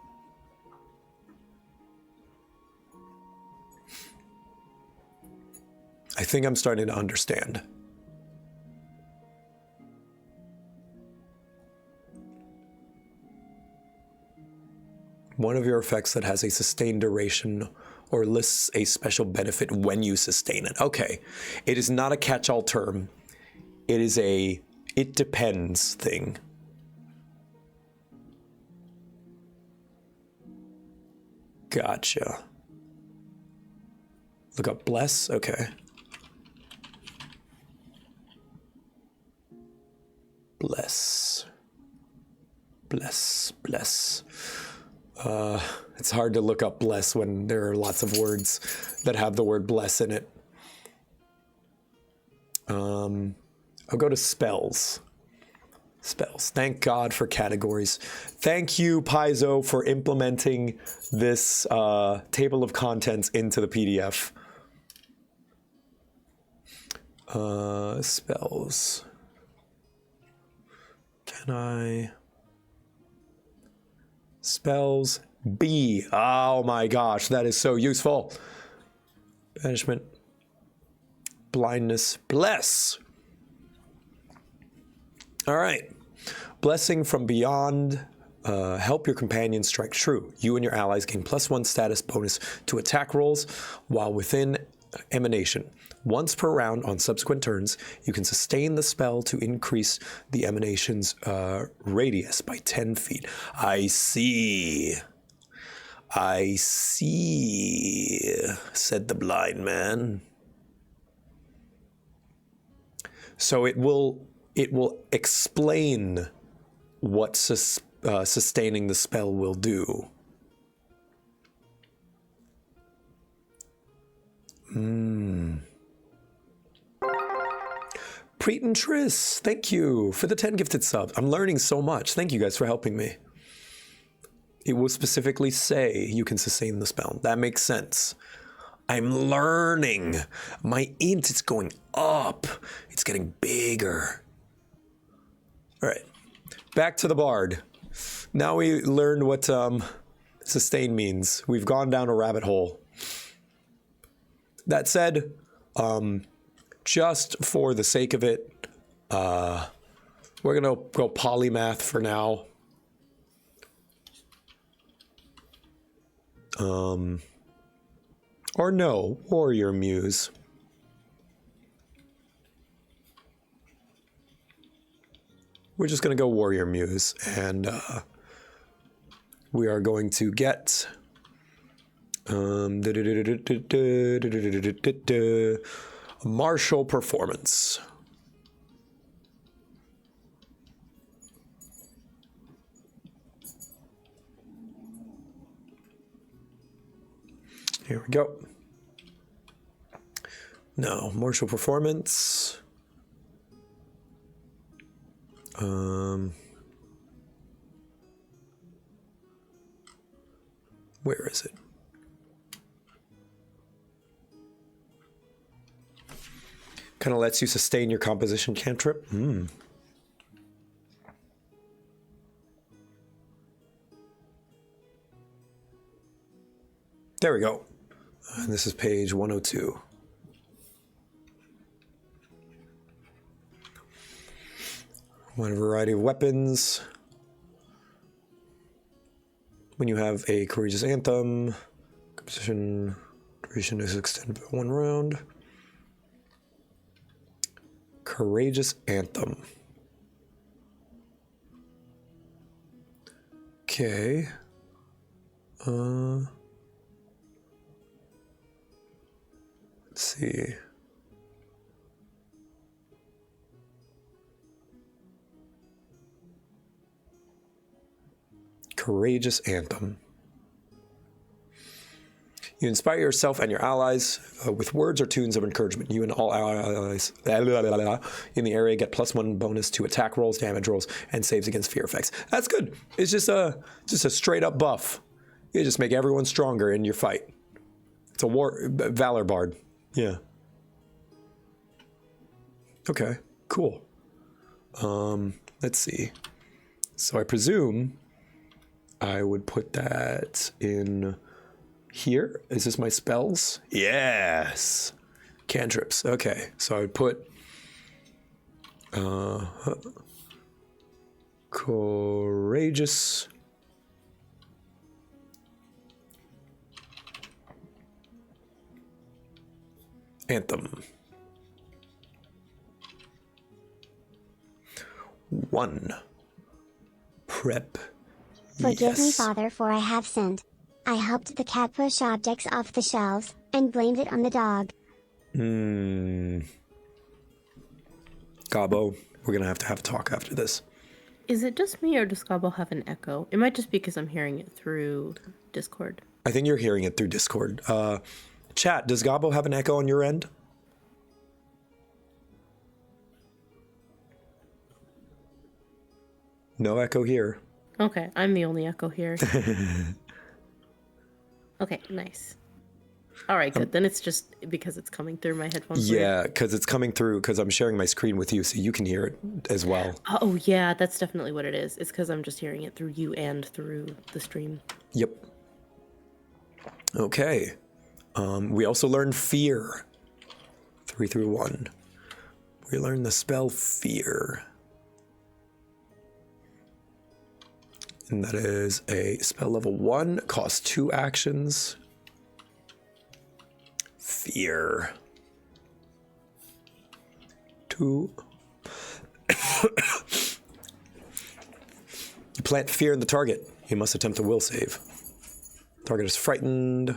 think I'm starting to understand. One of your effects that has a sustained duration or lists a special benefit when you sustain it. Okay. It is not a catch-all term. It is a it depends thing. Gotcha. Look up bless. Okay. Bless. Bless. Bless. It's hard to look up bless when there are lots of words that have the word bless in it. I'll go to spells. Spells. Thank God for categories. Thank you, Paizo, for implementing this table of contents into the PDF. Spells. Can I... Spells B. Oh my gosh, that is so useful. Banishment. Blindness. Bless. All right. Blessing from beyond. Help your companions strike true. You and your allies gain +1 status bonus to attack rolls while within emanation. Once per round on subsequent turns, you can sustain the spell to increase the emanation's radius by 10 feet. I see. I see, said the blind man. So it will explain what sustaining the spell will do. Preet and Triss, thank you for the 10 gifted subs. I'm learning so much. Thank you guys for helping me. It will specifically say you can sustain the spell. That makes sense. I'm learning. My int is going up. It's getting bigger. All right, back to the bard. Now we learned what sustain means. We've gone down a rabbit hole. That said, just for the sake of it, we're gonna go polymath for now. Or no, warrior muse. We're just gonna go warrior muse, and we are going to get martial performance. Here we go. Now, martial performance. Where is it? Kind of lets you sustain your composition cantrip. There we go. And this is page 102. One variety of weapons. When you have a courageous anthem, composition duration is extended by 1 round. Courageous anthem. Okay. Let's see. Courageous anthem. You inspire yourself and your allies with words or tunes of encouragement. You and all allies in the area get +1 bonus to attack rolls, damage rolls, and saves against fear effects. That's good. It's just a straight up buff. You just make everyone stronger in your fight. It's a valor bard. Yeah. Okay. Cool. Let's see. So I presume I would put that in here. Is this my spells? Yes. Cantrips. Okay, so I would put courageous. Anthem. 1. Prep. Forgive me, Yes. Father, for I have sinned. I helped the cat push objects off the shelves, and blamed it on the dog. Gabo, we're gonna have to have a talk after this. Is it just me, or does Gobble have an echo? It might just be because I'm hearing it through Discord. I think you're hearing it through Discord. Chat, does Gabo have an echo on your end? No echo here. Okay, I'm the only echo here. Okay, nice. All right, good. Then it's just because it's coming through my headphones. Yeah, because it's coming through, because I'm sharing my screen with you, so you can hear it as well. Oh, yeah, that's definitely what it is. It's because I'm just hearing it through you and through the stream. Yep. Okay. We also learned Fear. 3 through 1. We learned the spell Fear. And that is a spell level 1, costs 2 actions. Fear. 2. You plant fear in the target. You must attempt a will save. Target is frightened.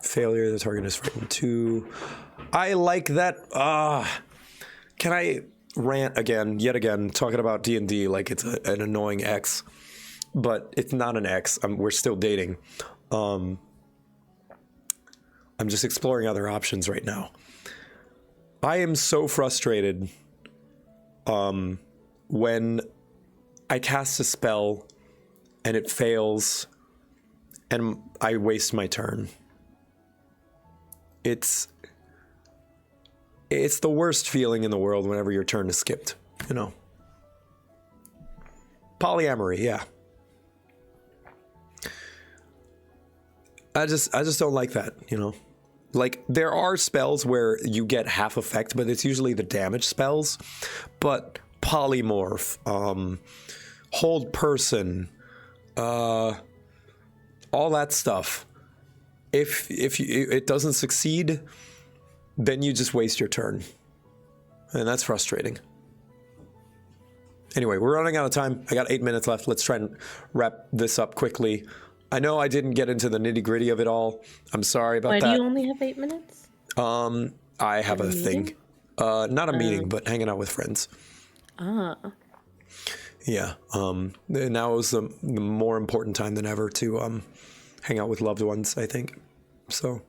Failure, the target is frightened 2. I like that. Can I rant again, yet again, talking about D&D like it's an annoying X, but it's not an X. We're still dating. I'm just exploring other options right now. I am so frustrated when I cast a spell and it fails and I waste my turn. It's the worst feeling in the world whenever your turn is skipped, you know. Polyamory, yeah. I just don't like that, you know. Like, there are spells where you get half effect, but it's usually the damage spells. But polymorph, hold person, all that stuff. If it doesn't succeed, then you just waste your turn. And that's frustrating. Anyway, we're running out of time. I got 8 minutes left. Let's try and wrap this up quickly. I know I didn't get into the nitty-gritty of it all. I'm sorry about Why that. do you only have 8 minutes? I have a thing. Not a meeting, but hanging out with friends. Yeah. Now is the more important time than ever to hang out with loved ones, I think. So,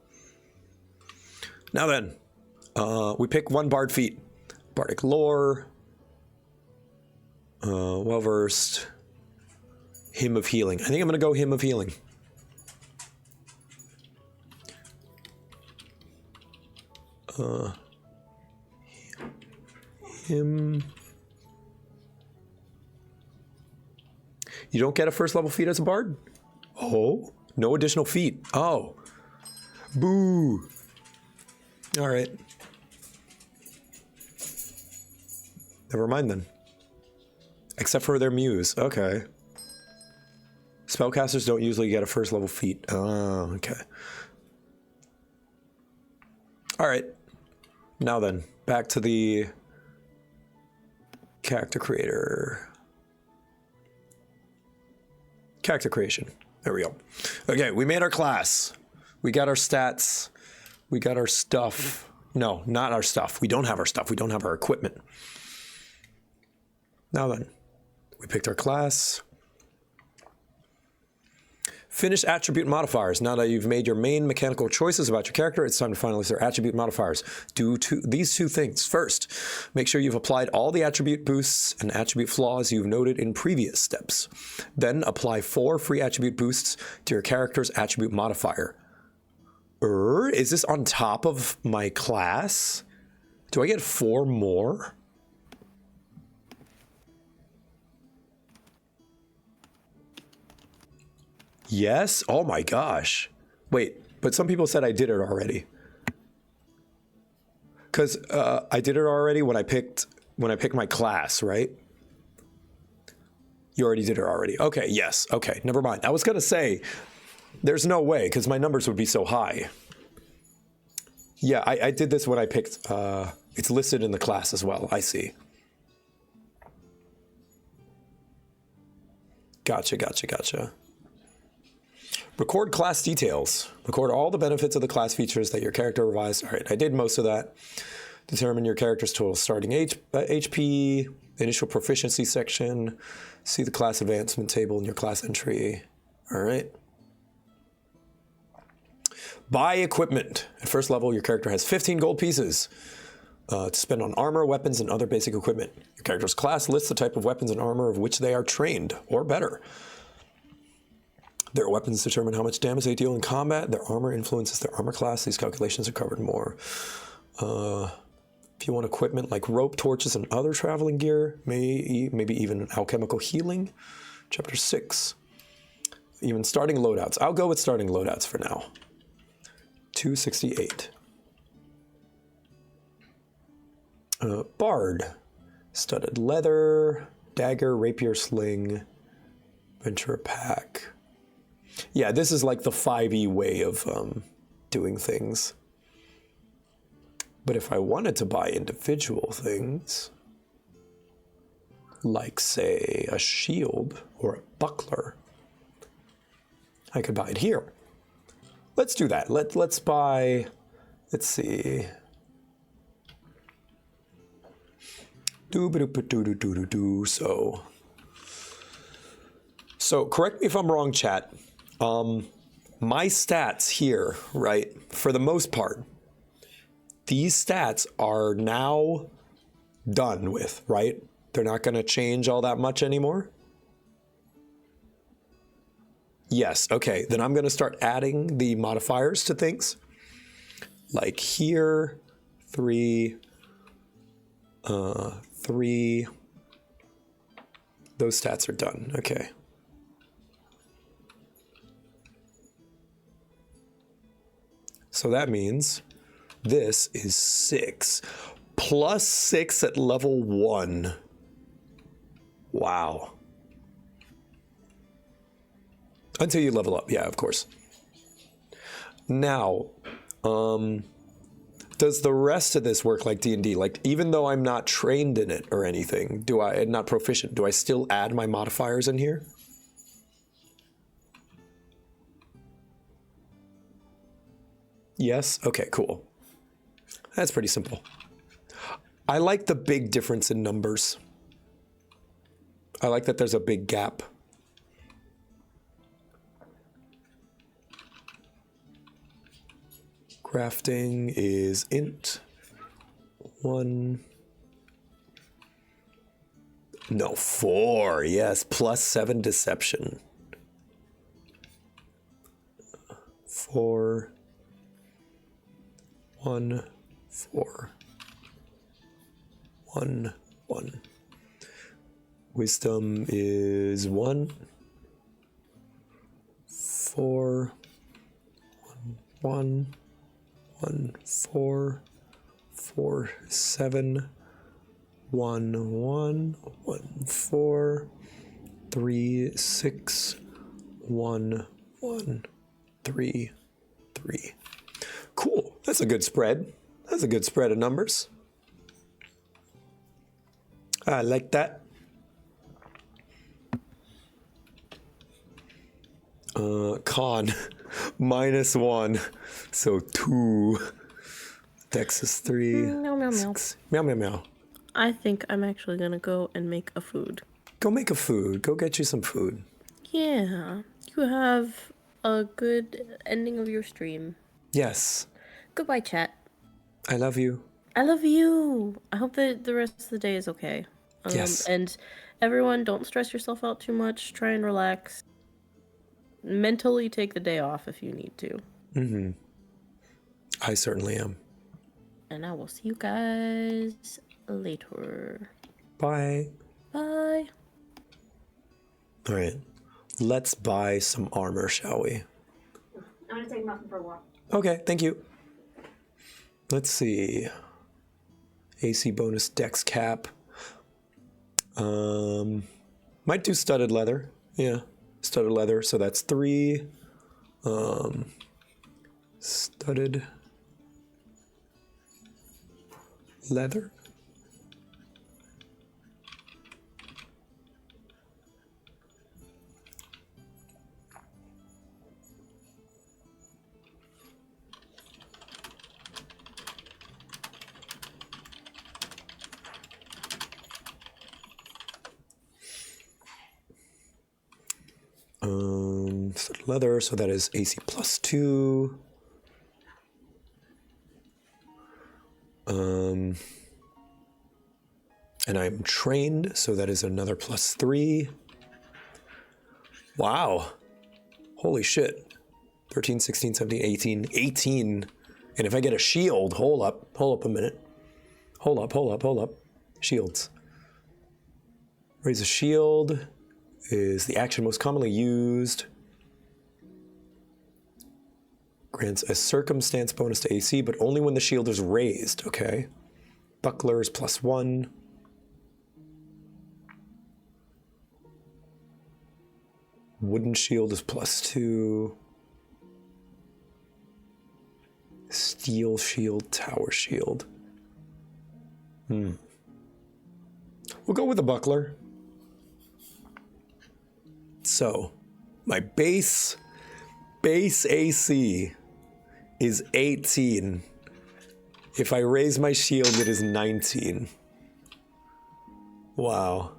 now then, we pick one bard feat. Bardic lore, well-versed, hymn of healing. I think I'm going to go hymn of healing. Hymn. You don't get a first level feat as a bard? Oh, no additional feat. Oh. Boo. All right. Never mind then. Except for their muse. Okay. Spellcasters don't usually get a first level feat. Oh, okay. All right. Now then, back to the character creator. Character creation. There we go. Okay, we made our class. We got our stats. We got our stuff. No, not our stuff. We don't have our stuff. We don't have our equipment. Now then, we picked our class. Finish attribute modifiers. Now that you've made your main mechanical choices about your character, it's time to finalize their attribute modifiers. Do these two things. First, make sure you've applied all the attribute boosts and attribute flaws you've noted in previous steps. Then apply 4 free attribute boosts to your character's attribute modifier. Is this on top of my class? Do I get 4 more? Yes? Oh my gosh. Wait, But some people said I did it already. Because I did it already when I picked my class, right? You already did it already. Okay, yes. Okay, never mind. I was going to say, there's no way, because my numbers would be so high. Yeah, I did this when I picked... it's listed in the class as well. I see. Gotcha. Record class details. Record all the benefits of the class features that your character revised. All right, I did most of that. Determine your character's total starting HP, initial proficiency section. See the class advancement table in your class entry. All right. Buy equipment. At first level, your character has 15 gold pieces to spend on armor, weapons, and other basic equipment. Your character's class lists the type of weapons and armor of which they are trained, or better. Their weapons determine how much damage they deal in combat. Their armor influences their armor class. These calculations are covered more. If you want equipment like rope, torches, and other traveling gear, maybe even alchemical healing. Chapter 6. Even starting loadouts. I'll go with starting loadouts for now. 268. Bard. Studded leather, dagger, rapier, sling, venture pack. Yeah, this is like the 5e way of doing things. But if I wanted to buy individual things, like, say, a shield or a buckler, I could buy it here. Let's do that. Let's buy, let's see. So correct me if I'm wrong, chat. My stats here, right, for the most part, these stats are now done with, right? They're not going to change all that much anymore? Yes, okay. Then I'm going to start adding the modifiers to things. Like here, 3. Those stats are done. Okay. So that means this is 6 plus 6 at level 1. Wow. Until you level up. Yeah, of course. Now, does the rest of this work like D&D? Like, even though I'm not trained in it or anything, not proficient, do I still add my modifiers in here? Yes? Okay, cool. That's pretty simple. I like the big difference in numbers. I like that there's a big gap. Crafting is int 1. No, 4. Yes, plus 7 deception. 4. 1, 4. 1, 1. Wisdom is 1. 4. 1. 1, 4. 4, 7. 1, 1. 1, 4. 3, 6. 1, 1. 3, 3. Cool. That's a good spread. That's a good spread of numbers. I like that. Con -1, so 2. Dex is 3. Meow, meow, meow. 6. Meow, meow, meow. I think I'm actually gonna go and make a food. Go make a food. Go get you some food. Yeah. You have a good ending of your stream. Yes. Goodbye, chat. I love you. I love you. I hope that the rest of the day is okay. Yes. And everyone, don't stress yourself out too much. Try and relax. Mentally take the day off if you need to. Mm-hmm. I certainly am. And I will see you guys later. Bye. Bye. All right. Let's buy some armor, shall we? I'm gonna take my nothing for a while. Okay, thank you. Let's see. AC bonus dex cap. Might do studded leather. Yeah, studded leather. So that's 3. Studded leather. Studded leather, so that is AC +2. And I'm trained, so that is another +3. Wow. Holy shit. 13, 16, 17, 18, 18. And if I get a shield, hold up a minute. Hold up. Shields. Raise a shield is the action most commonly used. Grants a circumstance bonus to AC, but only when the shield is raised, okay? Buckler is +1. Wooden shield is +2. Steel shield, tower shield. We'll go with the buckler. So, my base AC is 18. If I raise my shield, it is 19. Wow.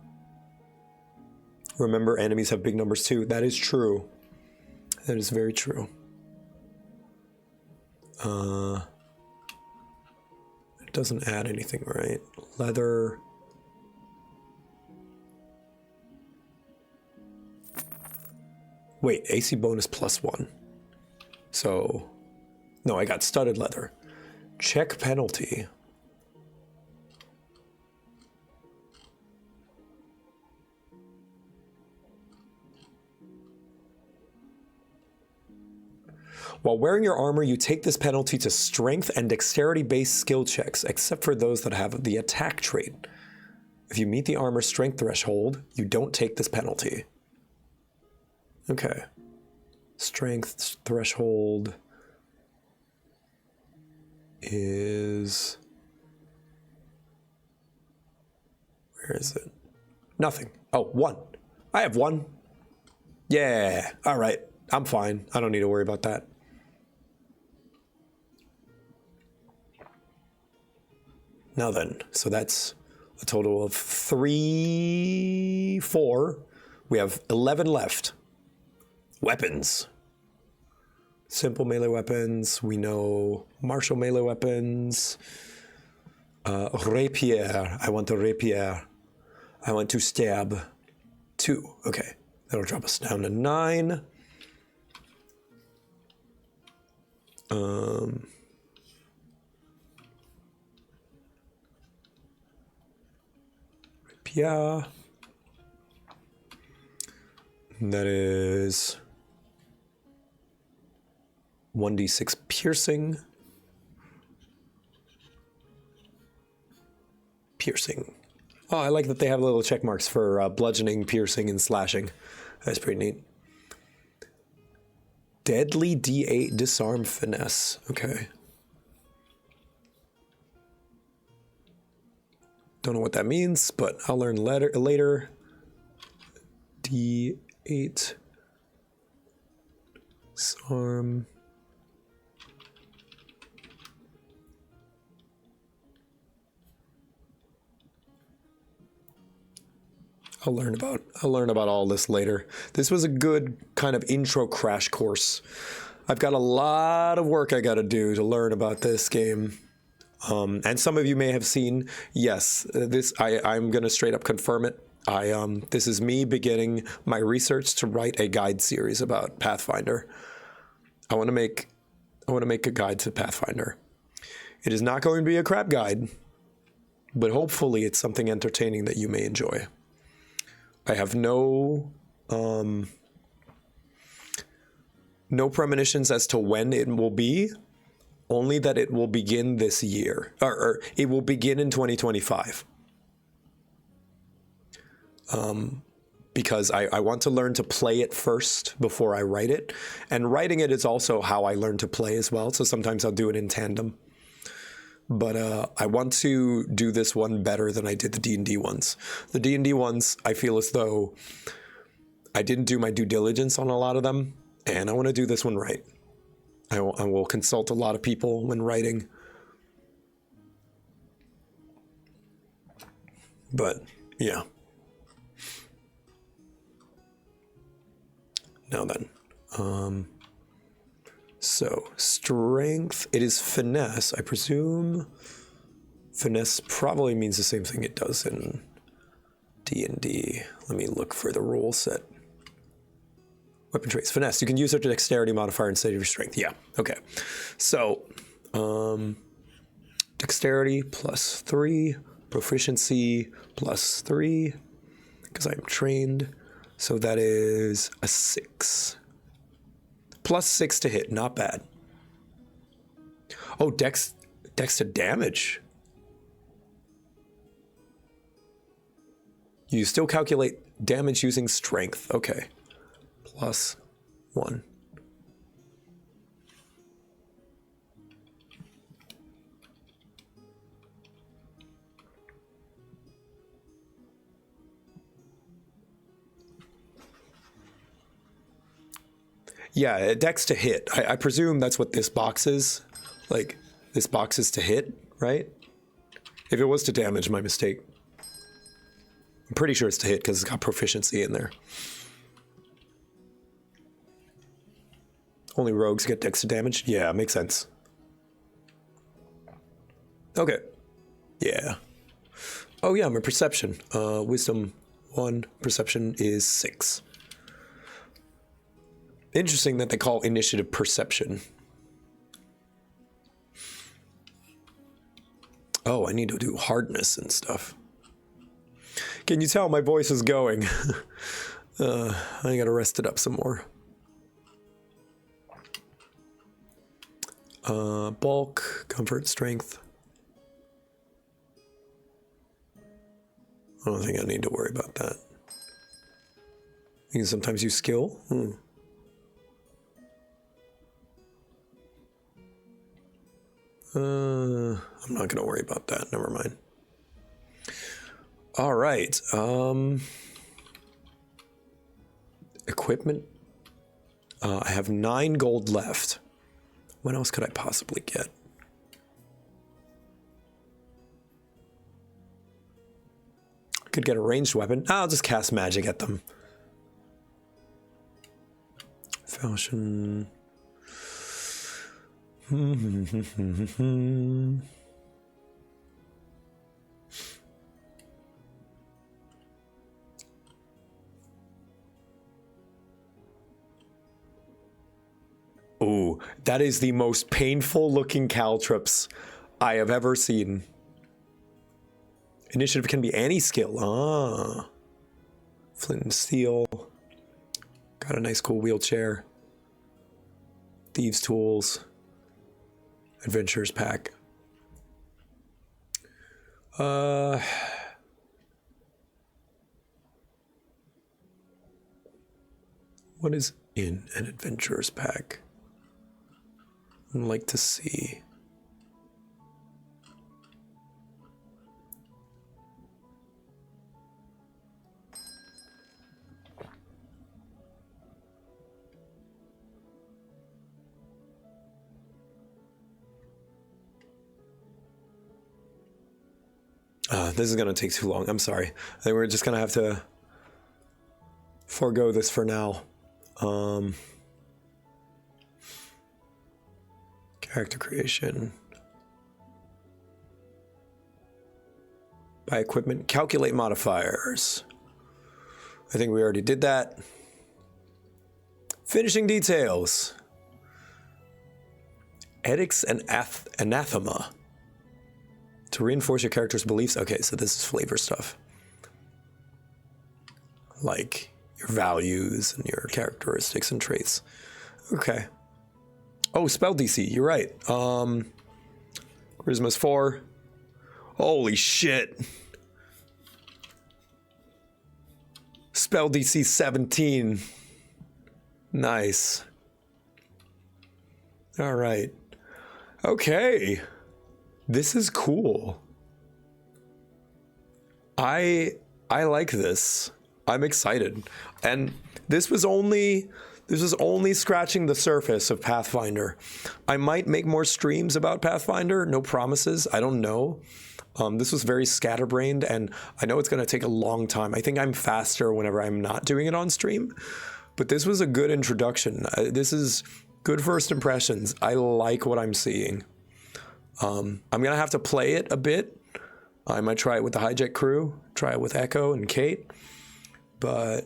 Remember, enemies have big numbers too. That is true. That is very true. It doesn't add anything, right? Leather. Wait, AC bonus +1. So, no, I got studded leather. Check penalty. While wearing your armor, you take this penalty to strength and dexterity-based skill checks, except for those that have the attack trait. If you meet the armor strength threshold, you don't take this penalty. Okay. Strength threshold is... Where is it? Nothing. Oh, 1. I have 1. Yeah. All right. I'm fine. I don't need to worry about that. Now then, so that's a total of 3, 4. We have 11 left. Weapons. Simple melee weapons. We know martial melee weapons. Rapier. I want a rapier. I want to stab 2. Okay. That'll drop us down to 9. Rapier. That is 1d6 piercing. Piercing. Oh, I like that they have little check marks for bludgeoning, piercing, and slashing. That's pretty neat. Deadly D8 disarm finesse. Okay. Don't know what that means, but I'll learn later. D8 disarm. I'll learn about all this later. This was a good kind of intro crash course. I've got a lot of work I got to do to learn about this game. And some of you may have seen, yes, I'm going to straight up confirm it. This is me beginning my research to write a guide series about Pathfinder. I want to make a guide to Pathfinder. It is not going to be a crap guide, but hopefully it's something entertaining that you may enjoy. I have no No premonitions as to when it will be, only that it will begin this year, or it will begin in 2025. Because I want to learn to play it first before I write it. And writing it is also how I learn to play as well. So sometimes I'll do it in tandem. But I want to do this one better than I did the D&D ones. The D&D ones, I feel as though I didn't do my due diligence on a lot of them. And I want to do this one right. I will consult a lot of people when writing. But, yeah. Now then, so strength, it is finesse. I presume finesse probably means the same thing it does in D&D. Let me look for the rule set. Weapon traits, finesse. You can use a dexterity modifier instead of your strength. Yeah, okay. So, dexterity +3, proficiency +3, because I'm trained. So that is a 6. +6 to hit, not bad. Oh, dex to damage. You still calculate damage using strength. Okay. +1. Yeah, dex to hit. I presume that's what this box is. Like, this box is to hit, right? If it was to damage, my mistake. I'm pretty sure it's to hit because it's got proficiency in there. Only rogues get dex to damage? Yeah, makes sense. Okay. Yeah. Oh yeah, my perception. Wisdom 1, perception is 6. Interesting that they call initiative perception. Oh, I need to do hardness and stuff. Can you tell my voice is going? I gotta rest it up some more. Bulk, comfort, strength. I don't think I need to worry about that. You can sometimes use skill. I'm not going to worry about that. Never mind. All right. Equipment. I have 9 gold left. What else could I possibly get? I could get a ranged weapon. I'll just cast magic at them. Fashion. Ooh, that is the most painful looking caltrops I have ever seen. Initiative can be any skill. Ah. Flint and steel. Got a nice cool wheelchair. Thieves' tools. Adventurers pack. What is in an adventurer's pack? I'd like to see. This is going to take too long. I'm sorry. I think we're just going to have to forego this for now. Character creation. Buy equipment. Calculate modifiers. I think we already did that. Finishing details. Edicts and anathema. To reinforce your character's beliefs. Okay, so this is flavor stuff. Like your values and your characteristics and traits. Okay. Oh, spell DC. You're right. Charisma's 4. Holy shit. Spell DC 17. Nice. All right. Okay. This is cool. I like this. I'm excited. And this was only scratching the surface of Pathfinder. I might make more streams about Pathfinder. No promises. I don't know. This was very scatterbrained, and I know it's going to take a long time. I think I'm faster whenever I'm not doing it on stream. But this was a good introduction. This is good first impressions. I like what I'm seeing. I'm going to have to play it a bit. I might try it with the Hijack crew, try it with Echo and Kate. But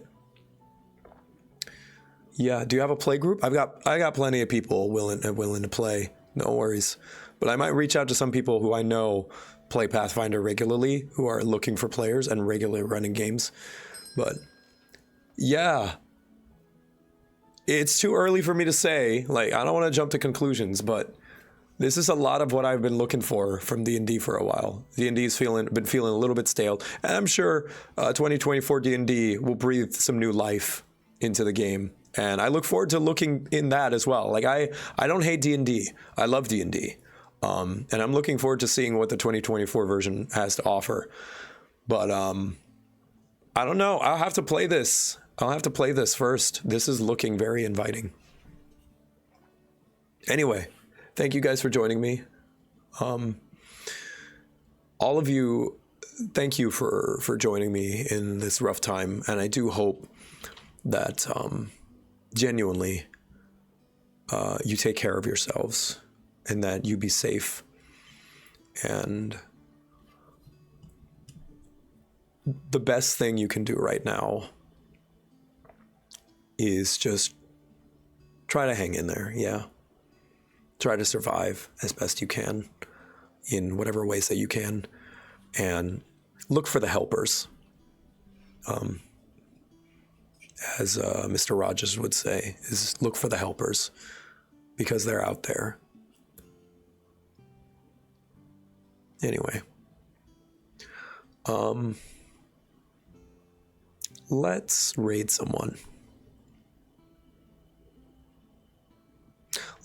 yeah, do you have a play group? I got plenty of people willing to play. No worries. But I might reach out to some people who I know play Pathfinder regularly, who are looking for players and regularly running games. But yeah, it's too early for me to say. Like, I don't want to jump to conclusions, but this is a lot of what I've been looking for from D&D for a while. D&D's been feeling a little bit stale, and I'm sure 2024 D&D will breathe some new life into the game. And I look forward to looking in that as well. Like, I don't hate D&D. I love D&D. And I'm looking forward to seeing what the 2024 version has to offer. But I don't know. I'll have to play this. I'll have to play this first. This is looking very inviting. Anyway, thank you guys for joining me. All of you, thank you for joining me in this rough time. And I do hope that genuinely you take care of yourselves and that you be safe. And the best thing you can do right now is just try to hang in there. Yeah. Try to survive as best you can in whatever ways that you can, and look for the helpers. As Mr. Rogers would say, is look for the helpers, because they're out there. Anyway, let's raid someone.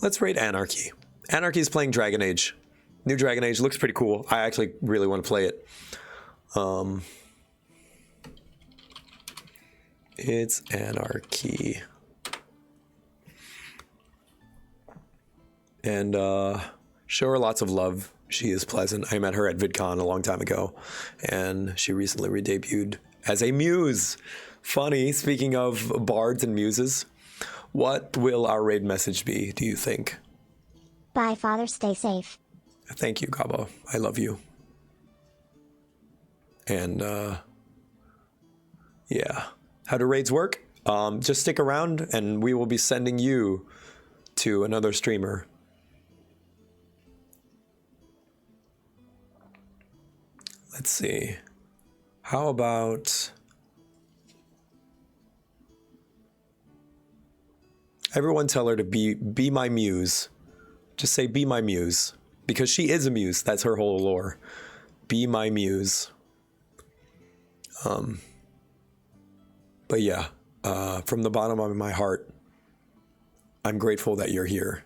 Let's raid Anarchy. Anarchy is playing Dragon Age. New Dragon Age looks pretty cool. I actually really want to play it. It's Anarchy. And show her lots of love. She is pleasant. I met her at VidCon a long time ago, and she recently re-debuted as a muse. Funny, speaking of bards and muses, what will our raid message be, do you think? Bye, Father. Stay safe. Thank you, Gabo. I love you. And, yeah. How do raids work? Just stick around, and we will be sending you to another streamer. Let's see. How about... Everyone tell her to be my muse. Just say, be my muse. Because she is a muse. That's her whole lore. Be my muse. But yeah, from the bottom of my heart, I'm grateful that you're here.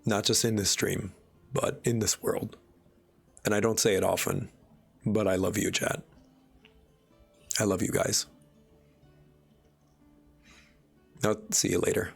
Not just in this stream, but in this world. And I don't say it often, but I love you, chat. I love you guys. I'll see you later.